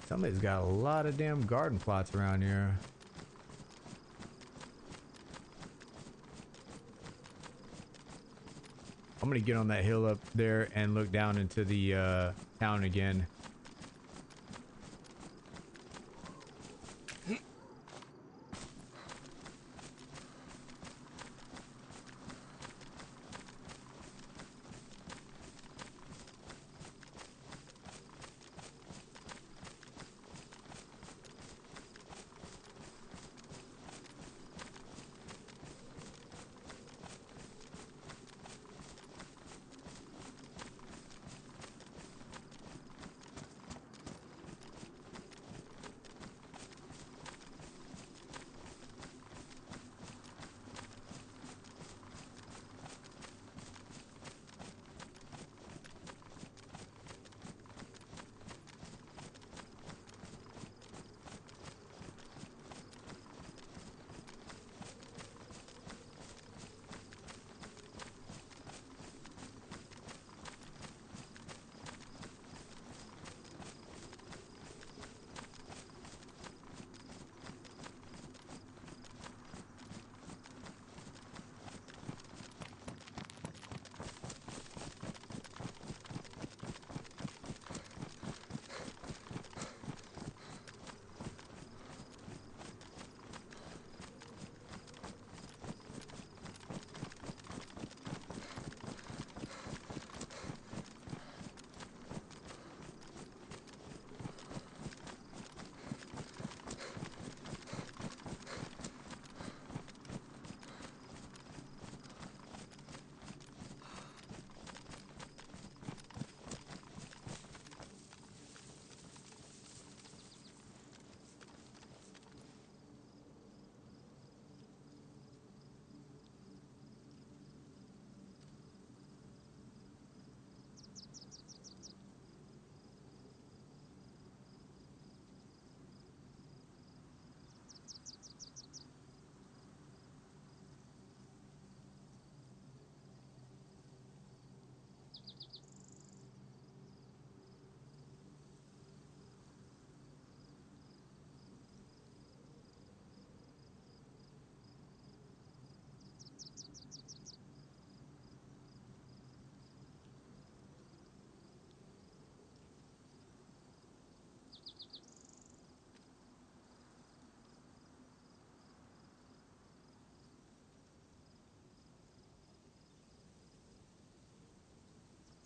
somebody's got a lot of damn garden plots around here. I'm gonna get on that hill up there and look down into the town again.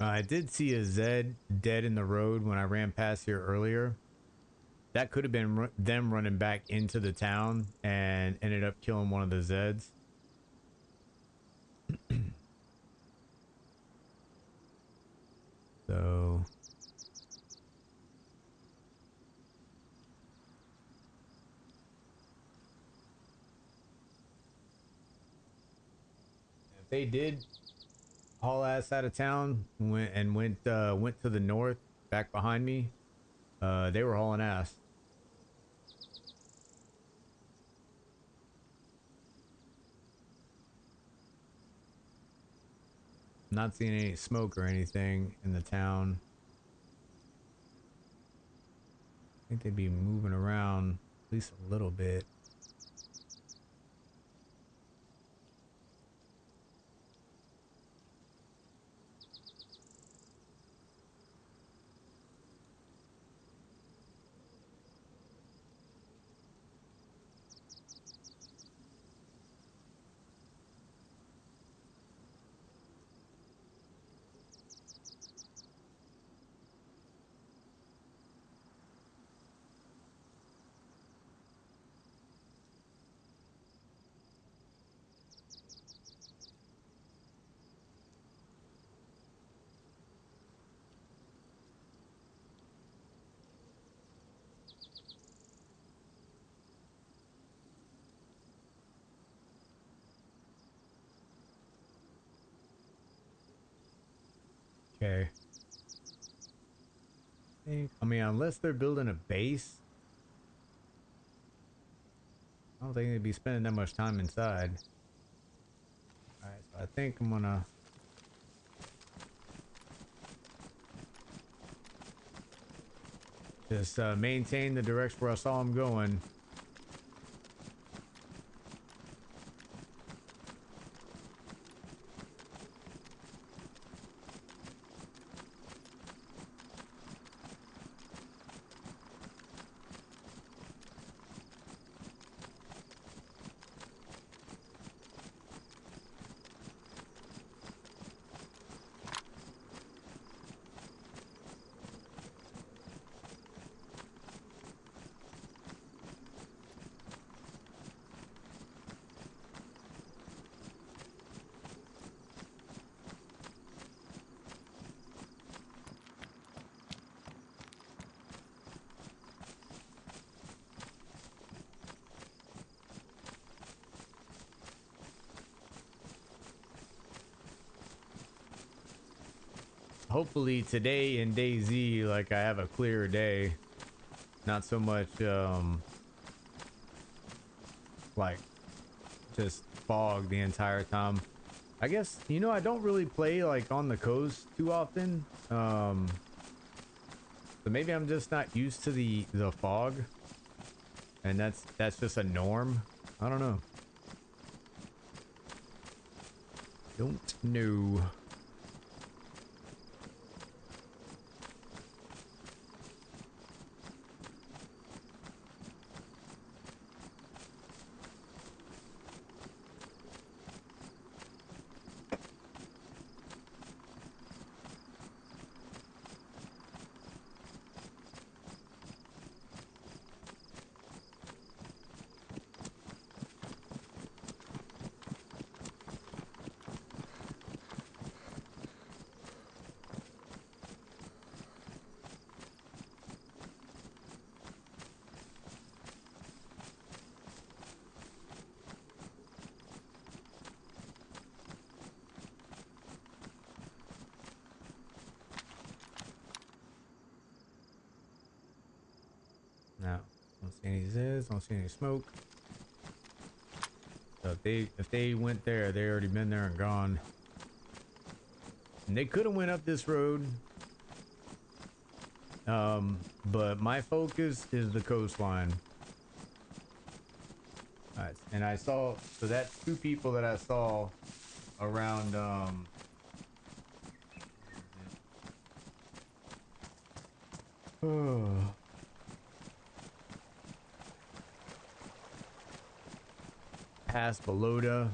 I did see a Zed dead in the road when I ran past here earlier. That could have been them running back into the town and ended up killing one of the Zeds. So if they did haul ass out of town, went to the north back behind me, they were hauling ass. Not seeing any smoke or anything in the town. I think they'd be moving around at least a little bit. Okay. I mean, unless they're building a base, I don't think they'd be spending that much time inside. Alright, so I think I'm gonna just maintain the direction where I saw them going. Hopefully today in Dayz, like I have a clearer day, not so much like just fog the entire time. I guess, you know, I don't really play like on the coast too often, so maybe I'm just not used to the fog, and that's just a norm. I don't know. Don't know. No, don't see any Ziz, don't see any smoke. So if they went there, they already been there and gone. And they could have went up this road. But my focus is the coastline. Alright, and I saw, so that's two people that I saw around past Belota.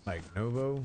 Like Novo.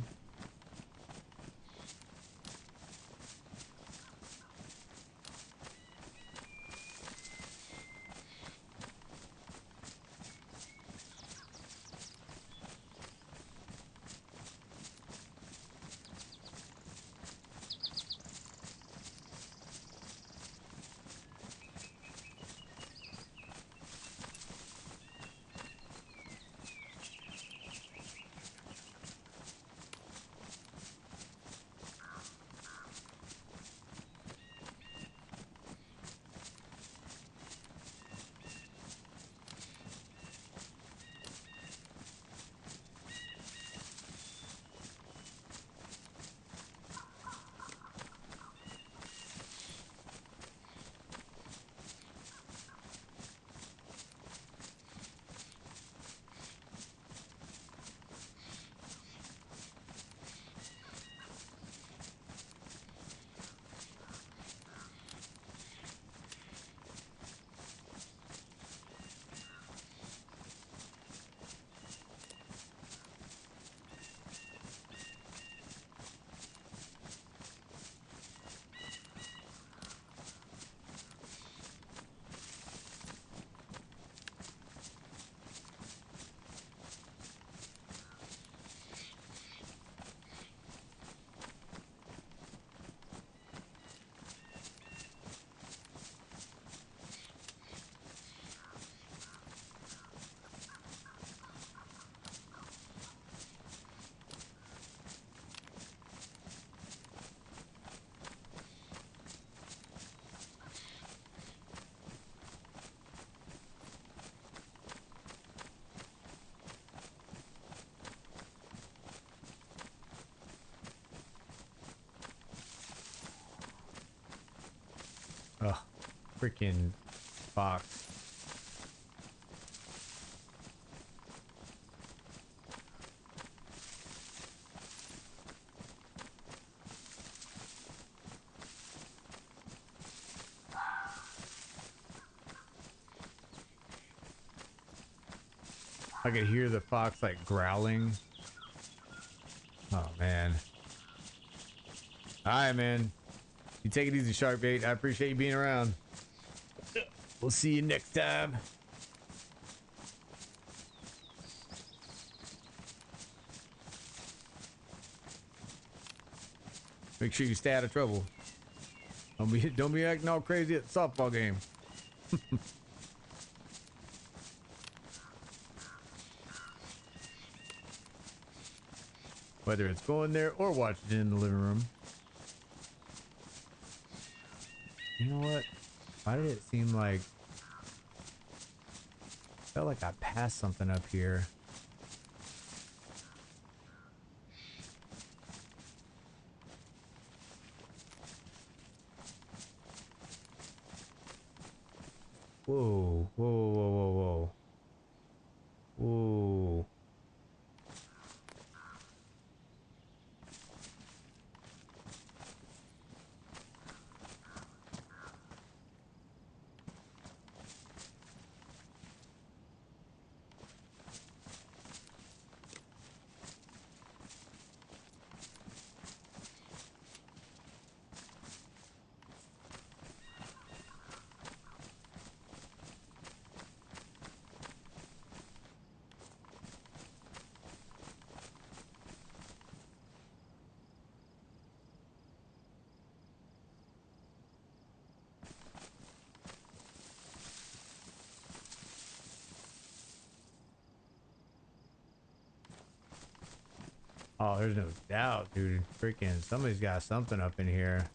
Ugh, freaking fox. I could hear the fox like growling. Oh man. Alright, man. You take it easy, Sharkbait. I appreciate you being around. We'll see you next time. Make sure you stay out of trouble. Don't be acting all crazy at the softball game. Whether it's going there or watching it in the living room. You know what? Why did it seem like... felt like I passed something up here. Whoa, whoa, whoa, whoa, whoa. Whoa. Oh, there's no doubt, dude. Freaking somebody's got something up in here.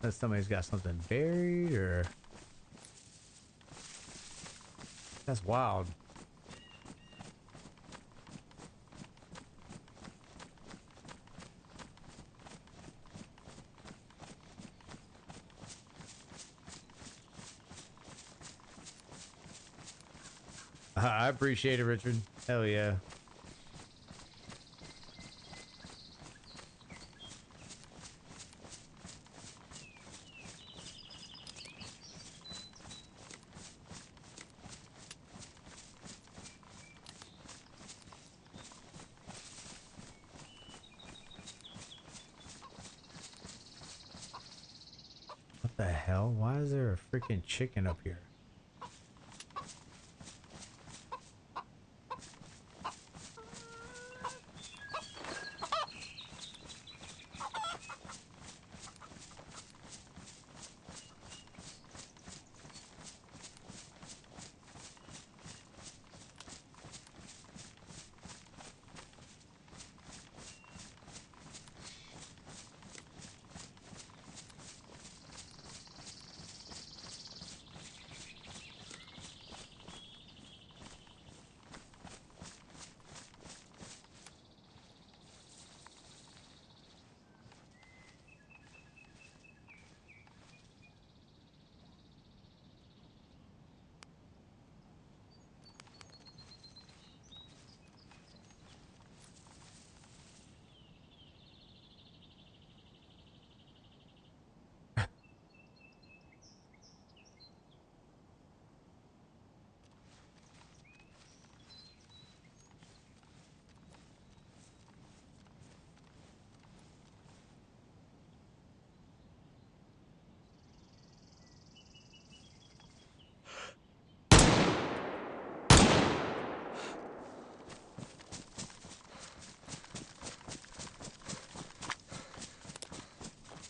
Unless somebody's got something buried or... That's wild. I appreciate it, Richard. Hell yeah. What the hell? Why is there a freaking chicken up here?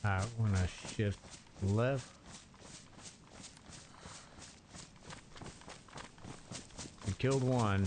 Alright, we're gonna shift left. We killed one.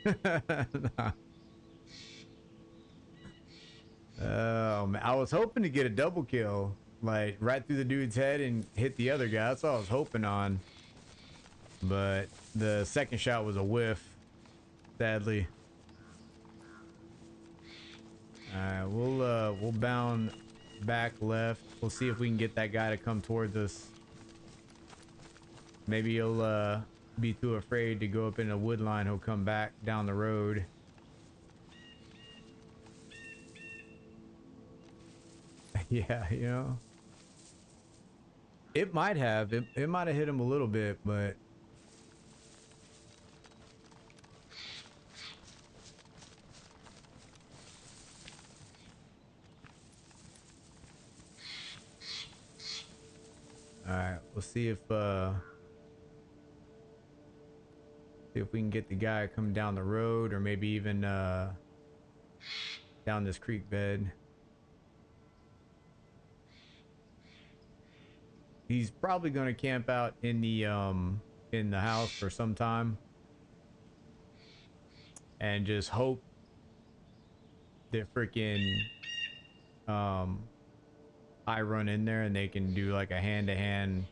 Nah. Oh man, I was hoping to get a double kill, like right through the dude's head and hit the other guy. That's what I was hoping on. But the second shot was a whiff, sadly. Alright, we'll bound back left. We'll see if we can get that guy to come towards us. Maybe he'll be too afraid to go up in a wood line. He'll come back down the road. Yeah, you know. It might have. It might have hit him a little bit, but alright, we'll see if we can get the guy coming down the road, or maybe even down this creek bed. He's probably going to camp out in the house for some time and just hope the freaking I run in there and they can do like a hand-to-hand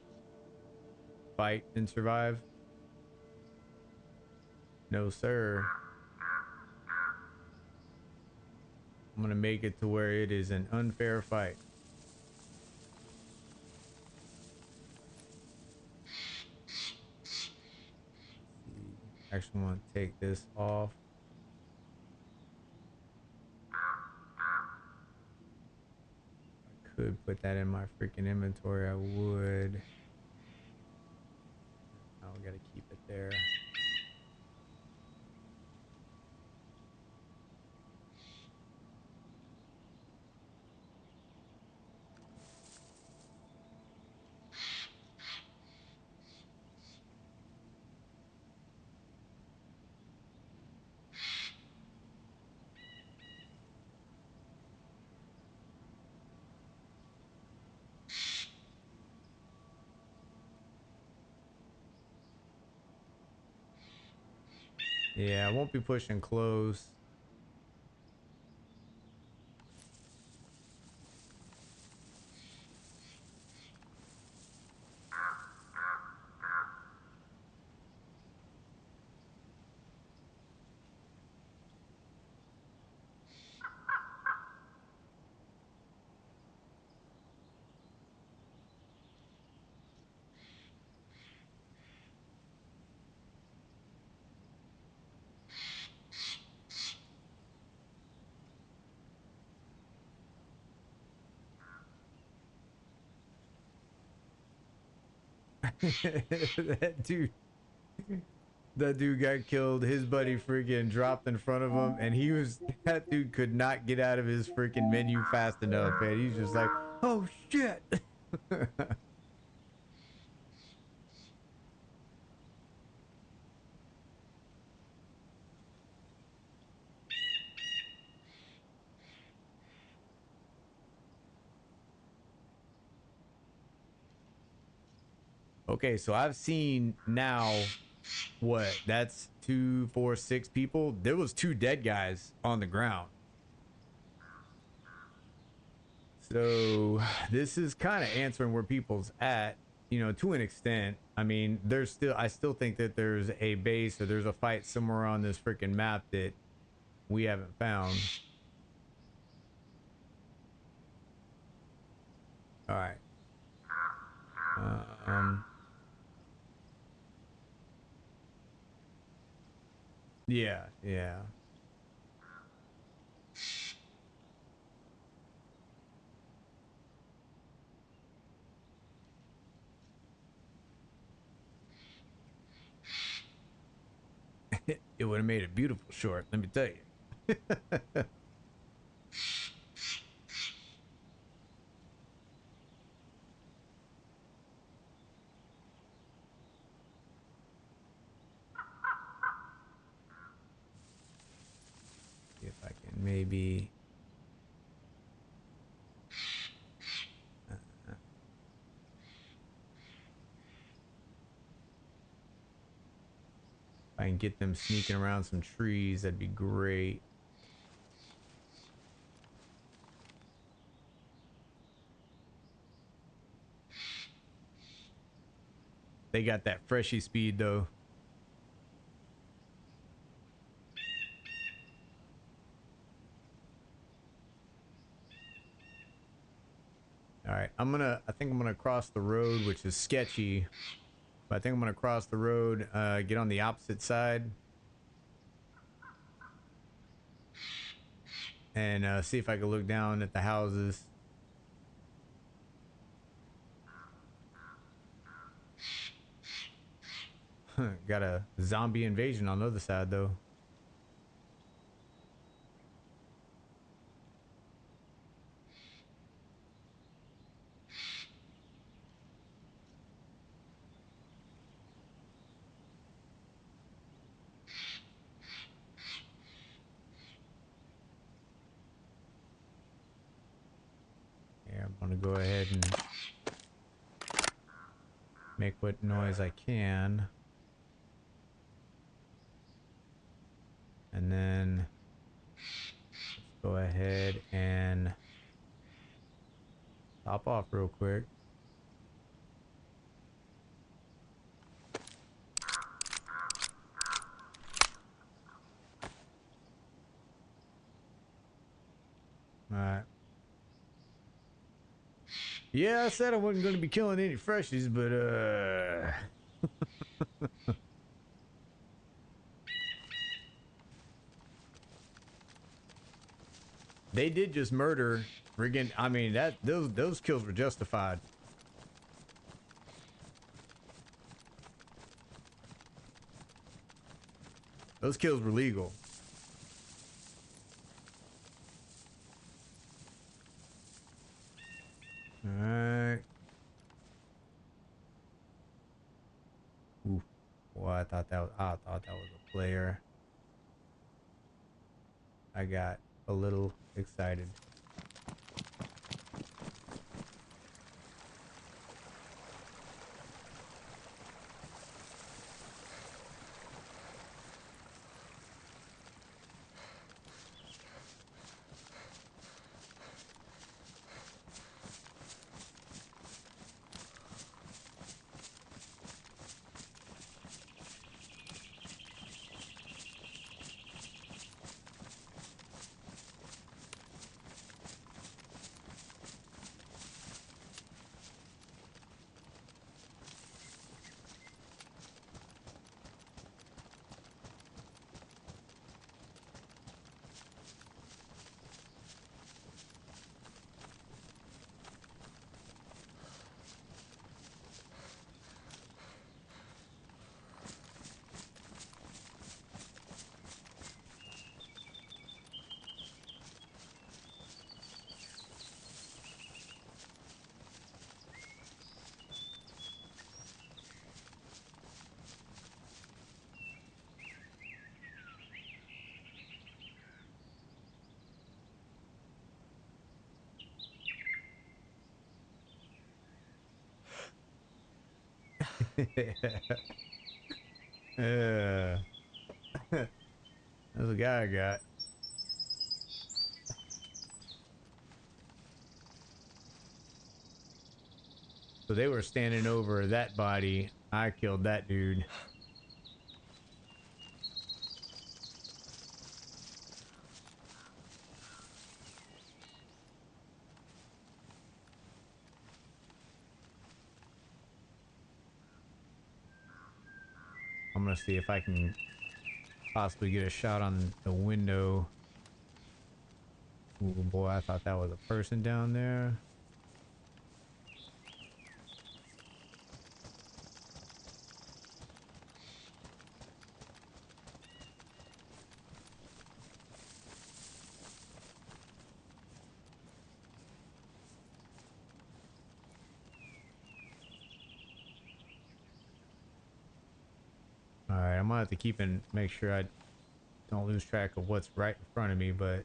fight and survive. No, sir. I'm gonna make it to where it is an unfair fight. Actually, want to take this off. I could put that in my freaking inventory. I would. Now we gotta keep it there. Yeah, I won't be pushing close. that dude that dude got killed. His buddy freaking dropped in front of him, and that dude could not get out of his freaking menu fast enough, and he's just like, oh shit. Okay, so I've seen now what, that's 2, 4, 6 people. There was 2 dead guys on the ground. So this is kind of answering where people's at, you know, to an extent. I mean, I still think that there's a base or there's a fight somewhere on this freaking map that we haven't found. All right. Yeah, yeah. It would have made a beautiful short, let me tell you. See if I can maybe. If I can get them sneaking around some trees, that'd be great. They got that freshy speed though. All right, I think I'm gonna cross the road, which is sketchy, but I think I'm gonna cross the road, get on the opposite side, and see if I can look down at the houses. Got a zombie invasion on the other side though. Yeah, I'm gonna go ahead and make what noise I can. And then Go ahead and top off real quick. All right. Yeah, I said I wasn't going to be killing any freshies, but they did just murder friggin', I mean, that those kills were justified. Those kills were legal. All right. Ooh. Well, I thought that was a player. I got a little excited. Yeah. That's a guy I got. So they were standing over that body. I killed that dude. I'm gonna see if I can possibly get a shot on the window. Ooh, boy, I thought that was a person down there. Alright, I'm gonna have to make sure I don't lose track of what's right in front of me, but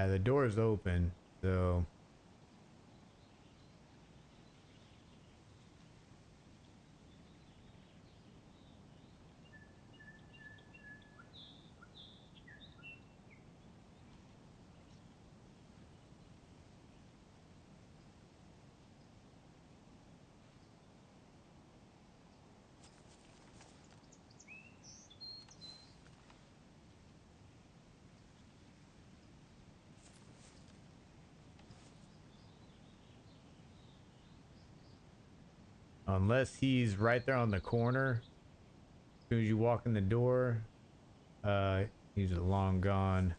the door is open, so unless he's right there on the corner, as soon as you walk in the door, uh, he's long gone.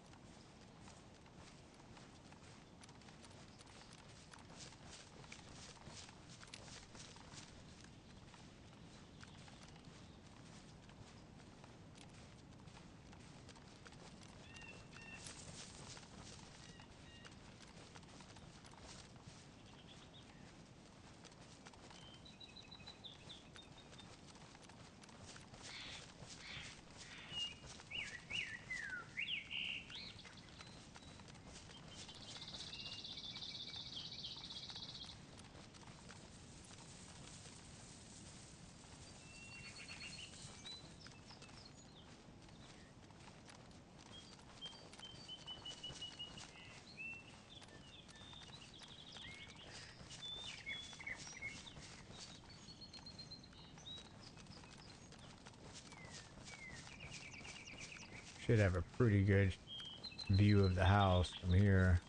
should have a pretty good view of the house from here.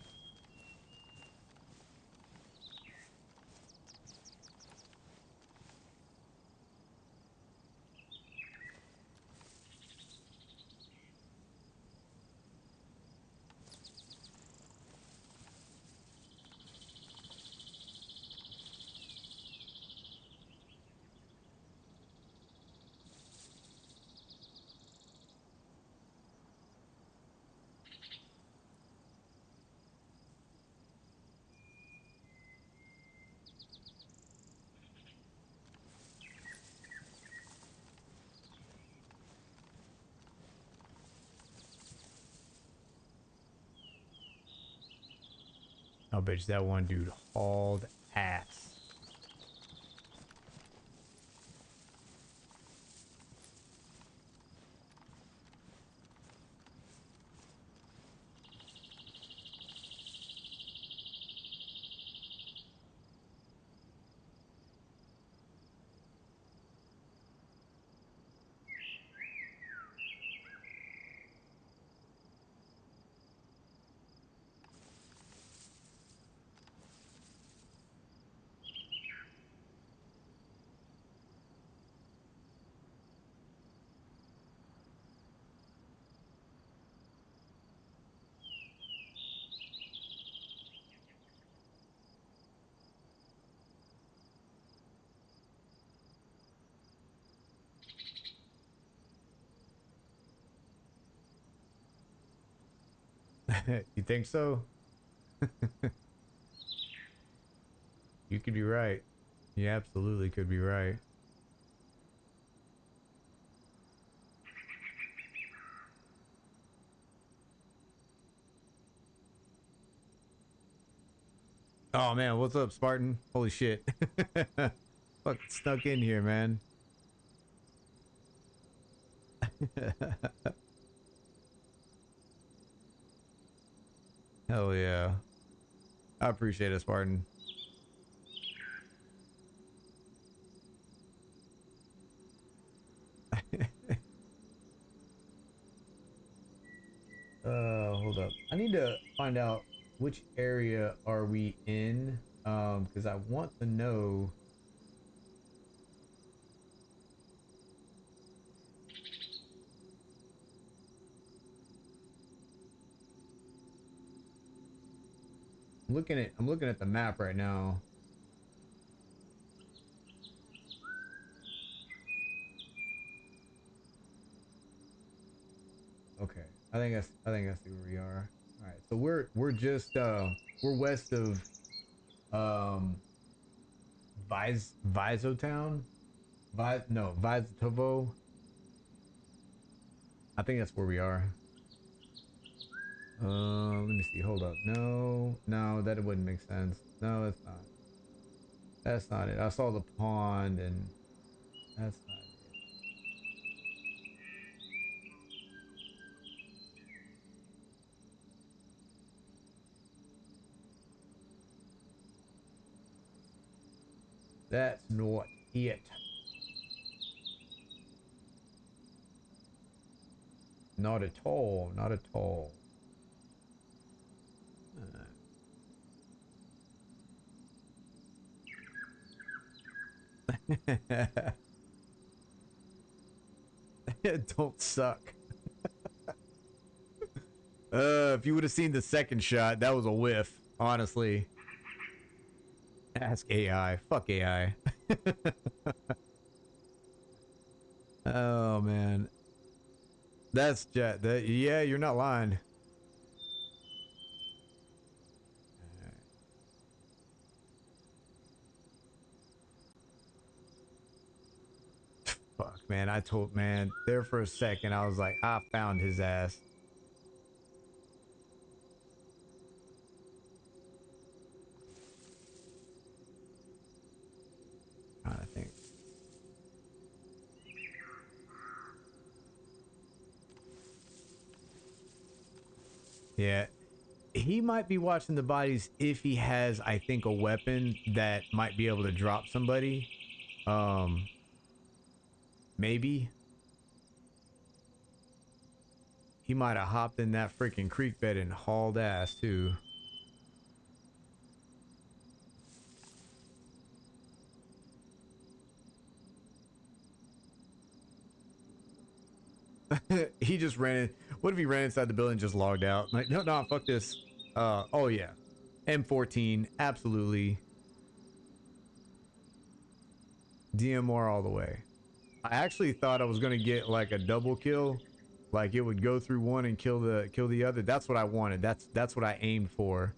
Oh, bitch, that one dude hauled ass. You think so? You could be right. You absolutely could be right. Oh man, what's up, Spartan? Holy shit. Fuck, snuck in here, man. Hell yeah. I appreciate it, Spartan. Hold up. I need to find out which area are we in, because I want to know. I'm looking at the map right now. Okay. I think I see where we are. All right. So we're just we're west of Vizotown. Vizotovo. I think that's where we are. Let me see. Hold up. No, that wouldn't make sense. No, that's not. That's not it. I saw the pond, and that's not it. That's not it. Not at all. Not at all. Don't suck. If you would have seen the second shot, that was a whiff, honestly. Ask AI. Fuck AI. Oh man. That's yeah, you're not lying. Fuck, man. Man, there for a second, I was like, I found his ass. I think. Yeah. He might be watching the bodies if he has, I think, a weapon that might be able to drop somebody. Maybe. He might have hopped in that freaking creek bed and hauled ass too. He just ran in. What if he ran inside the building and just logged out? Like, no, fuck this. Oh yeah. M14, absolutely. DMR all the way. I actually thought I was gonna get like a double kill. Like it would go through one and kill the other. That's what I wanted. That's what I aimed for.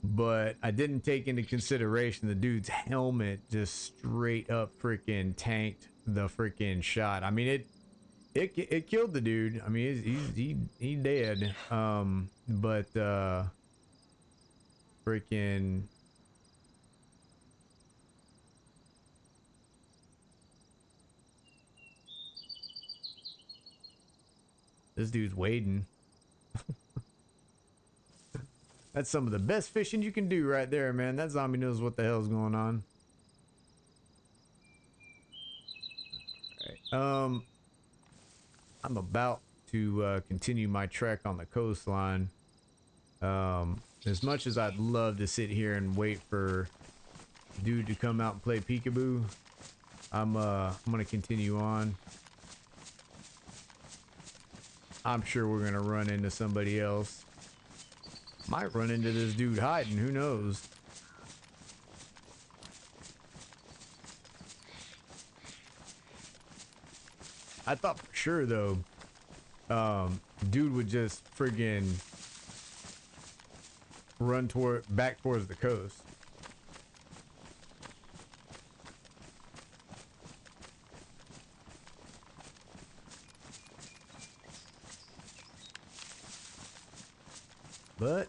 But I didn't take into consideration the dude's helmet just straight up freaking tanked the freaking shot. I mean it killed the dude. I mean he dead. But freaking this dude's wading. That's some of the best fishing you can do right there, man. That zombie knows what the hell's going on. All right. I'm about to continue my trek on the coastline. As much as I'd love to sit here and wait for dude to come out and play peekaboo, I'm gonna continue on. I'm sure we're gonna run into somebody else. Might run into this dude hiding, who knows? I thought for sure though, dude would just friggin' run back towards the coast. But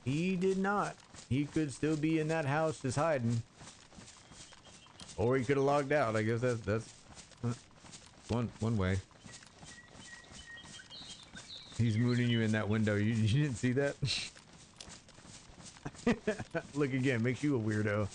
he did not. He could still be in that house just hiding. Or he could have logged out. I guess that's one way. He's mooning you in that window. You didn't see that? Look again, makes you a weirdo.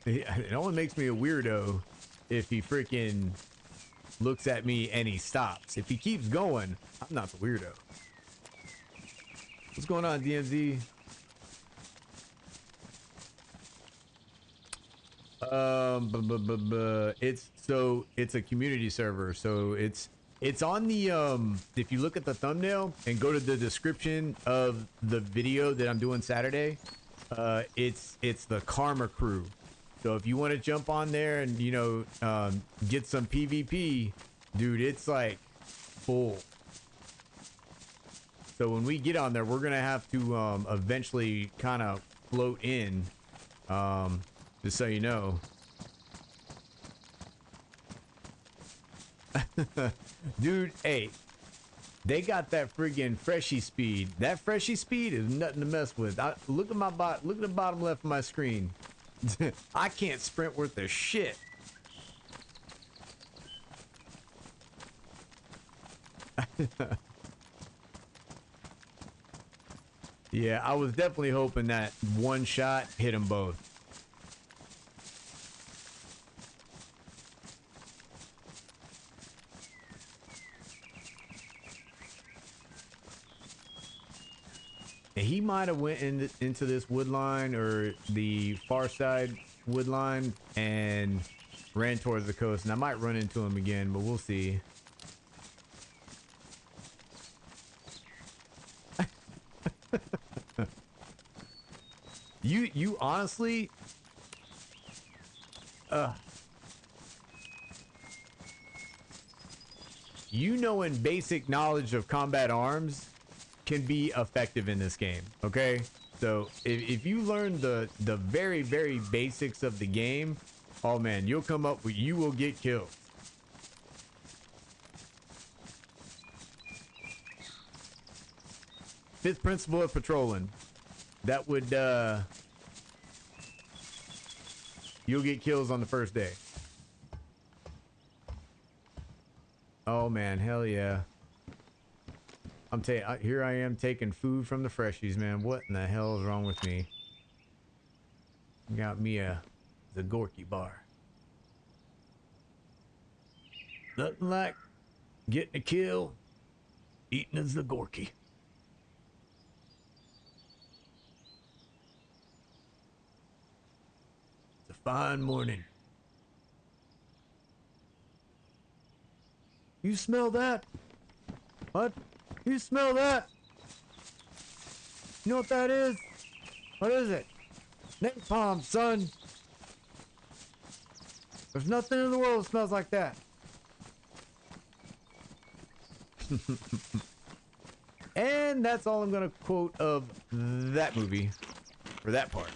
It only makes me a weirdo if he freaking looks at me and he stops. If he keeps going, I'm not the weirdo. What's going on, DMZ? It's a community server, so it's on the if you look at the thumbnail and go to the description of the video that I'm doing Saturday, it's the Karma Crew. So if you want to jump on there and, you know, get some PvP, dude, it's like full. So when we get on there, we're going to have to eventually kind of float in, just so you know. Dude, hey, they got that friggin' freshy speed. That freshy speed is nothing to mess with. Look at the bottom left of my screen. I can't sprint worth a shit. Yeah, I was definitely hoping that one shot hit them both. He might have went into this wood line or the far side wood line and ran towards the coast, and I might run into him again, but we'll see. You honestly, you knowing basic knowledge of combat arms can be effective in this game, okay? So if you learn the very, very basics of the game, oh man, you'll come up with, you will get killed. Fifth principle of patrolling. That would, you'll get kills on the first day. Oh man, hell yeah. Here I am taking food from the freshies, man. What in the hell is wrong with me? Got me a Zagorki bar. Nothing like getting a kill, eating a Zagorki. It's a fine morning. You smell that? What? You smell that? You know what that is? What is it? Napalm, son. There's nothing in the world that smells like that. And that's all I'm gonna quote of that movie for that part.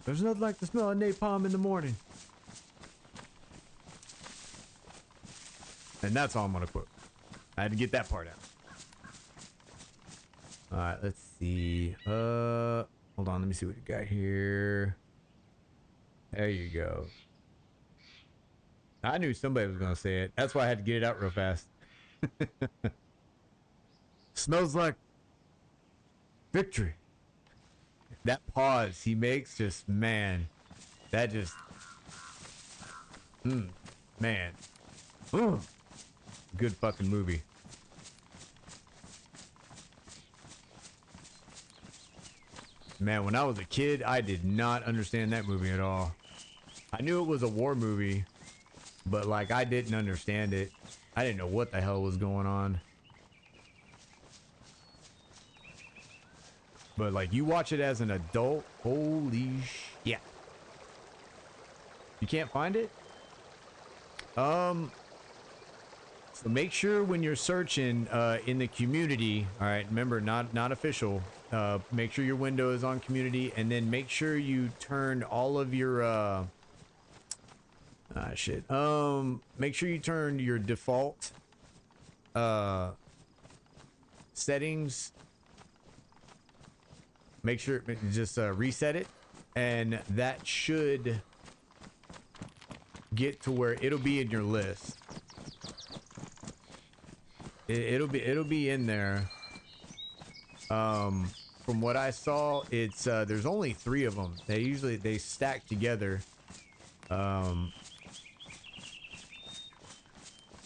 There's nothing like the smell of napalm in the morning. And that's all I'm gonna quote. I had to get that part out. Alright, let's see. Hold on, let me see what you got here. There you go. I knew somebody was gonna say it. That's why I had to get it out real fast. Smells like victory. That pause he makes, just man, that just man. Ooh. Good fucking movie. Man, when I was a kid, I did not understand that movie at all. I knew it was a war movie, but like I didn't understand it. I didn't know what the hell was going on. But like you watch it as an adult, holy shit. You can't find it? So make sure when you're searching in the community, all right, remember not official, make sure your window is on community, and then make sure you turn all of your make sure you turn your default settings. Make sure just reset it, and that should get to where it'll be in your list. It'll be in there. From what I saw, it's there's only 3 of them. They stack together.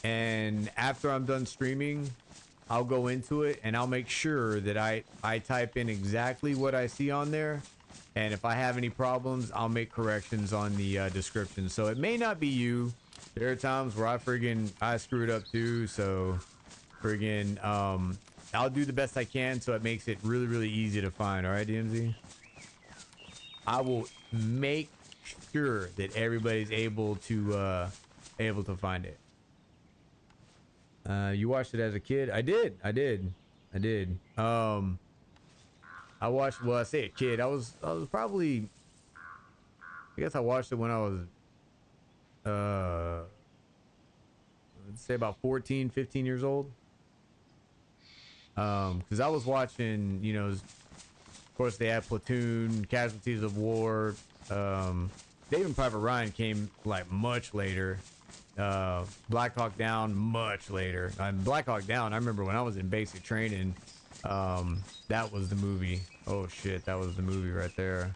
And after I'm done streaming, I'll go into it and I'll make sure that I type in exactly what I see on there. And if I have any problems, I'll make corrections on the description. So it may not be you. There are times where I screw it up too. So I'll do the best I can so it makes it really, really easy to find. All right, DMZ? I will make sure that everybody's able to find it. You watched it as a kid? I did. I watched, well, I say a kid. I was probably, I guess I watched it when I was let's say about 14, 15 years old. Because I was watching, you know, of course they had Platoon, Casualties of War. Saving Private Ryan came like much later. Black Hawk Down much later. Black Hawk Down, I remember when I was in basic training, that was the movie. Oh shit, that was the movie right there.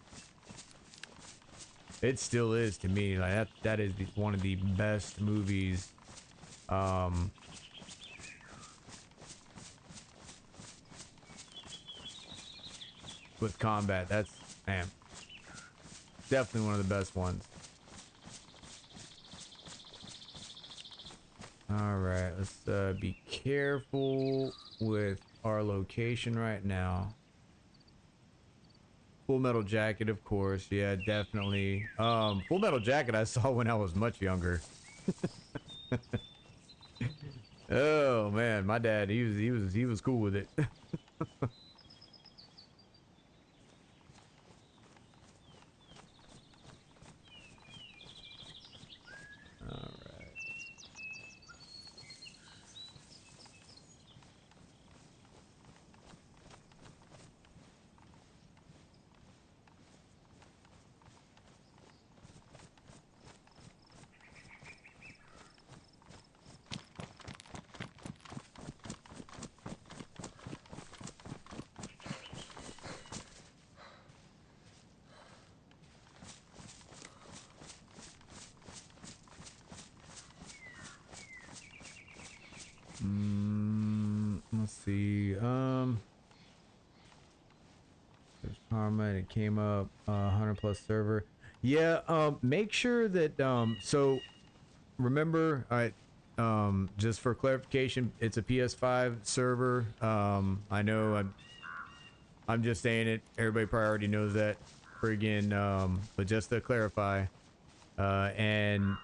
It still is to me. Like that is one of the best movies. With combat, that's, man, definitely one of the best ones. All right, let's be careful with our location right now. Full Metal Jacket, of course. Yeah, definitely. Full Metal Jacket I saw when I was much younger. Oh man, my dad, he was cool with it. comment, it came up 100 plus server. Yeah, make sure that so remember, all right, just for clarification, it's a PS5 server. I know I'm just saying it. Everybody probably already knows that. Friggin', but just to clarify, and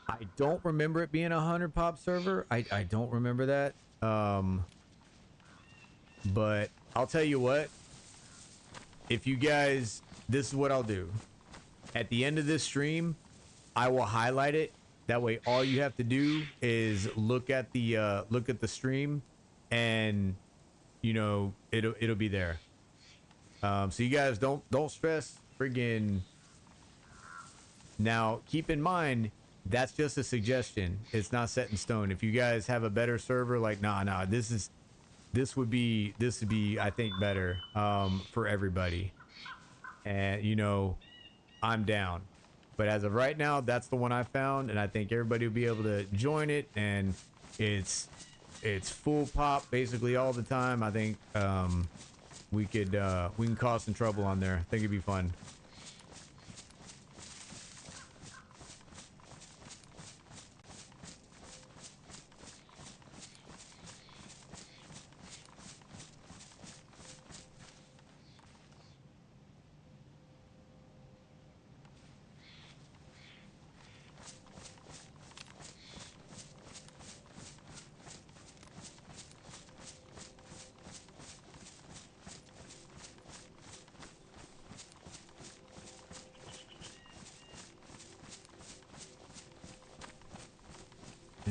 I don't remember it being a 100 pop server. I don't remember that. But I'll tell you what. If you guys, this is what I'll do. At the end of this stream, I will highlight it. That way, all you have to do is look at the stream, and you know it'll be there. So you guys don't stress. Friggin'. Now, keep in mind that's just a suggestion. It's not set in stone. If you guys have a better server, like nah, this would be I think better for everybody. And you know, I'm down. But as of right now, that's the one I found, and I think everybody will be able to join it. And it's full pop basically all the time. I think we can cause some trouble on there. I think it'd be fun.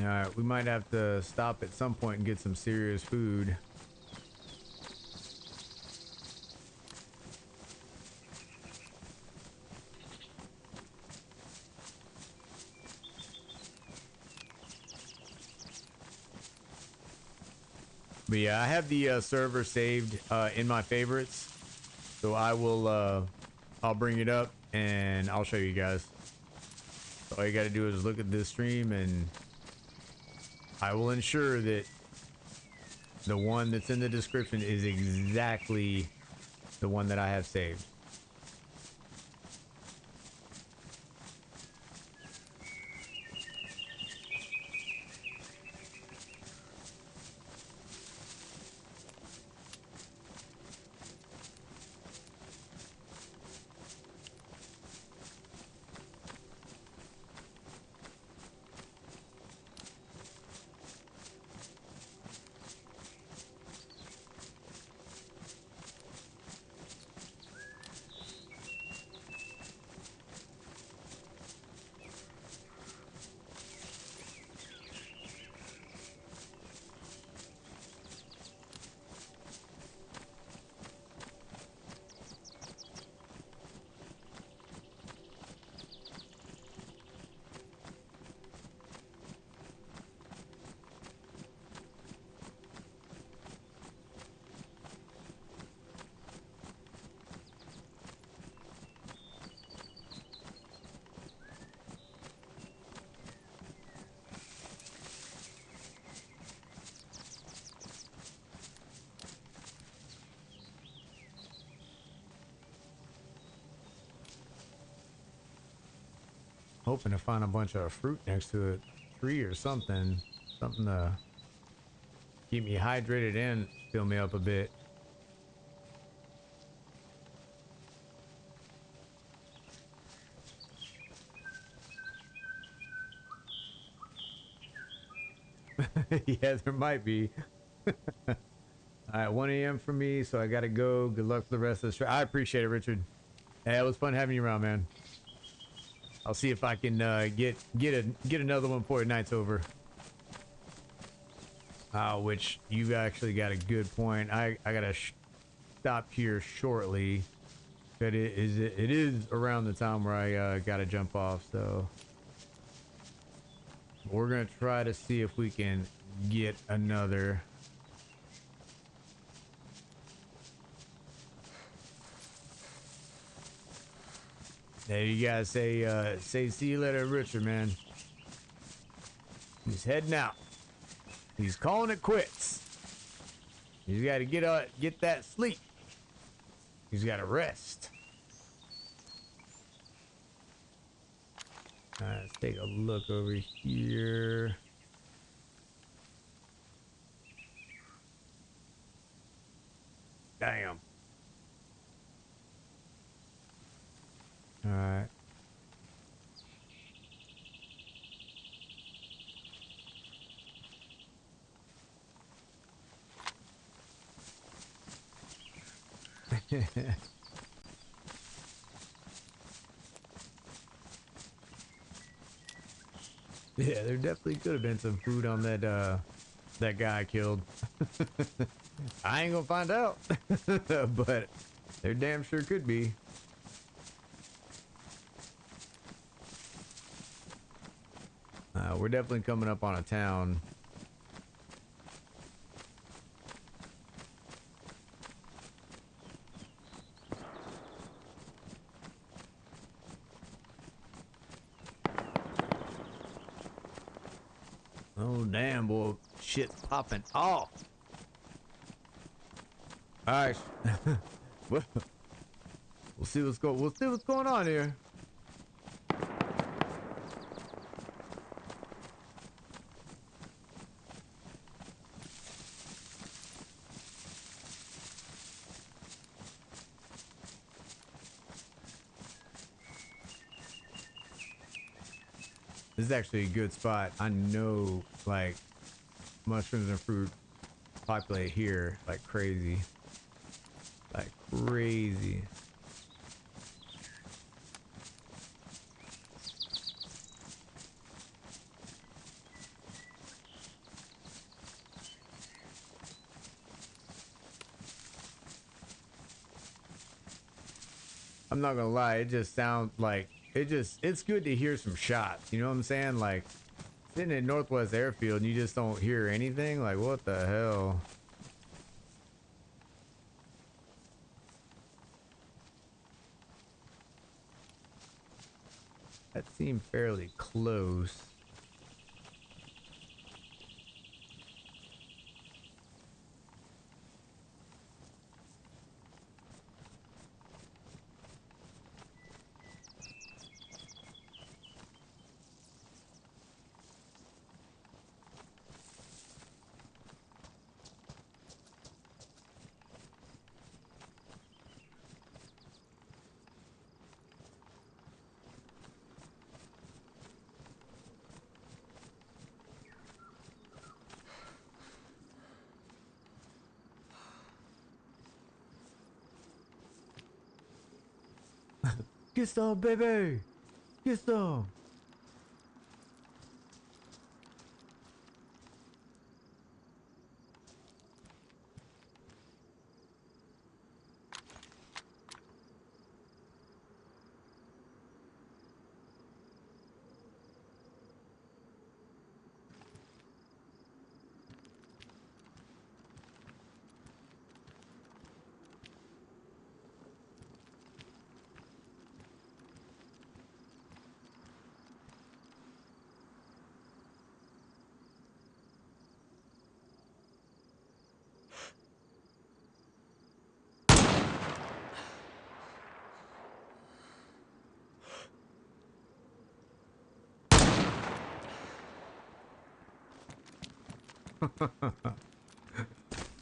Alright, we might have to stop at some point and get some serious food. But yeah, I have the server saved in my favorites, so I will I'll bring it up and I'll show you guys. All you got to do is look at this stream, and I will ensure that the one that's in the description is exactly the one that I have saved. Hoping to find a bunch of fruit next to a tree or something to keep me hydrated and fill me up a bit. Yeah, there might be. All right, 1 a.m. for me, so I gotta go. Good luck for the rest of the stream. I appreciate it, Richard. Hey, it was fun having you around, man. I'll see if I can get another one before the night's over. Which you actually got a good point. I gotta stop here shortly, but it is around the time where I gotta jump off. So we're gonna try to see if we can get another. There you guys say see you later, Richard, man. He's heading out. He's calling it quits. He's got to get that sleep. He's got to rest. Let's take a look over here. Damn. All right. Yeah, there definitely could have been some food on that guy I killed. I ain't gonna find out, but there damn sure could be. We're definitely coming up on a town. Oh damn, boy, shit's popping off. All right, we'll see what's going on here. This is actually a good spot. I know, like, mushrooms and fruit populate here like crazy. Like crazy. I'm not gonna lie, it just sounds like it's good to hear some shots, you know what I'm saying? Like sitting at Northwest Airfield and you just don't hear anything, like what the hell? That seemed fairly close. Get some, baby! Get some!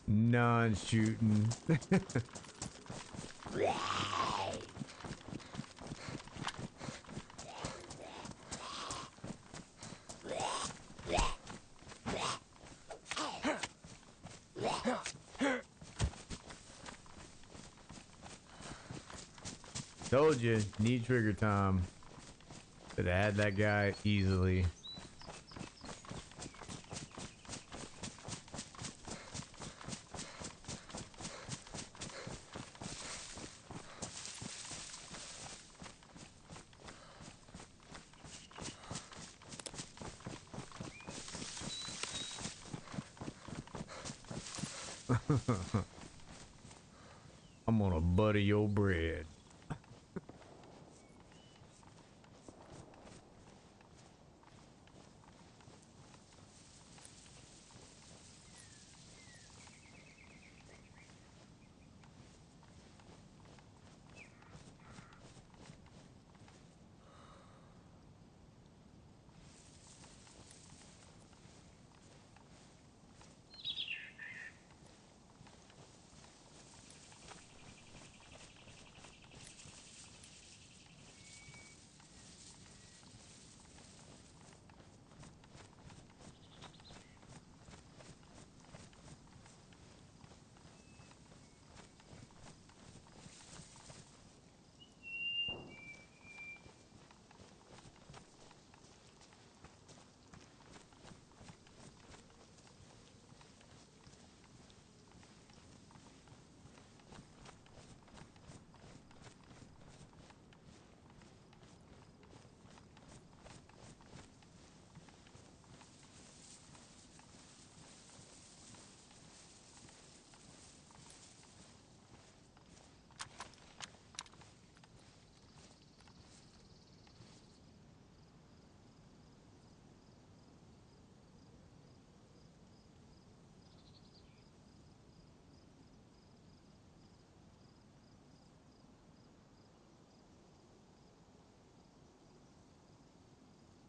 Non-shooting. Told you, need trigger time. Could have had that guy easily. I'm gonna butter your bread.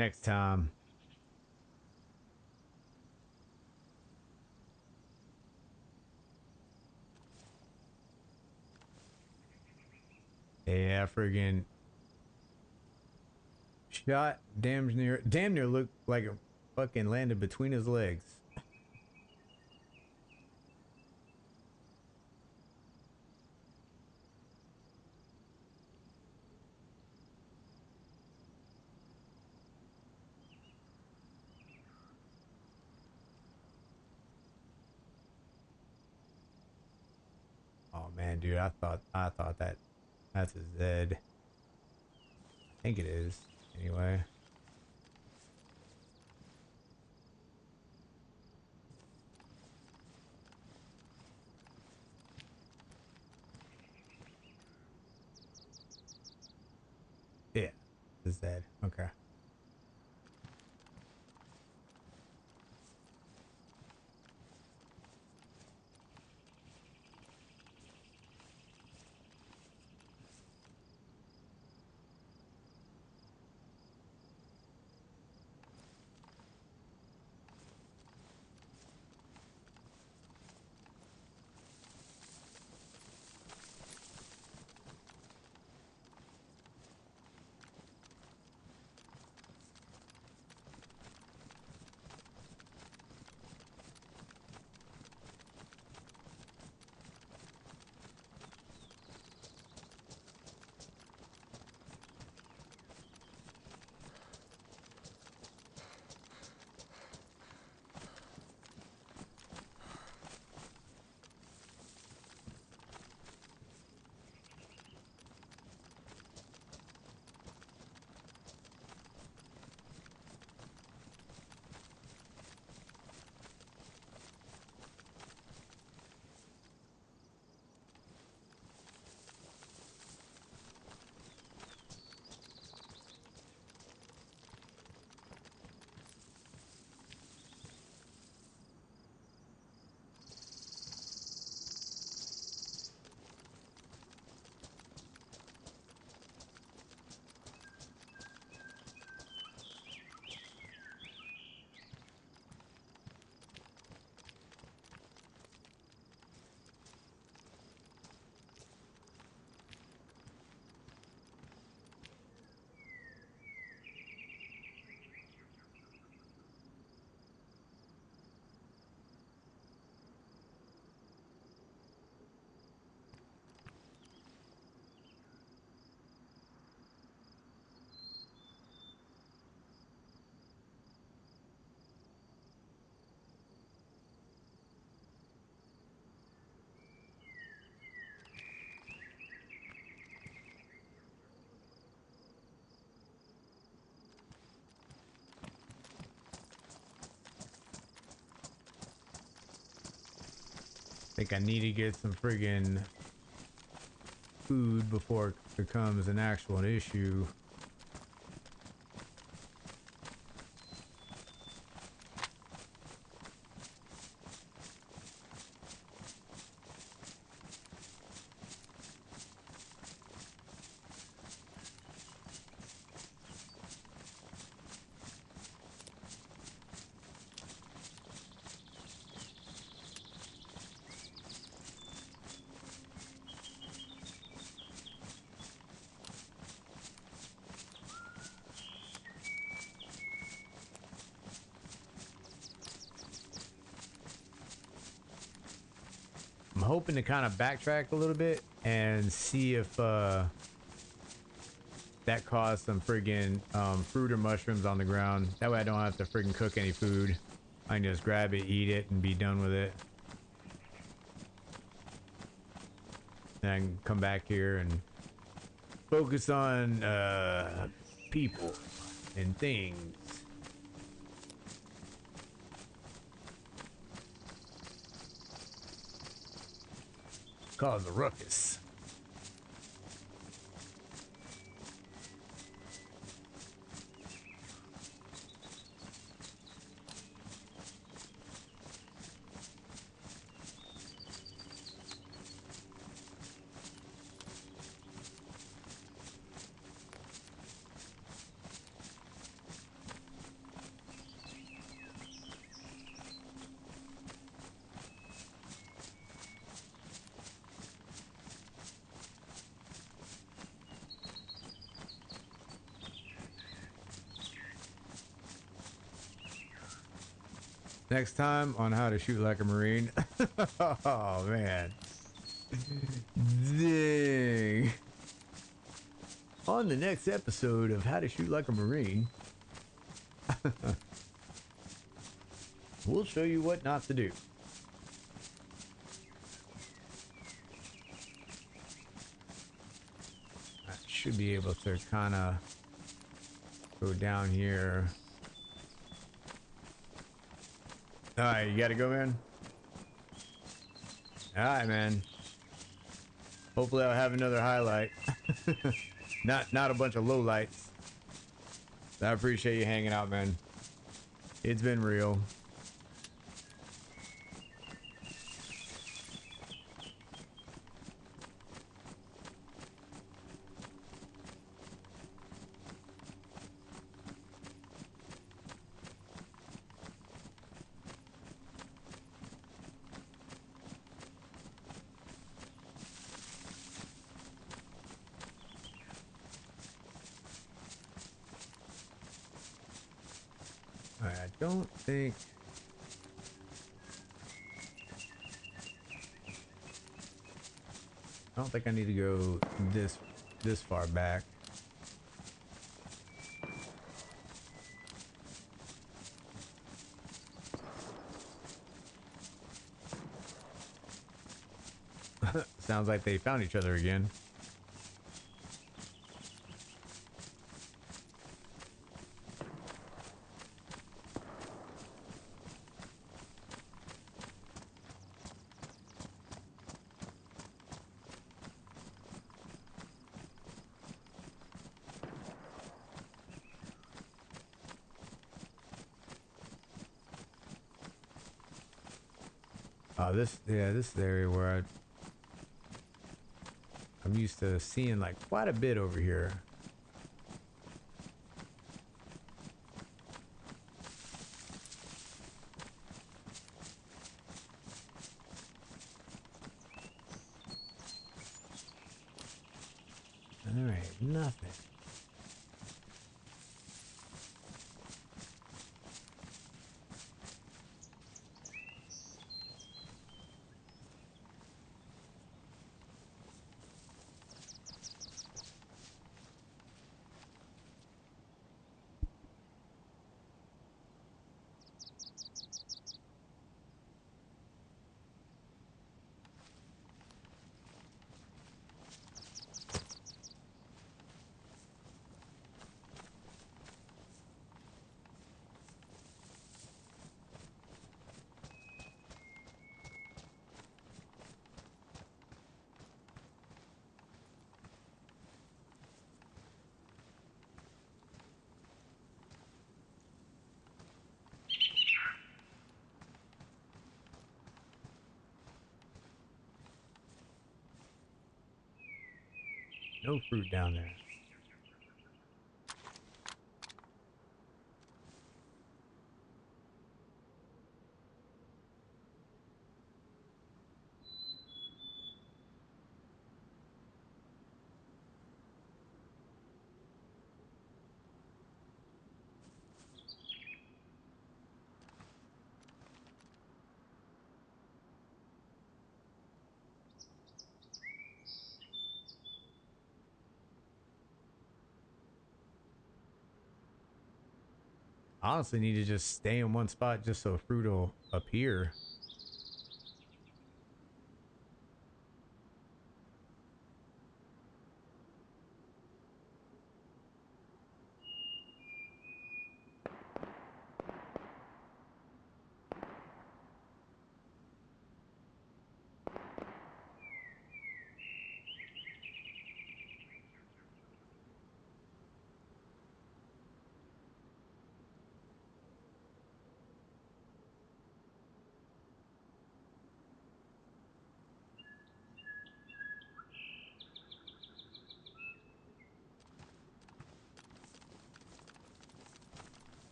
next time. Yeah, friggin' shot damn near looked like it fucking landed between his legs. Oh man, dude, I thought that's a Zed. I think it is. Anyway. Yeah, it's a Zed. Okay. I think I need to get some friggin' food before it becomes an actual issue. I'm hoping to kind of backtrack a little bit and see if that caused some friggin' fruit or mushrooms on the ground. That way I don't have to friggin' cook any food. I can just grab it, eat it, and be done with it. And I can come back here and focus on people and things. Cause a ruckus. Next time on How to Shoot Like a Marine. Oh man. Dang. On the next episode of How to Shoot Like a Marine, we'll show you what not to do. I should be able to kind of go down here. All right, you gotta go, man. All right, man. Hopefully I'll have another highlight. Not a bunch of low lights. I appreciate you hanging out, man. It's been real. I don't think I need to go this far back. Sounds like they found each other again. This is the area where I'm used to seeing like quite a bit over here. And there ain't nothing. No fruit down there. I honestly need to just stay in one spot just so fruit will appear.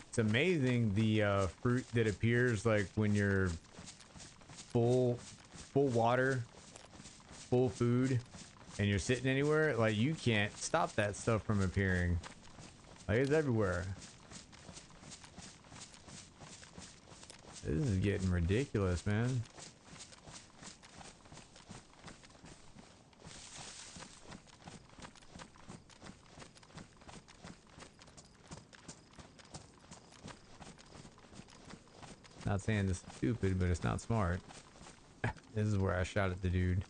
It's amazing the fruit that appears like when you're full full water, full food, and you're sitting anywhere, like you can't stop that stuff from appearing. Like it's everywhere. This is getting ridiculous, man. Not saying this is stupid, but it's not smart. This is where I shot at the dude.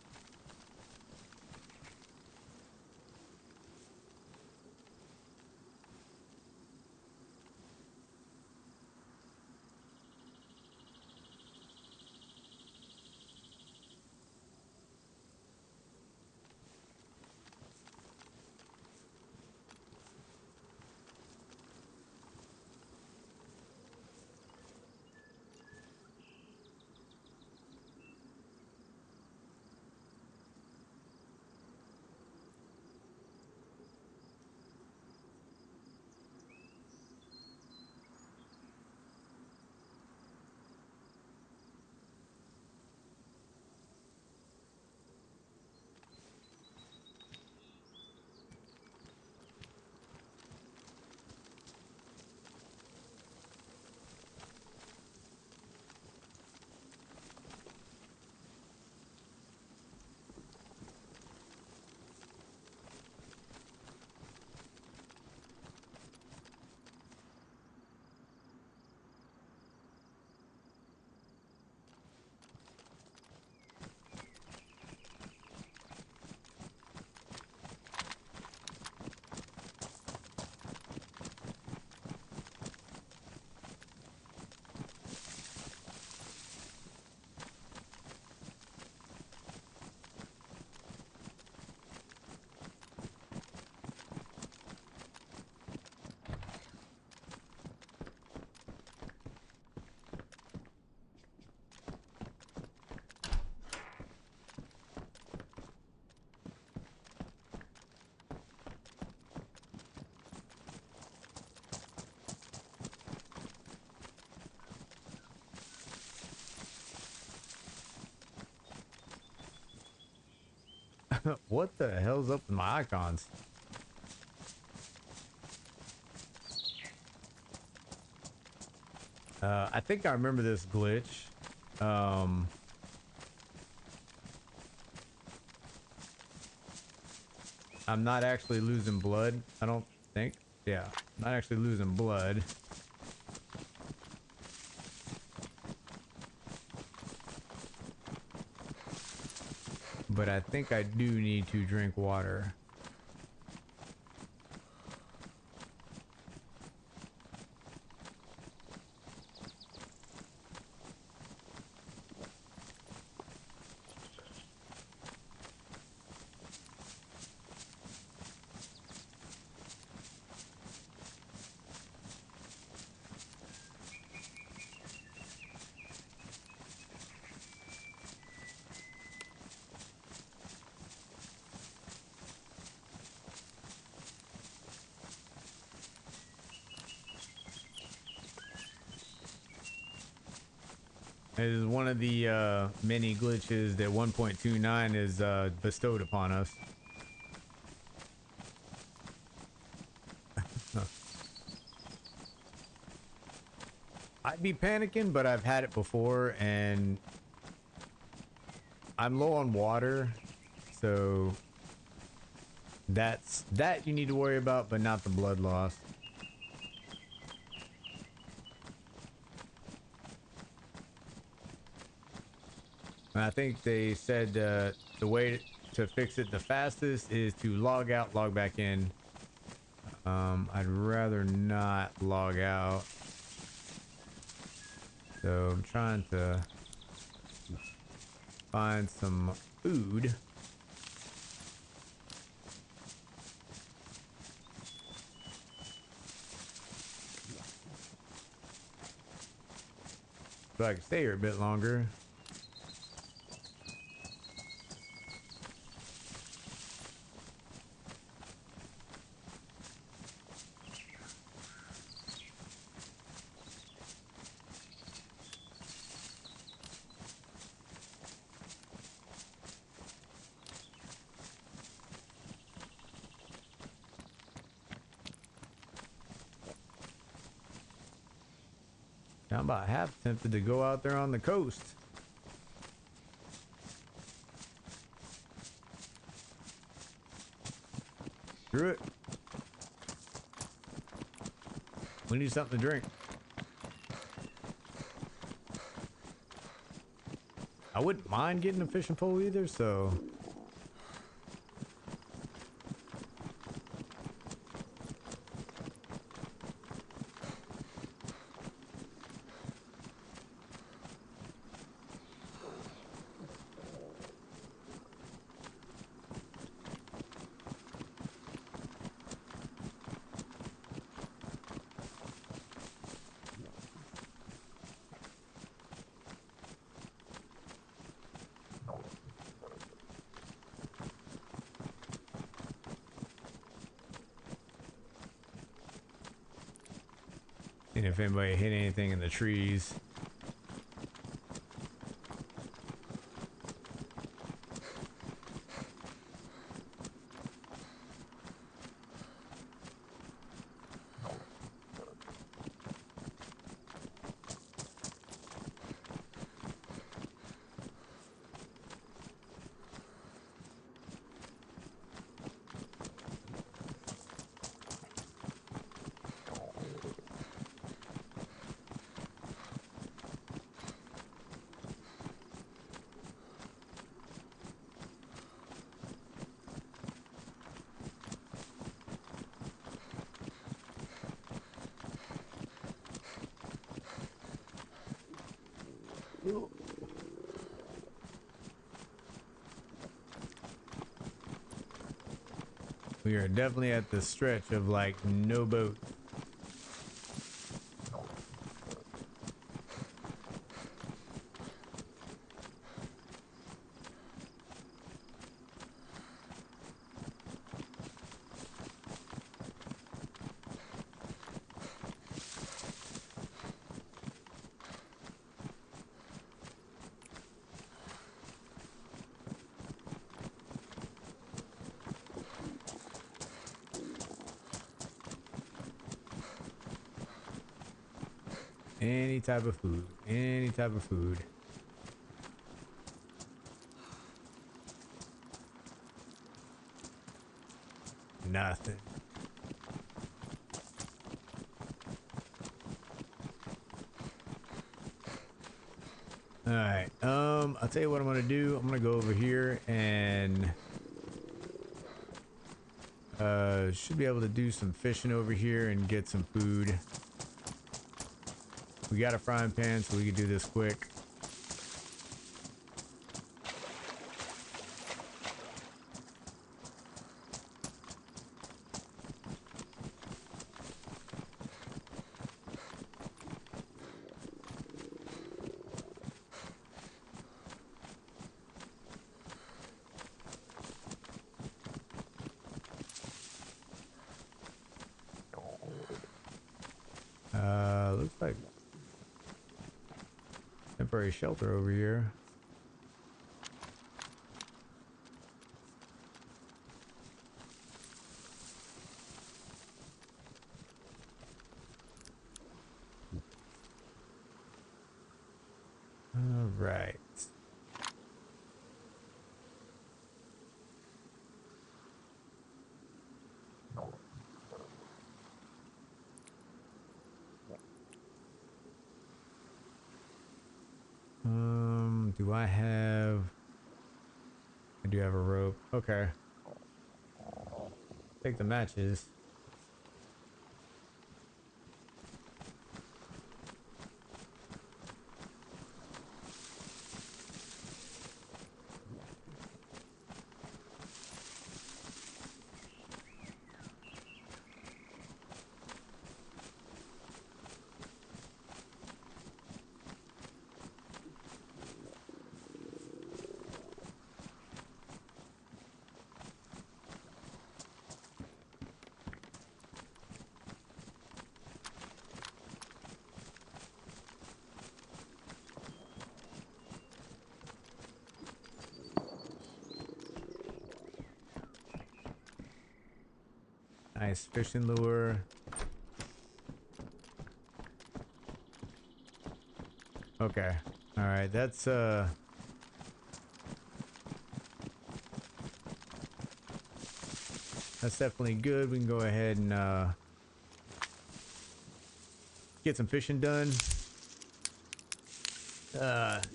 What the hell's up with my icons? I think I remember this glitch. I'm not actually losing blood, I don't think. Yeah, not actually losing blood. But I think I do need to drink water. It is one of the many glitches that 1.29 is bestowed upon us. I'd be panicking, but I've had it before, and I'm low on water, so that you need to worry about, but not the blood loss. And I think they said the way to fix it the fastest is to log out, log back in. I'd rather not log out. So I'm trying to find some food. So I can stay here a bit longer. I'm about half tempted to go out there on the coast. Screw it. We need something to drink. I wouldn't mind getting a fishing pole either, so... Seeing if anybody hit anything in the trees. We are definitely at the stretch of like no boat. Any type of food. Any type of food. Nothing. Alright, I'll tell you what I'm gonna do. I'm gonna go over here and should be able to do some fishing over here and get some food. We got a frying pan, so we can do this quick. Looks like temporary shelter over here. All right. Do I have... I do have a rope. Okay. Take the matches. Nice fishing lure. Okay. All right. That's definitely good. We can go ahead and get some fishing done.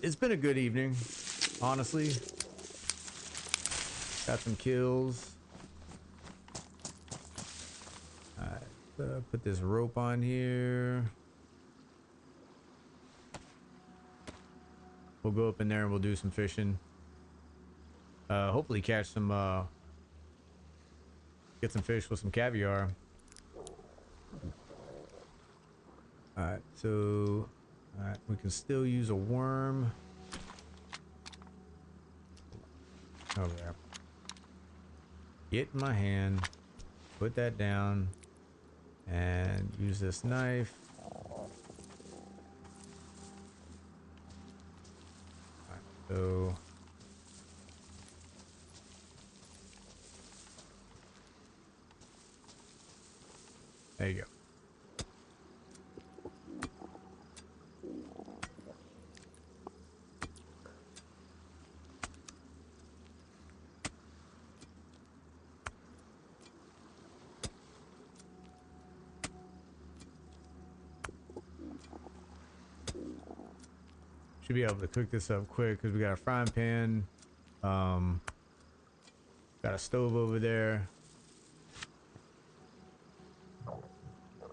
It's been a good evening, honestly. Got some kills. All right, put this rope on here. We'll go up in there and we'll do some fishing. Hopefully catch some, get some fish with some caviar. Alright, so alright, we can still use a worm. Over there. Get in my hand, put that down, and use this knife. Alright, so there you go. Should be able to cook this up quick because we got a frying pan. Got a stove over there.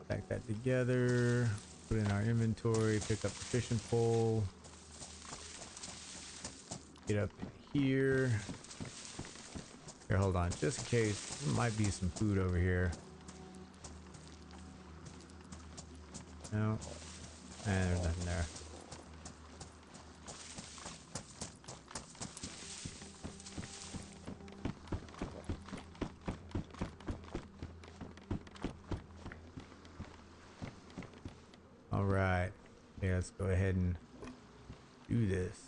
Pack that together. Put in our inventory. Pick up the fishing pole. Get up in here. Here, hold on. Just in case. There might be some food over here. No. And there's nothing there. All right. Okay, let's go ahead and do this.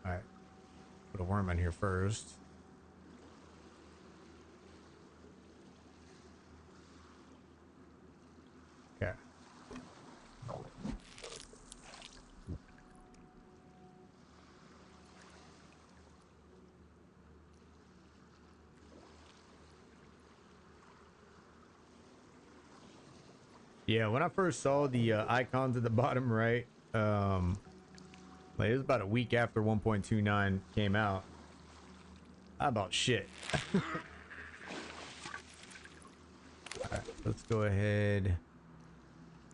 All right. Put a worm on here first. Okay. Yeah, when I first saw the icons at the bottom right, like it was about a week after 1.29 came out. How about shit? Alright, let's go ahead.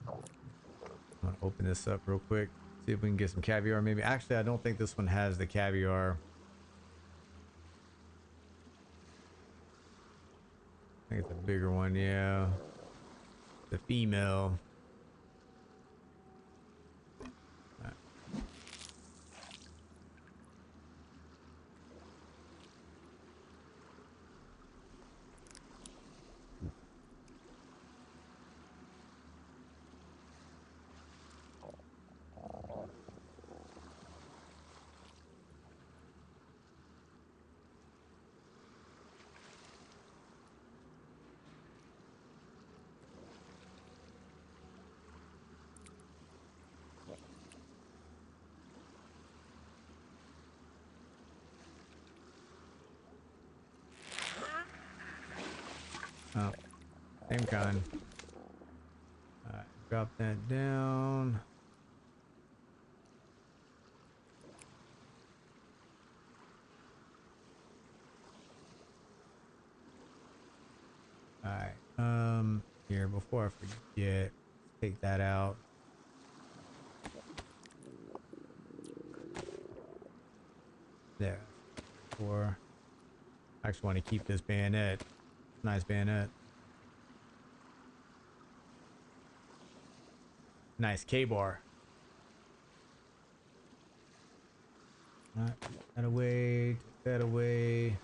I'm gonna open this up real quick. See if we can get some caviar maybe. Actually, I don't think this one has the caviar. I think it's a bigger one, yeah. The female. Oh, same kind. Alright, drop that down. Alright, here, before I forget, take that out. There. I actually want to keep this bayonet. Nice bayonet. Nice K-bar. Alright, take that away, take that away.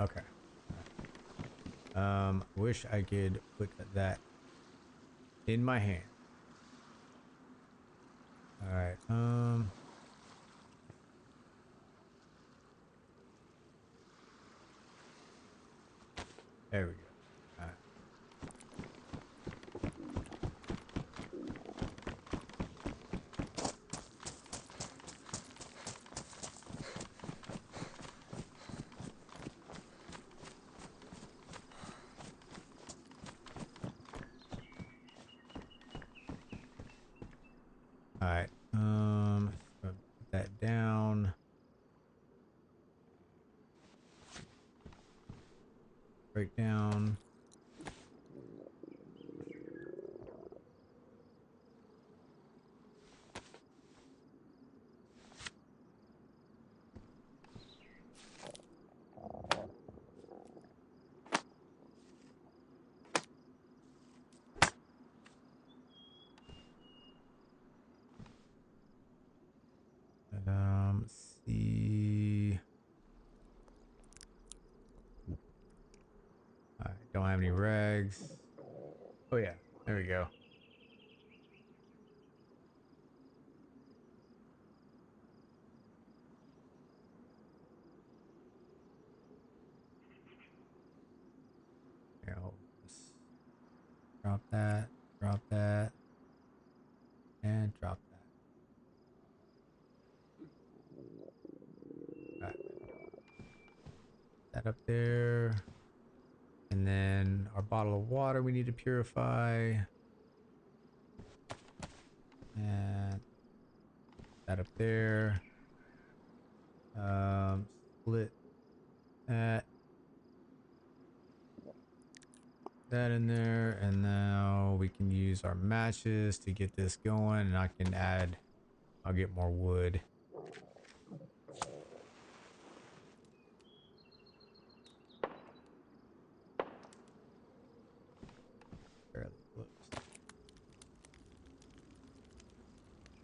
Okay. Wish I could put that in my hand. All right. There we go. All right. All right. So put that down. Break down. Let's see. All right, don't have any rags. Oh yeah, there we go. Here, I'll just drop that, and drop that. All right. That up there. And then our bottle of water we need to purify. And that up there. Split that. That in there. And now we can use our matches to get this going. And I can add, I'll get more wood. Fairly close.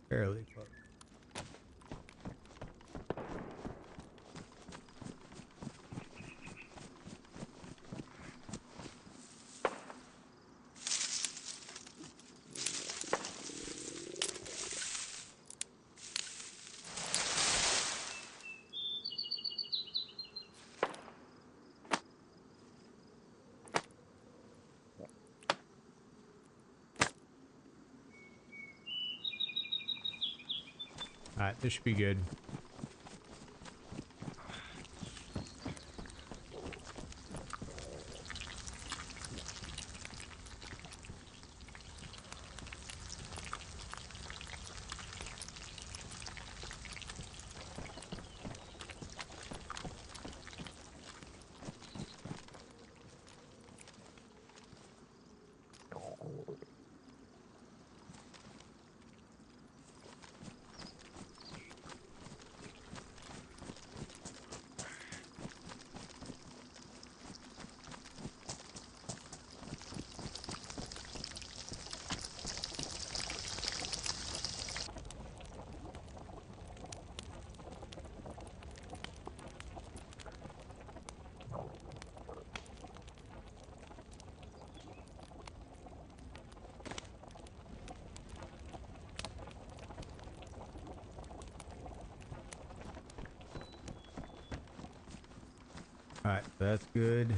Fairly close. All right, this should be good. All right, so that's good.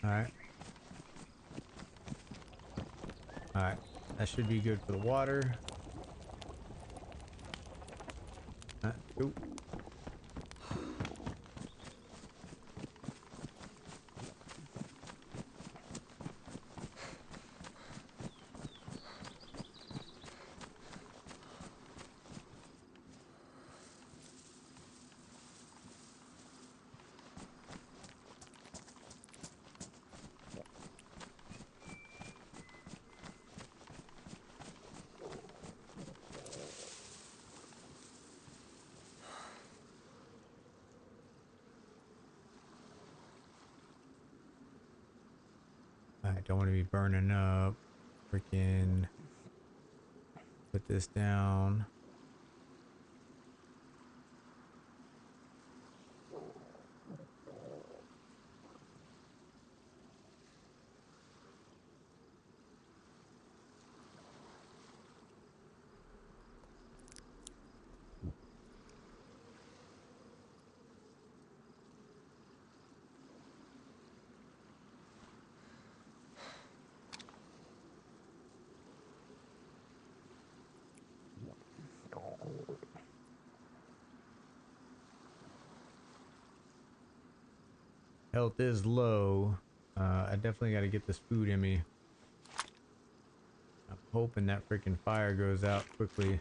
All right. All right, that should be good for the water. Cool. I don't want to be burning up. Freaking put this down. Health is low. I definitely got to get this food in me. I'm hoping that freaking fire goes out quickly.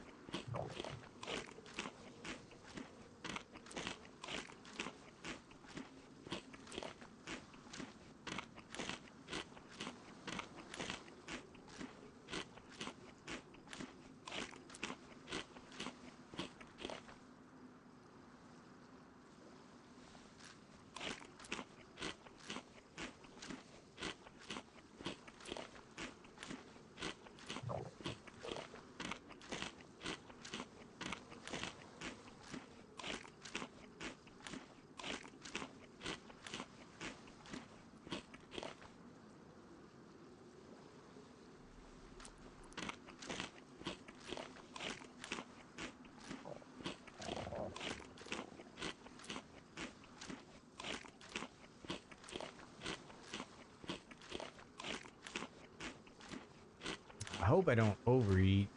I hope I don't overeat.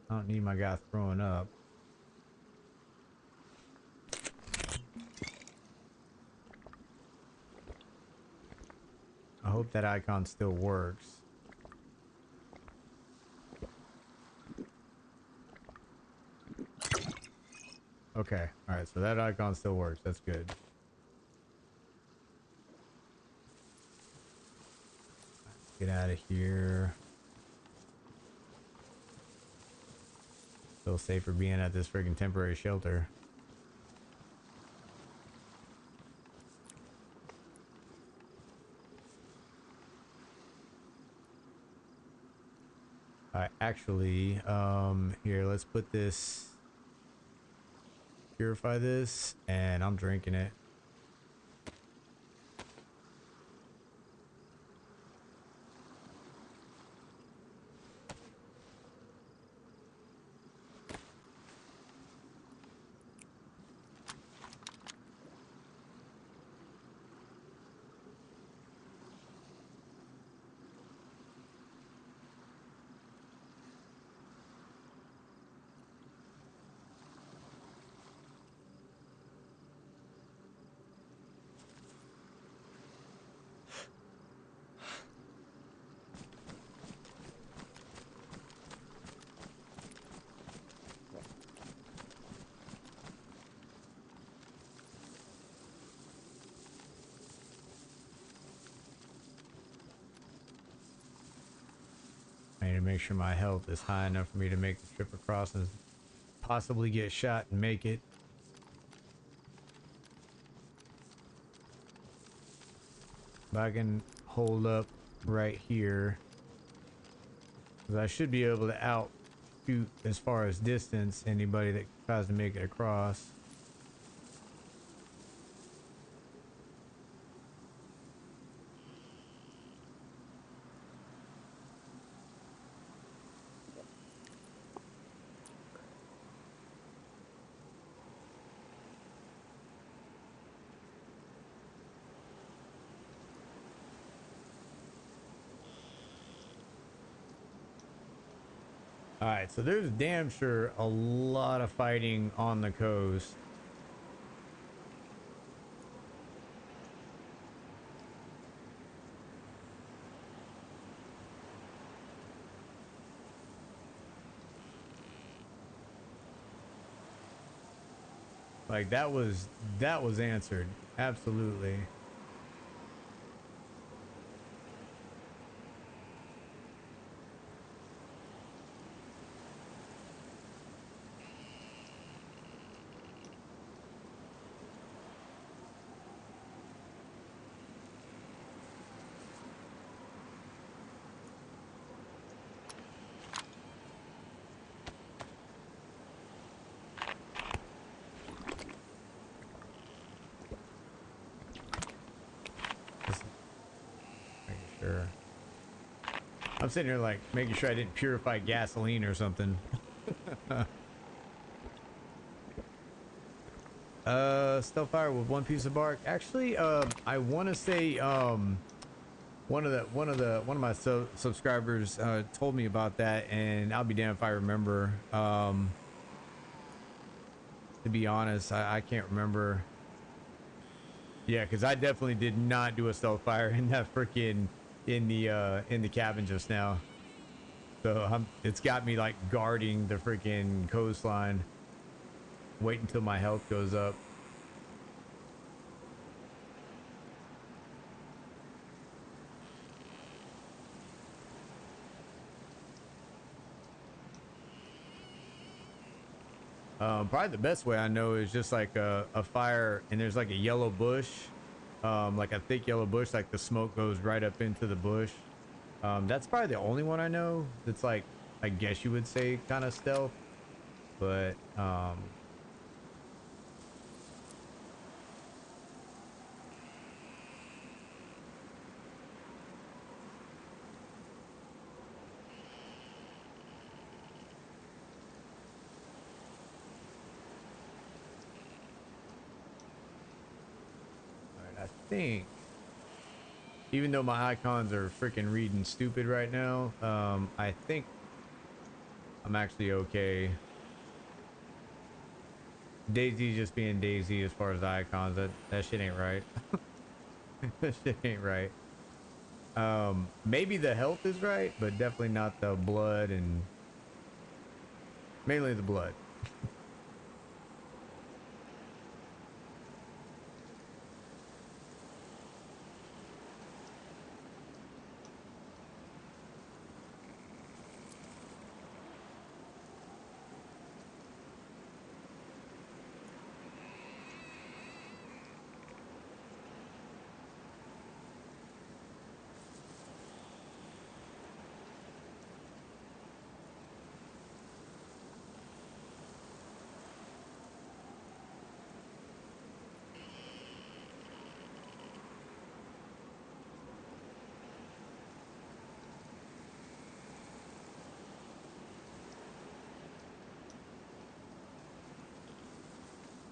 I don't need my guy throwing up. I hope that icon still works. Okay, alright, so that icon still works. That's good. Get out of here. Feel safer being at this friggin' temporary shelter. Alright, actually, here, let's put this, purify this, and I'm drinking it. I need to make sure my health is high enough for me to make the trip across and possibly get shot and make it. If I can hold up right here, I should be able to outshoot as far as distance anybody that tries to make it across. Alright, so there's damn sure a lot of fighting on the coast. Like that was answered. Absolutely. Sure. I'm sitting here like making sure I didn't purify gasoline or something. Stealth fire with one piece of bark. Actually, I want to say one of my subscribers told me about that, and I'll be damned if I remember. To be honest, I can't remember. Yeah, because I definitely did not do a stealth fire in that freaking in the cabin just now. So it's got me like guarding the freaking coastline. Wait until my health goes up. Probably the best way I know is just like a fire and there's like a yellow bush, like a thick yellow bush, like the smoke goes right up into the bush. That's probably the only one I know that's like, I guess you would say kind of stealth, but all right, I think even though my icons are freaking reading stupid right now, I think I'm actually okay. Daisy just being Daisy as far as the icons, that shit ain't right. That shit ain't right. Maybe the health is right, but definitely not the blood, and mainly the blood.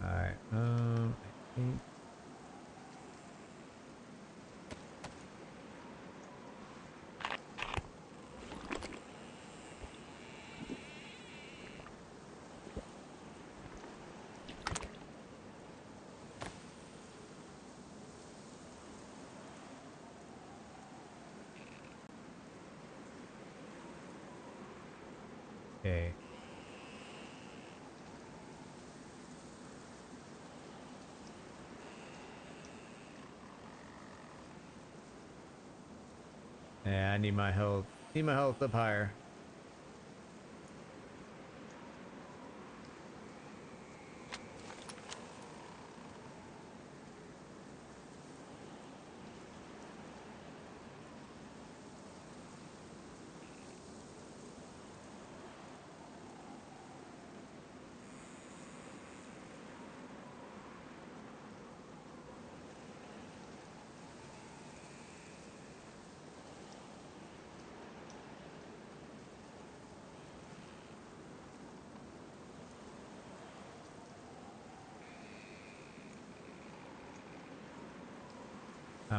All right. I think. Okay. Yeah, I need my health. Need my health up higher.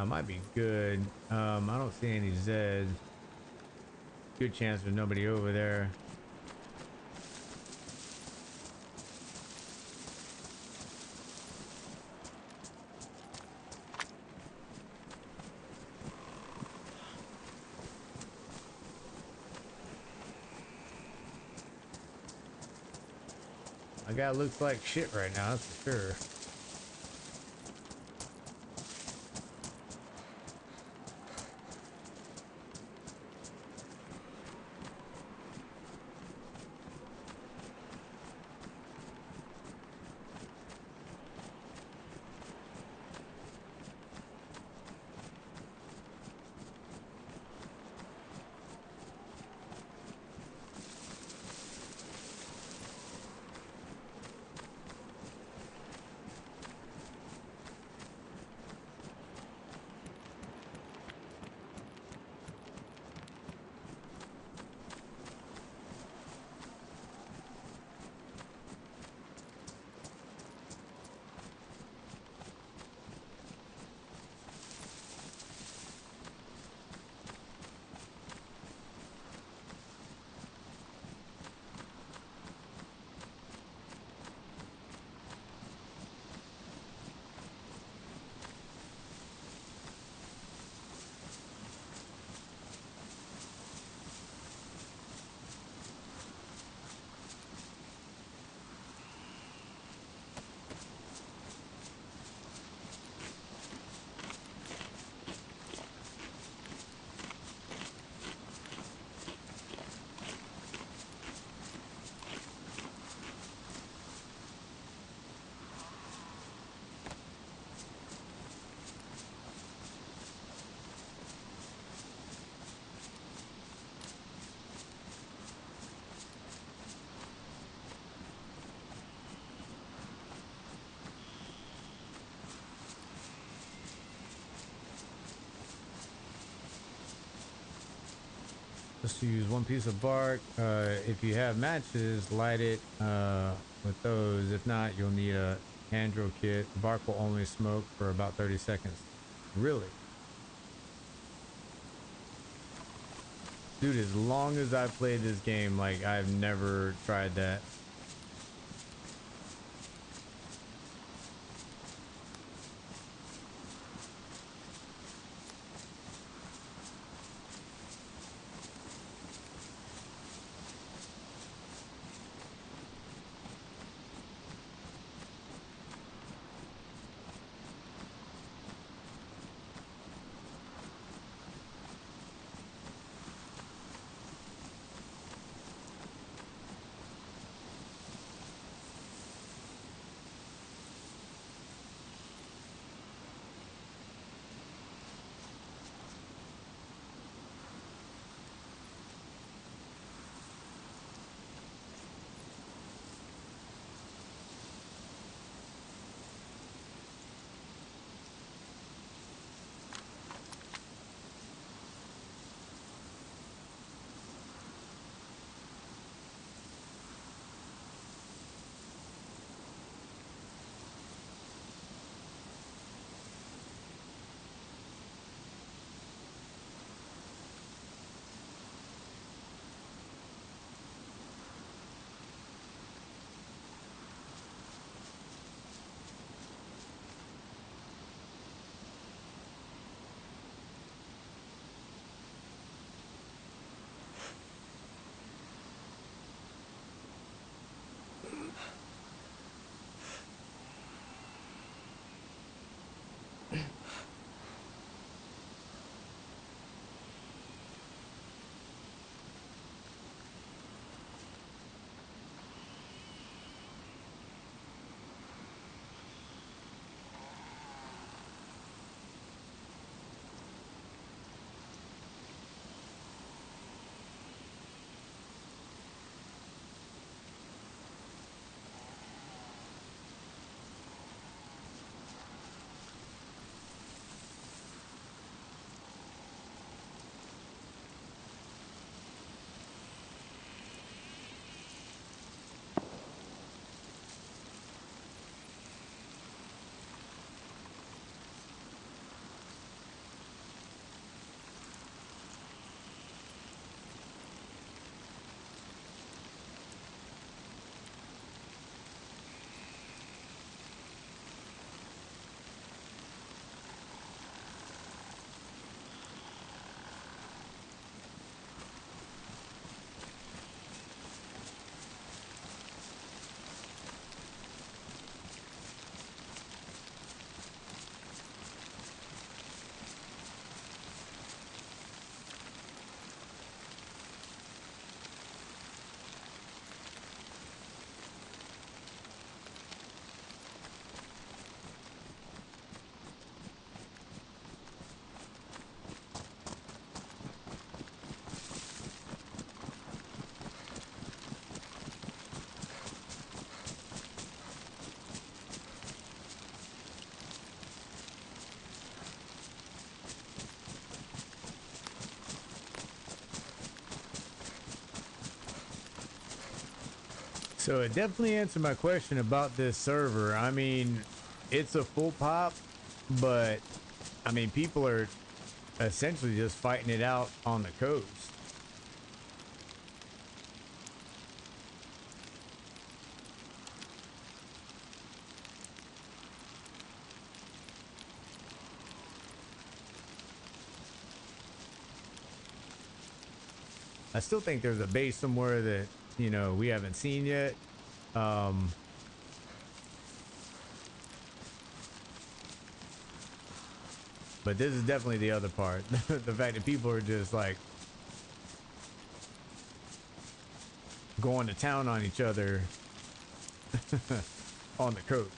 Might be good. I don't see any Zeds. Good chance there's nobody over there. My guy looks like shit right now, that's for sure. Just to use one piece of bark. If you have matches, light it with those. If not, you'll need a hand drill kit. The bark will only smoke for about 30 seconds. Really? Dude, as long as I've played this game, like, I've never tried that. So it definitely answered my question about this server. I mean, it's a full pop, but I mean, people are essentially just fighting it out on the coast. I still think there's a base somewhere that, you know, we haven't seen yet. Um, but this is definitely the other part. The fact that people are just like going to town on each other on the coast.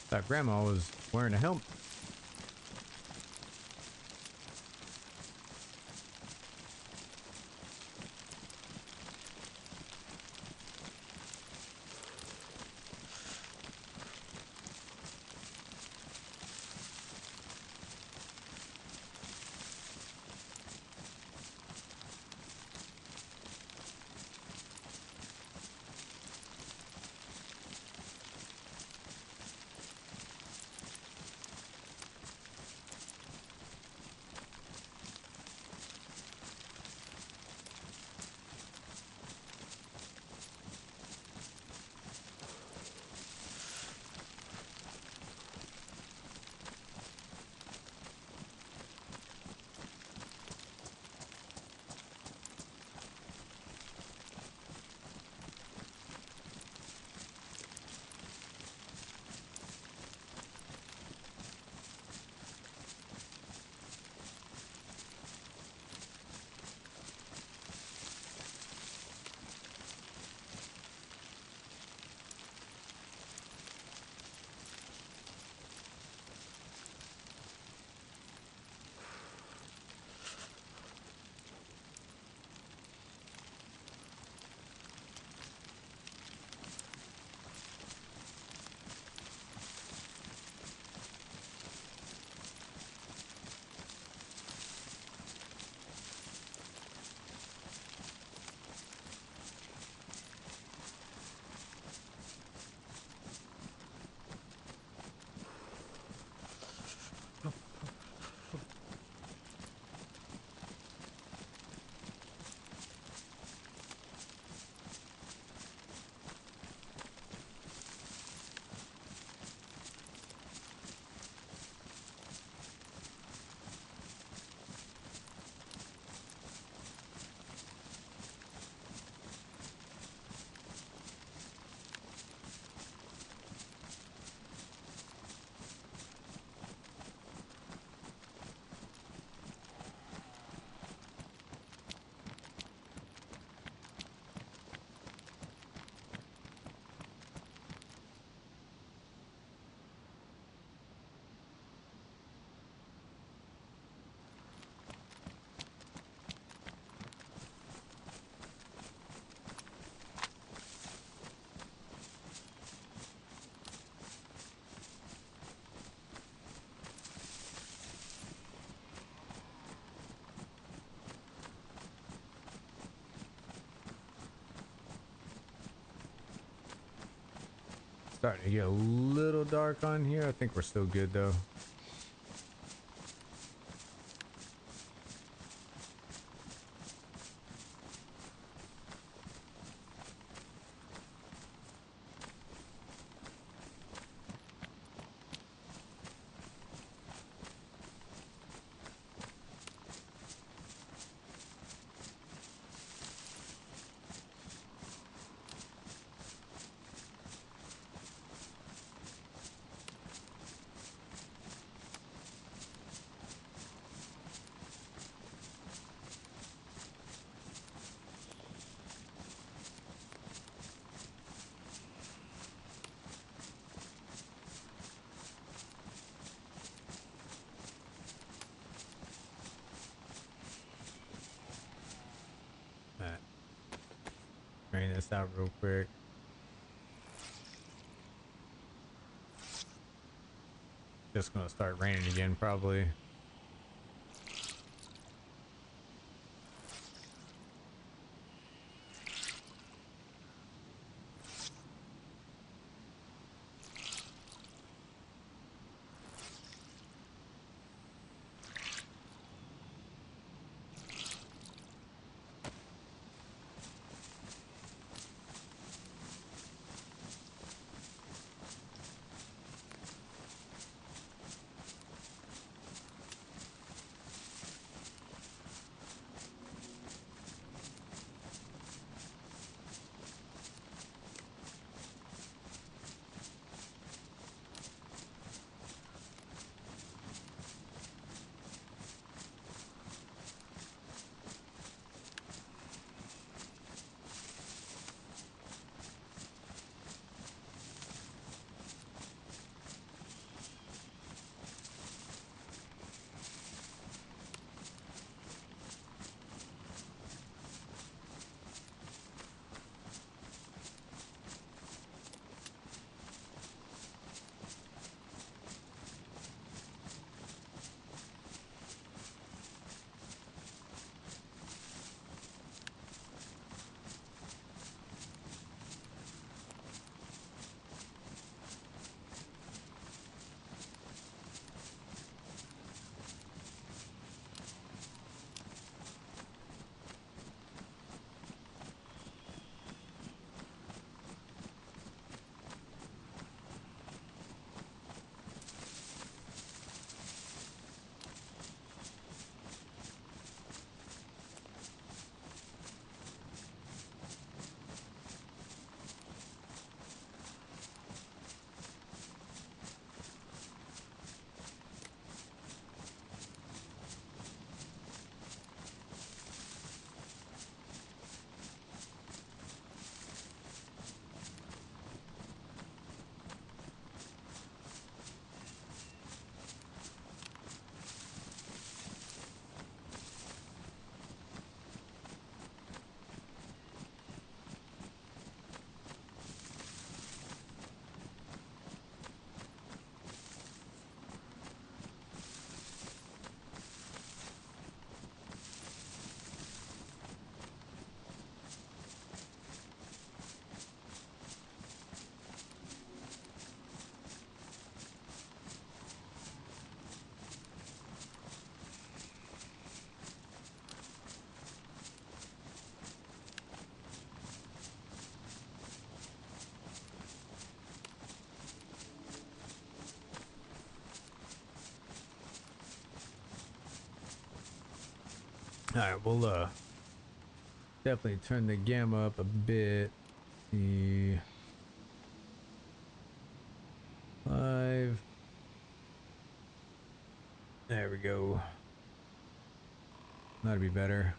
That grandma was wearing a helmet. Starting to get a little dark on here. I think we're still good though. Drain this out real quick. Just gonna start raining again, probably. All right, we'll definitely turn the gamma up a bit. The 5. There we go. That'd be better.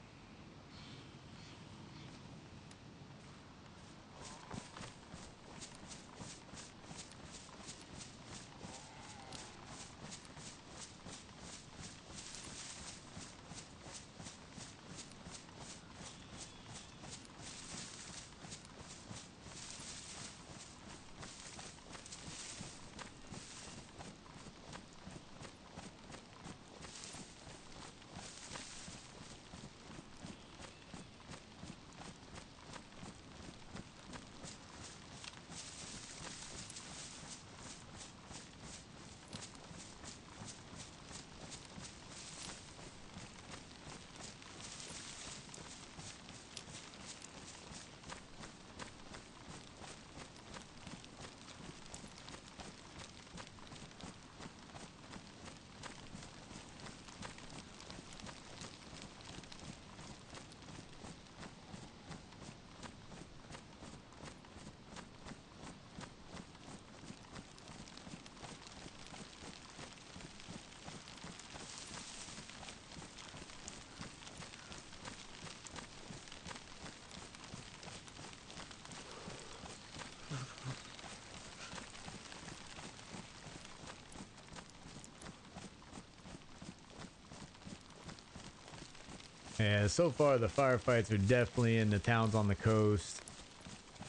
Yeah, so far the firefights are definitely in the towns on the coast.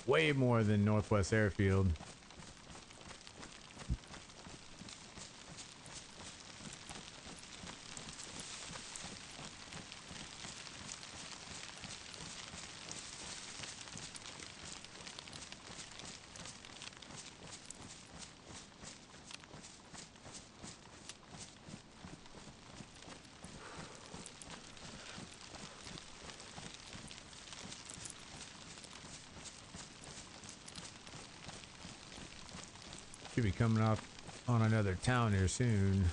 Way more than Northwest Airfield. Should be coming up on another town here soon.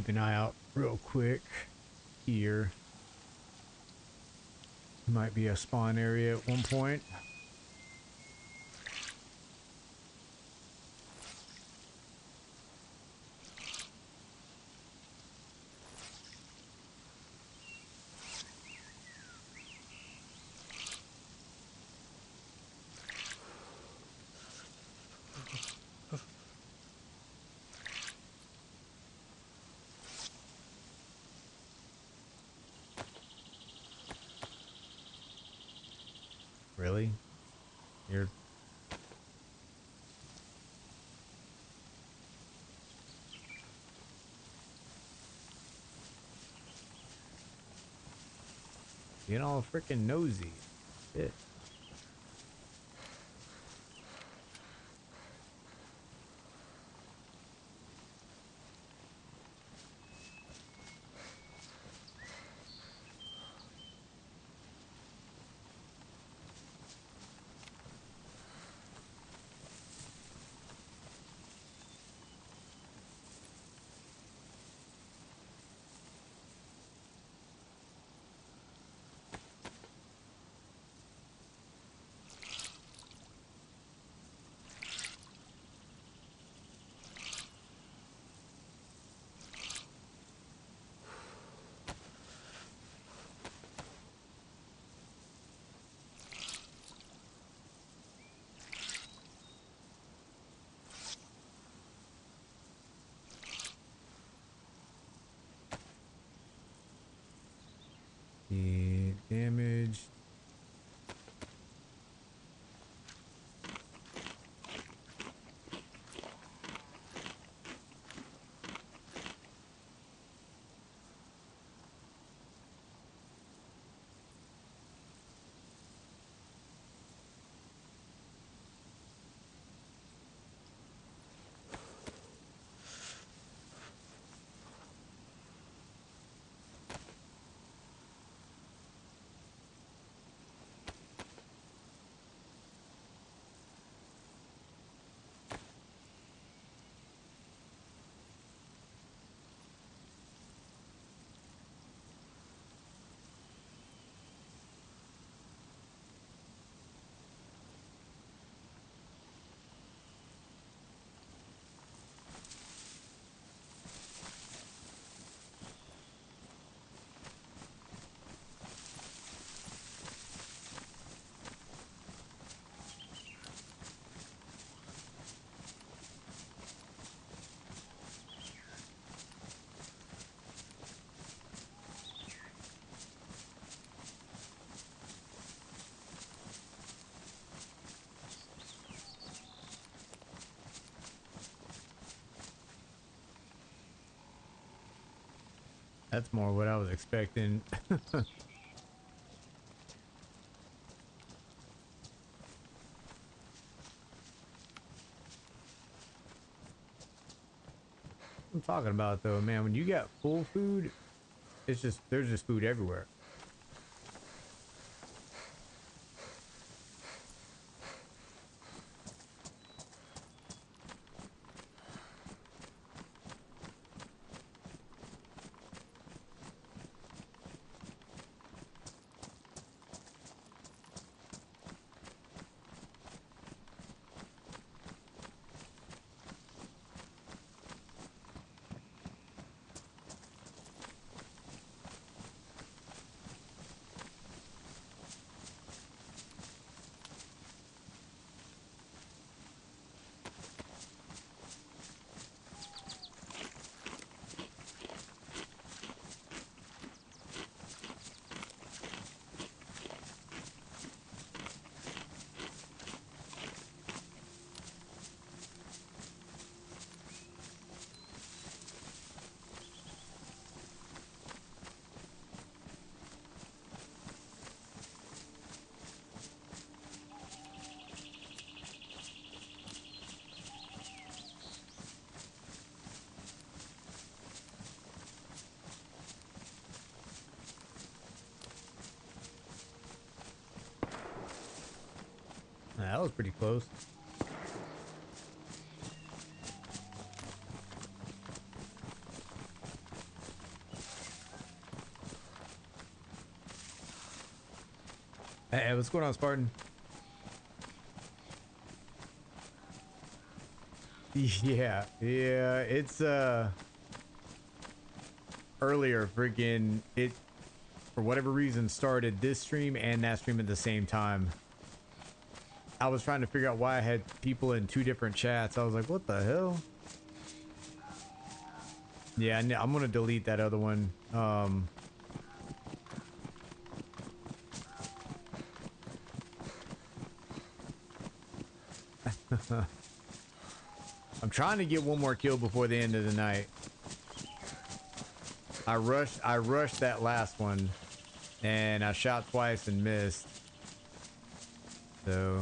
keep an eye out real quick here. Might be a spawn area at one point. Really? You're... being all freaking nosy. Shit. The damage. That's more what I was expecting. I'm talking about though, man, when you got full food, it's just, there's just food everywhere. That was pretty close. Hey, what's going on, Spartan? Yeah, yeah, it's earlier freaking it for whatever reason started this stream and that stream at the same time. I was trying to figure out why I had people in two different chats. I was like, what the hell? Yeah, I'm gonna delete that other one. I'm trying to get one more kill before the end of the night. I rushed that last one and I shot twice and missed. So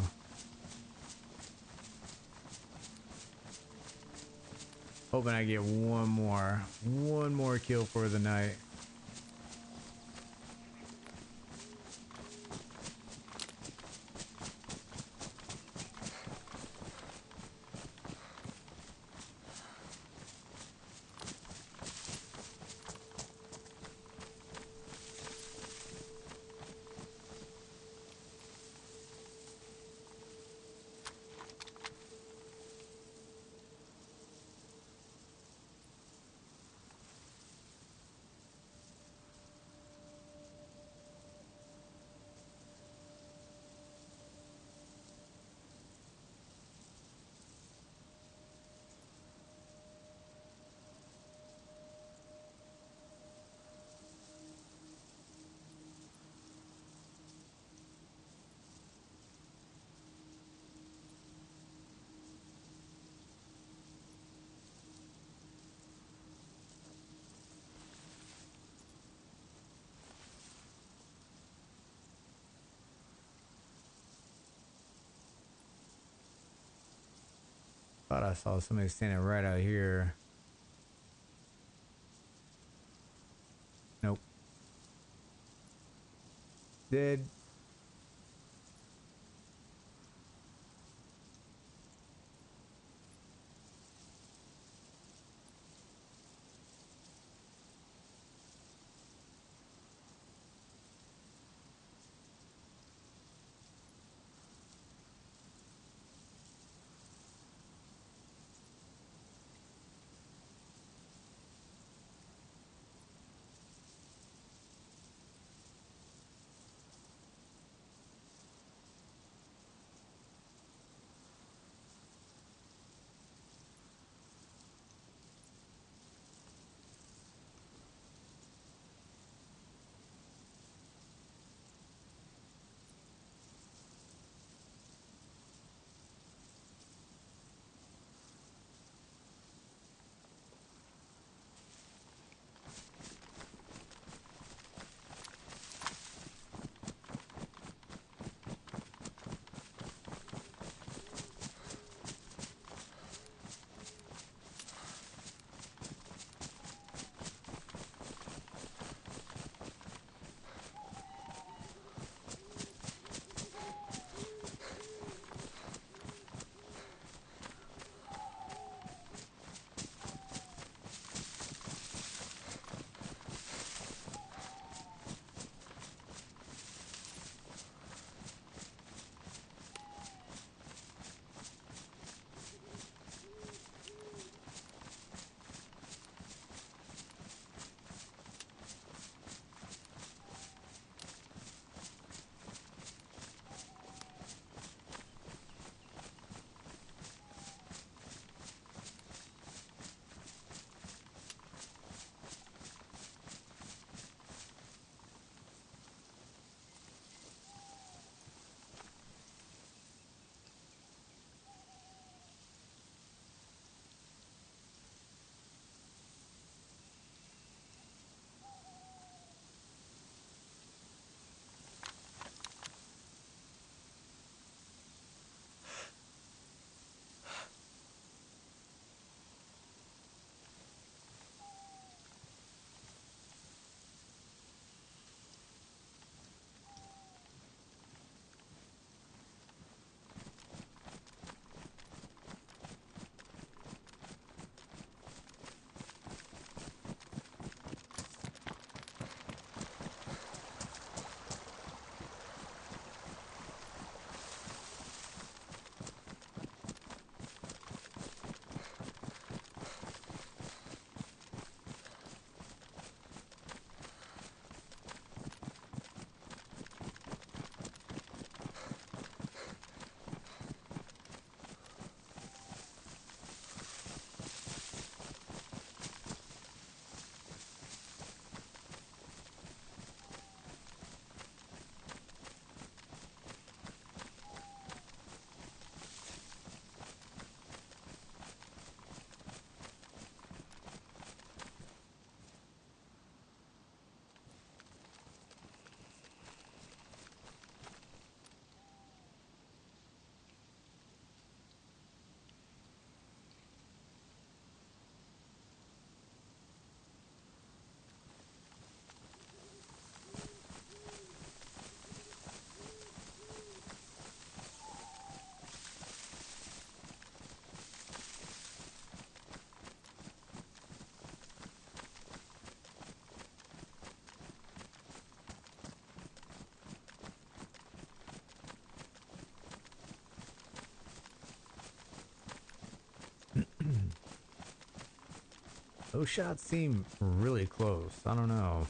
hoping I get one more kill for the night. Thought I saw somebody standing right out here. Nope. Dead. Those shots seem really close. I don't know.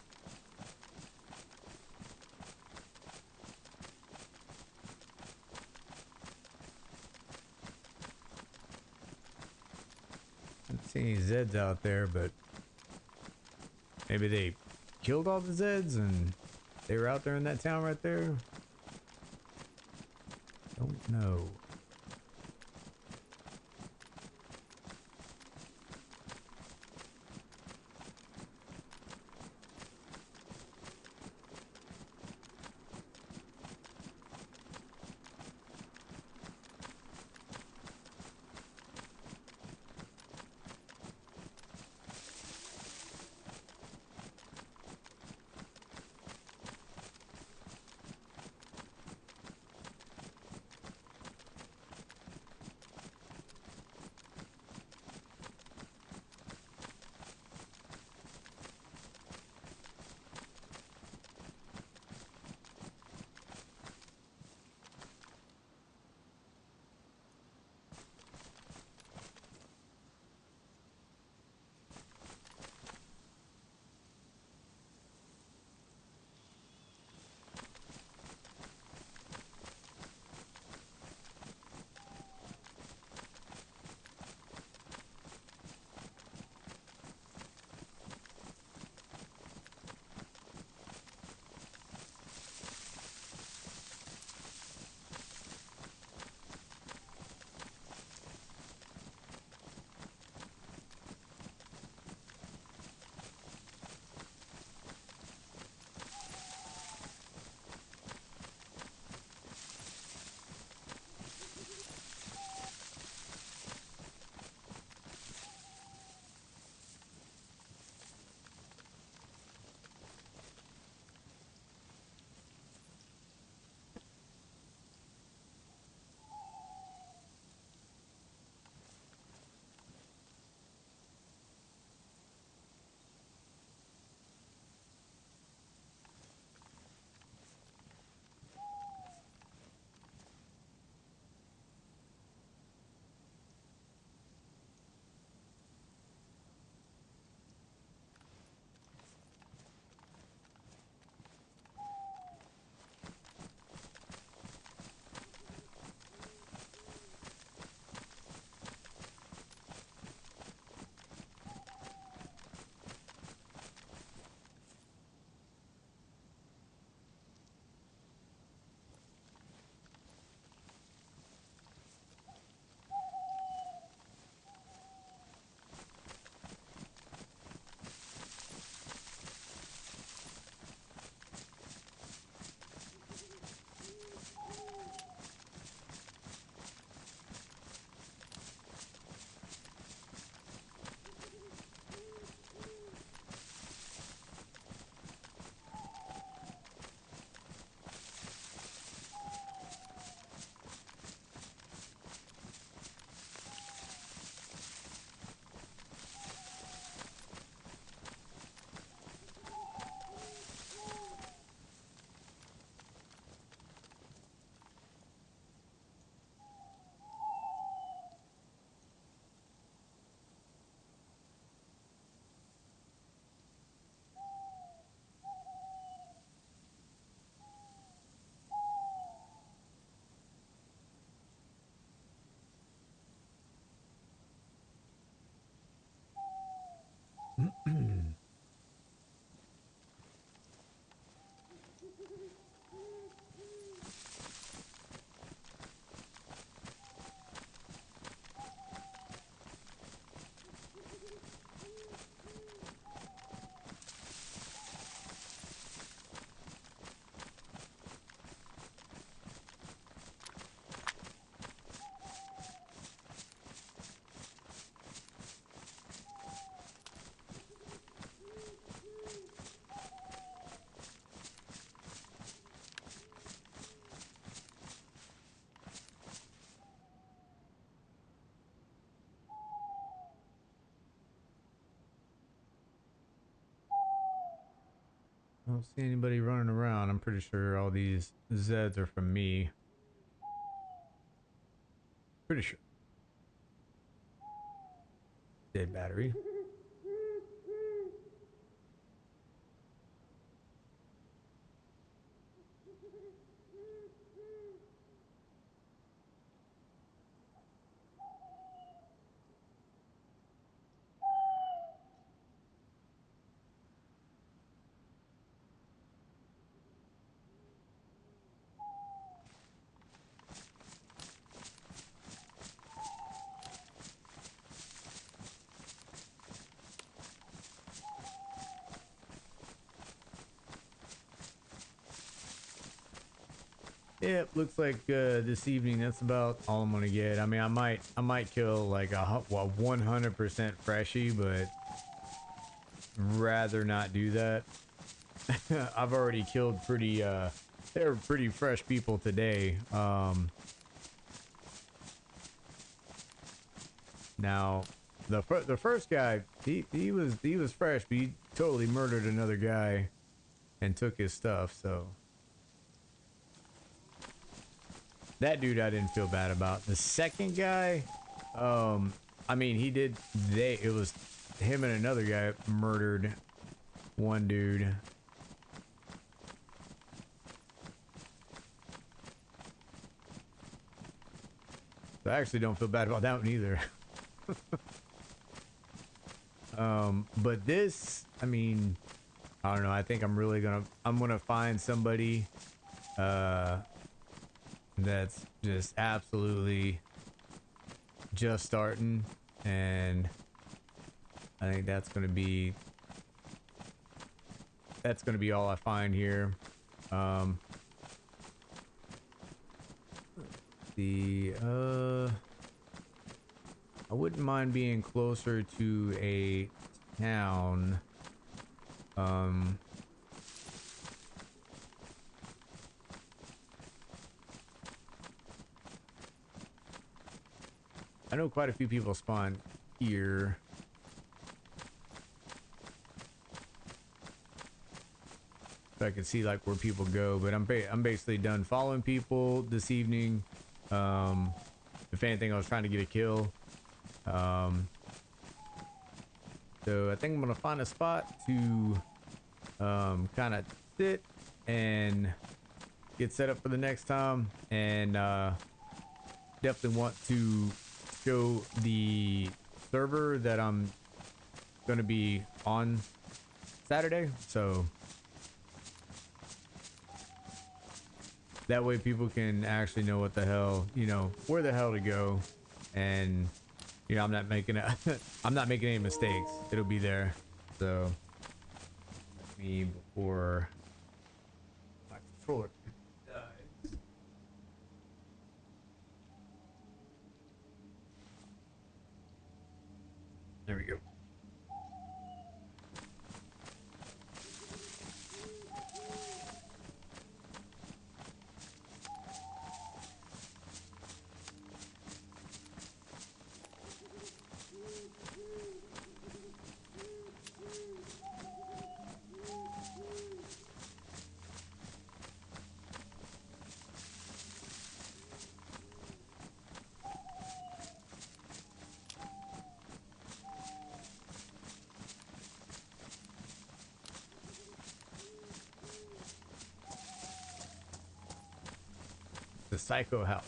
I don't see any Zeds out there, but maybe they killed all the Zeds and they were out there in that town right there. Don't know. I don't see anybody running around. I'm pretty sure all these Zeds are from me. Pretty sure. Dead battery. Yep, looks like this evening that's about all I'm gonna get. I mean, I might kill like a 100% freshie, but rather not do that. I've already killed pretty they're pretty fresh people today. Now the first guy, he was fresh, but he totally murdered another guy and took his stuff, so that dude I didn't feel bad about. The second guy, I mean, it was him and another guy murdered one dude. So I actually don't feel bad about that one either. But this, I mean, I don't know. I think I'm gonna find somebody, that's just absolutely just starting, and I think that's gonna be all I find here. I wouldn't mind being closer to a town. I know quite a few people spawn here. So I can see like where people go, but I'm basically done following people this evening. If anything, I was trying to get a kill. So I think I'm gonna find a spot to kind of sit and get set up for the next time, and definitely want to show the server that I'm gonna be on Saturday, so that way people can actually know what the hell, where the hell to go, and I'm not making I'm not making any mistakes. It'll be there. So me before my controller dies. There we go. The Psycho House.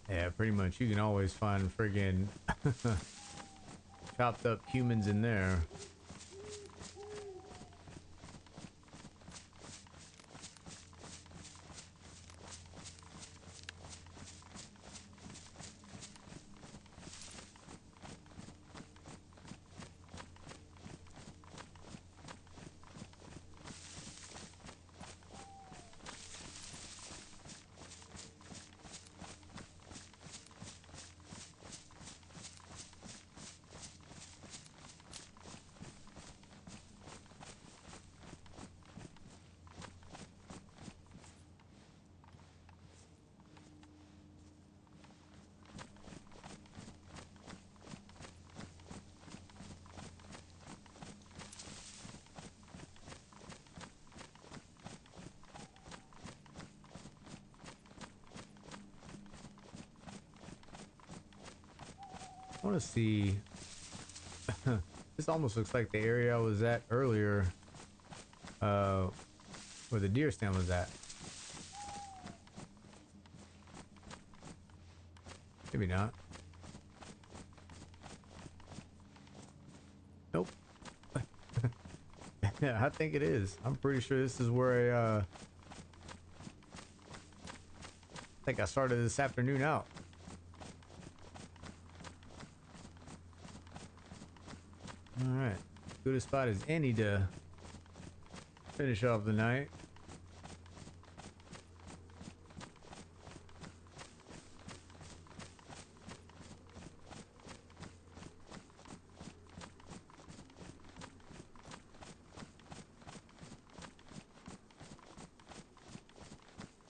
Yeah, pretty much. You can always find friggin' chopped up humans in there. I want to see This almost looks like the area I was at earlier, where the deer stand was at. Maybe not. Nope. Yeah, I think it is. I'm pretty sure this is where I think I started this afternoon out. All right, good a spot as any to finish off the night.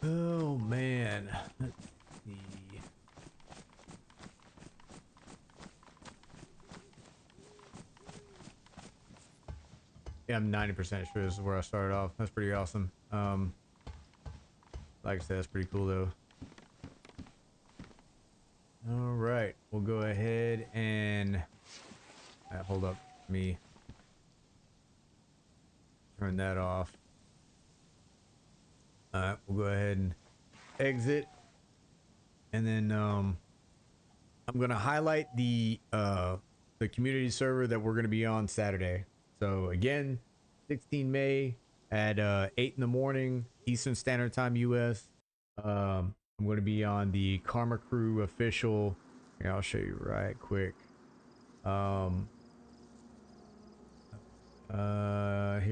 Oh man, let's see. Yeah, I'm 90% sure this is where I started off. That's pretty awesome. Like I said, that's pretty cool though. All right, we'll go ahead and hold up. Me turn that off. All right, we'll go ahead and exit, and then I'm gonna highlight the community server that we're gonna be on Saturday. So again, 16 May at 8 in the morning Eastern Standard Time US. I'm going to be on the Karma Crew official. Here, I'll show you right quick. Here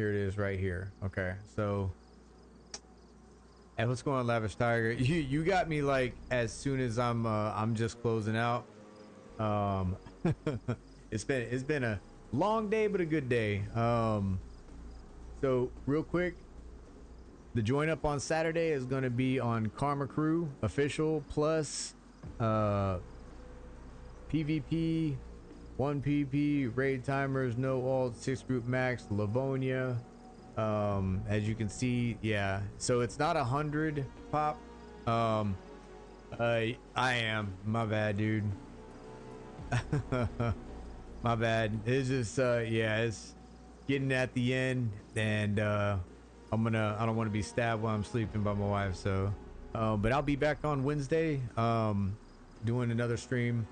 it is right here. Okay, so hey, what's going on, Lavish Tiger? You got me like as soon as I'm just closing out. It's been a long day, but a good day. So real quick, the join up on Saturday is going to be on Karma Crew official plus PvP, 1 PP, raid timers, no alt, 6 group max, Livonia. As you can see, yeah. So it's not 100 pop. I am. My bad, dude. My bad. It's just yeah, it's getting at the end, and I don't want to be stabbed while I'm sleeping by my wife. So but I'll be back on Wednesday doing another stream.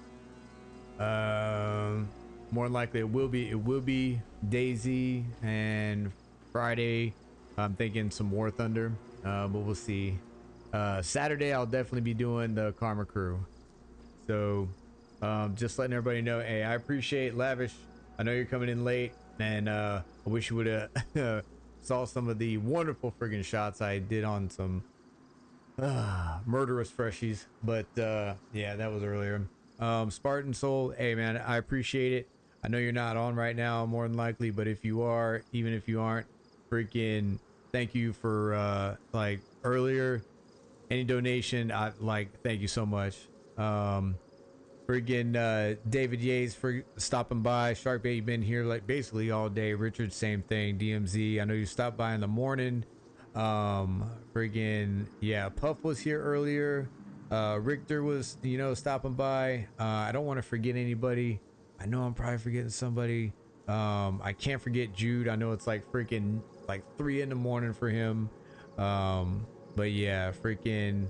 More than likely it will be Dayz, and Friday I'm thinking some War Thunder, but we'll see. Saturday I'll definitely be doing the Karma Crew. So just letting everybody know, hey, I appreciate Lavish. I know you're coming in late, and I wish you would have saw some of the wonderful friggin' shots I did on some murderous freshies. But yeah, that was earlier. Spartan Soul, hey man, I appreciate it. I know you're not on right now, more than likely, but if you are, even if you aren't, freaking thank you for like earlier, any donation, I like, thank you so much. Friggin' David Yates for stopping by. Sharkbait, you've been here like basically all day. Richard, same thing. DMZ, I know you stopped by in the morning. Friggin' yeah, Puff was here earlier. Richter was, you know, stopping by. I don't want to forget anybody. I know I'm probably forgetting somebody. I can't forget Jude. I know it's like freaking like 3 in the morning for him. But yeah, freaking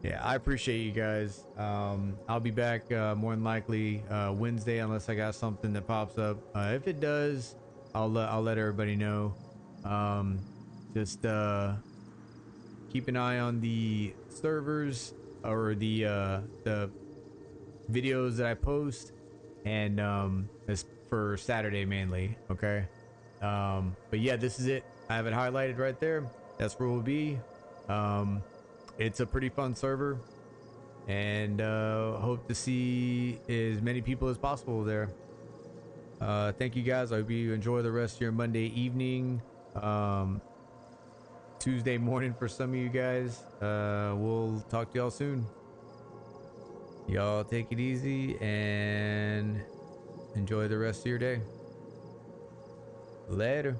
yeah, I appreciate you guys. I'll be back more than likely Wednesday, unless I got something that pops up. If it does, I'll let everybody know. Just keep an eye on the servers or the videos that I post, and it's for Saturday mainly. Okay. But yeah, this is it. I have it highlighted right there. That's where we'll be. It's a pretty fun server, and hope to see as many people as possible there. Thank you guys. I hope you enjoy the rest of your Monday evening, Tuesday morning for some of you guys. We'll talk to y'all soon. Y'all take it easy and enjoy the rest of your day. Later.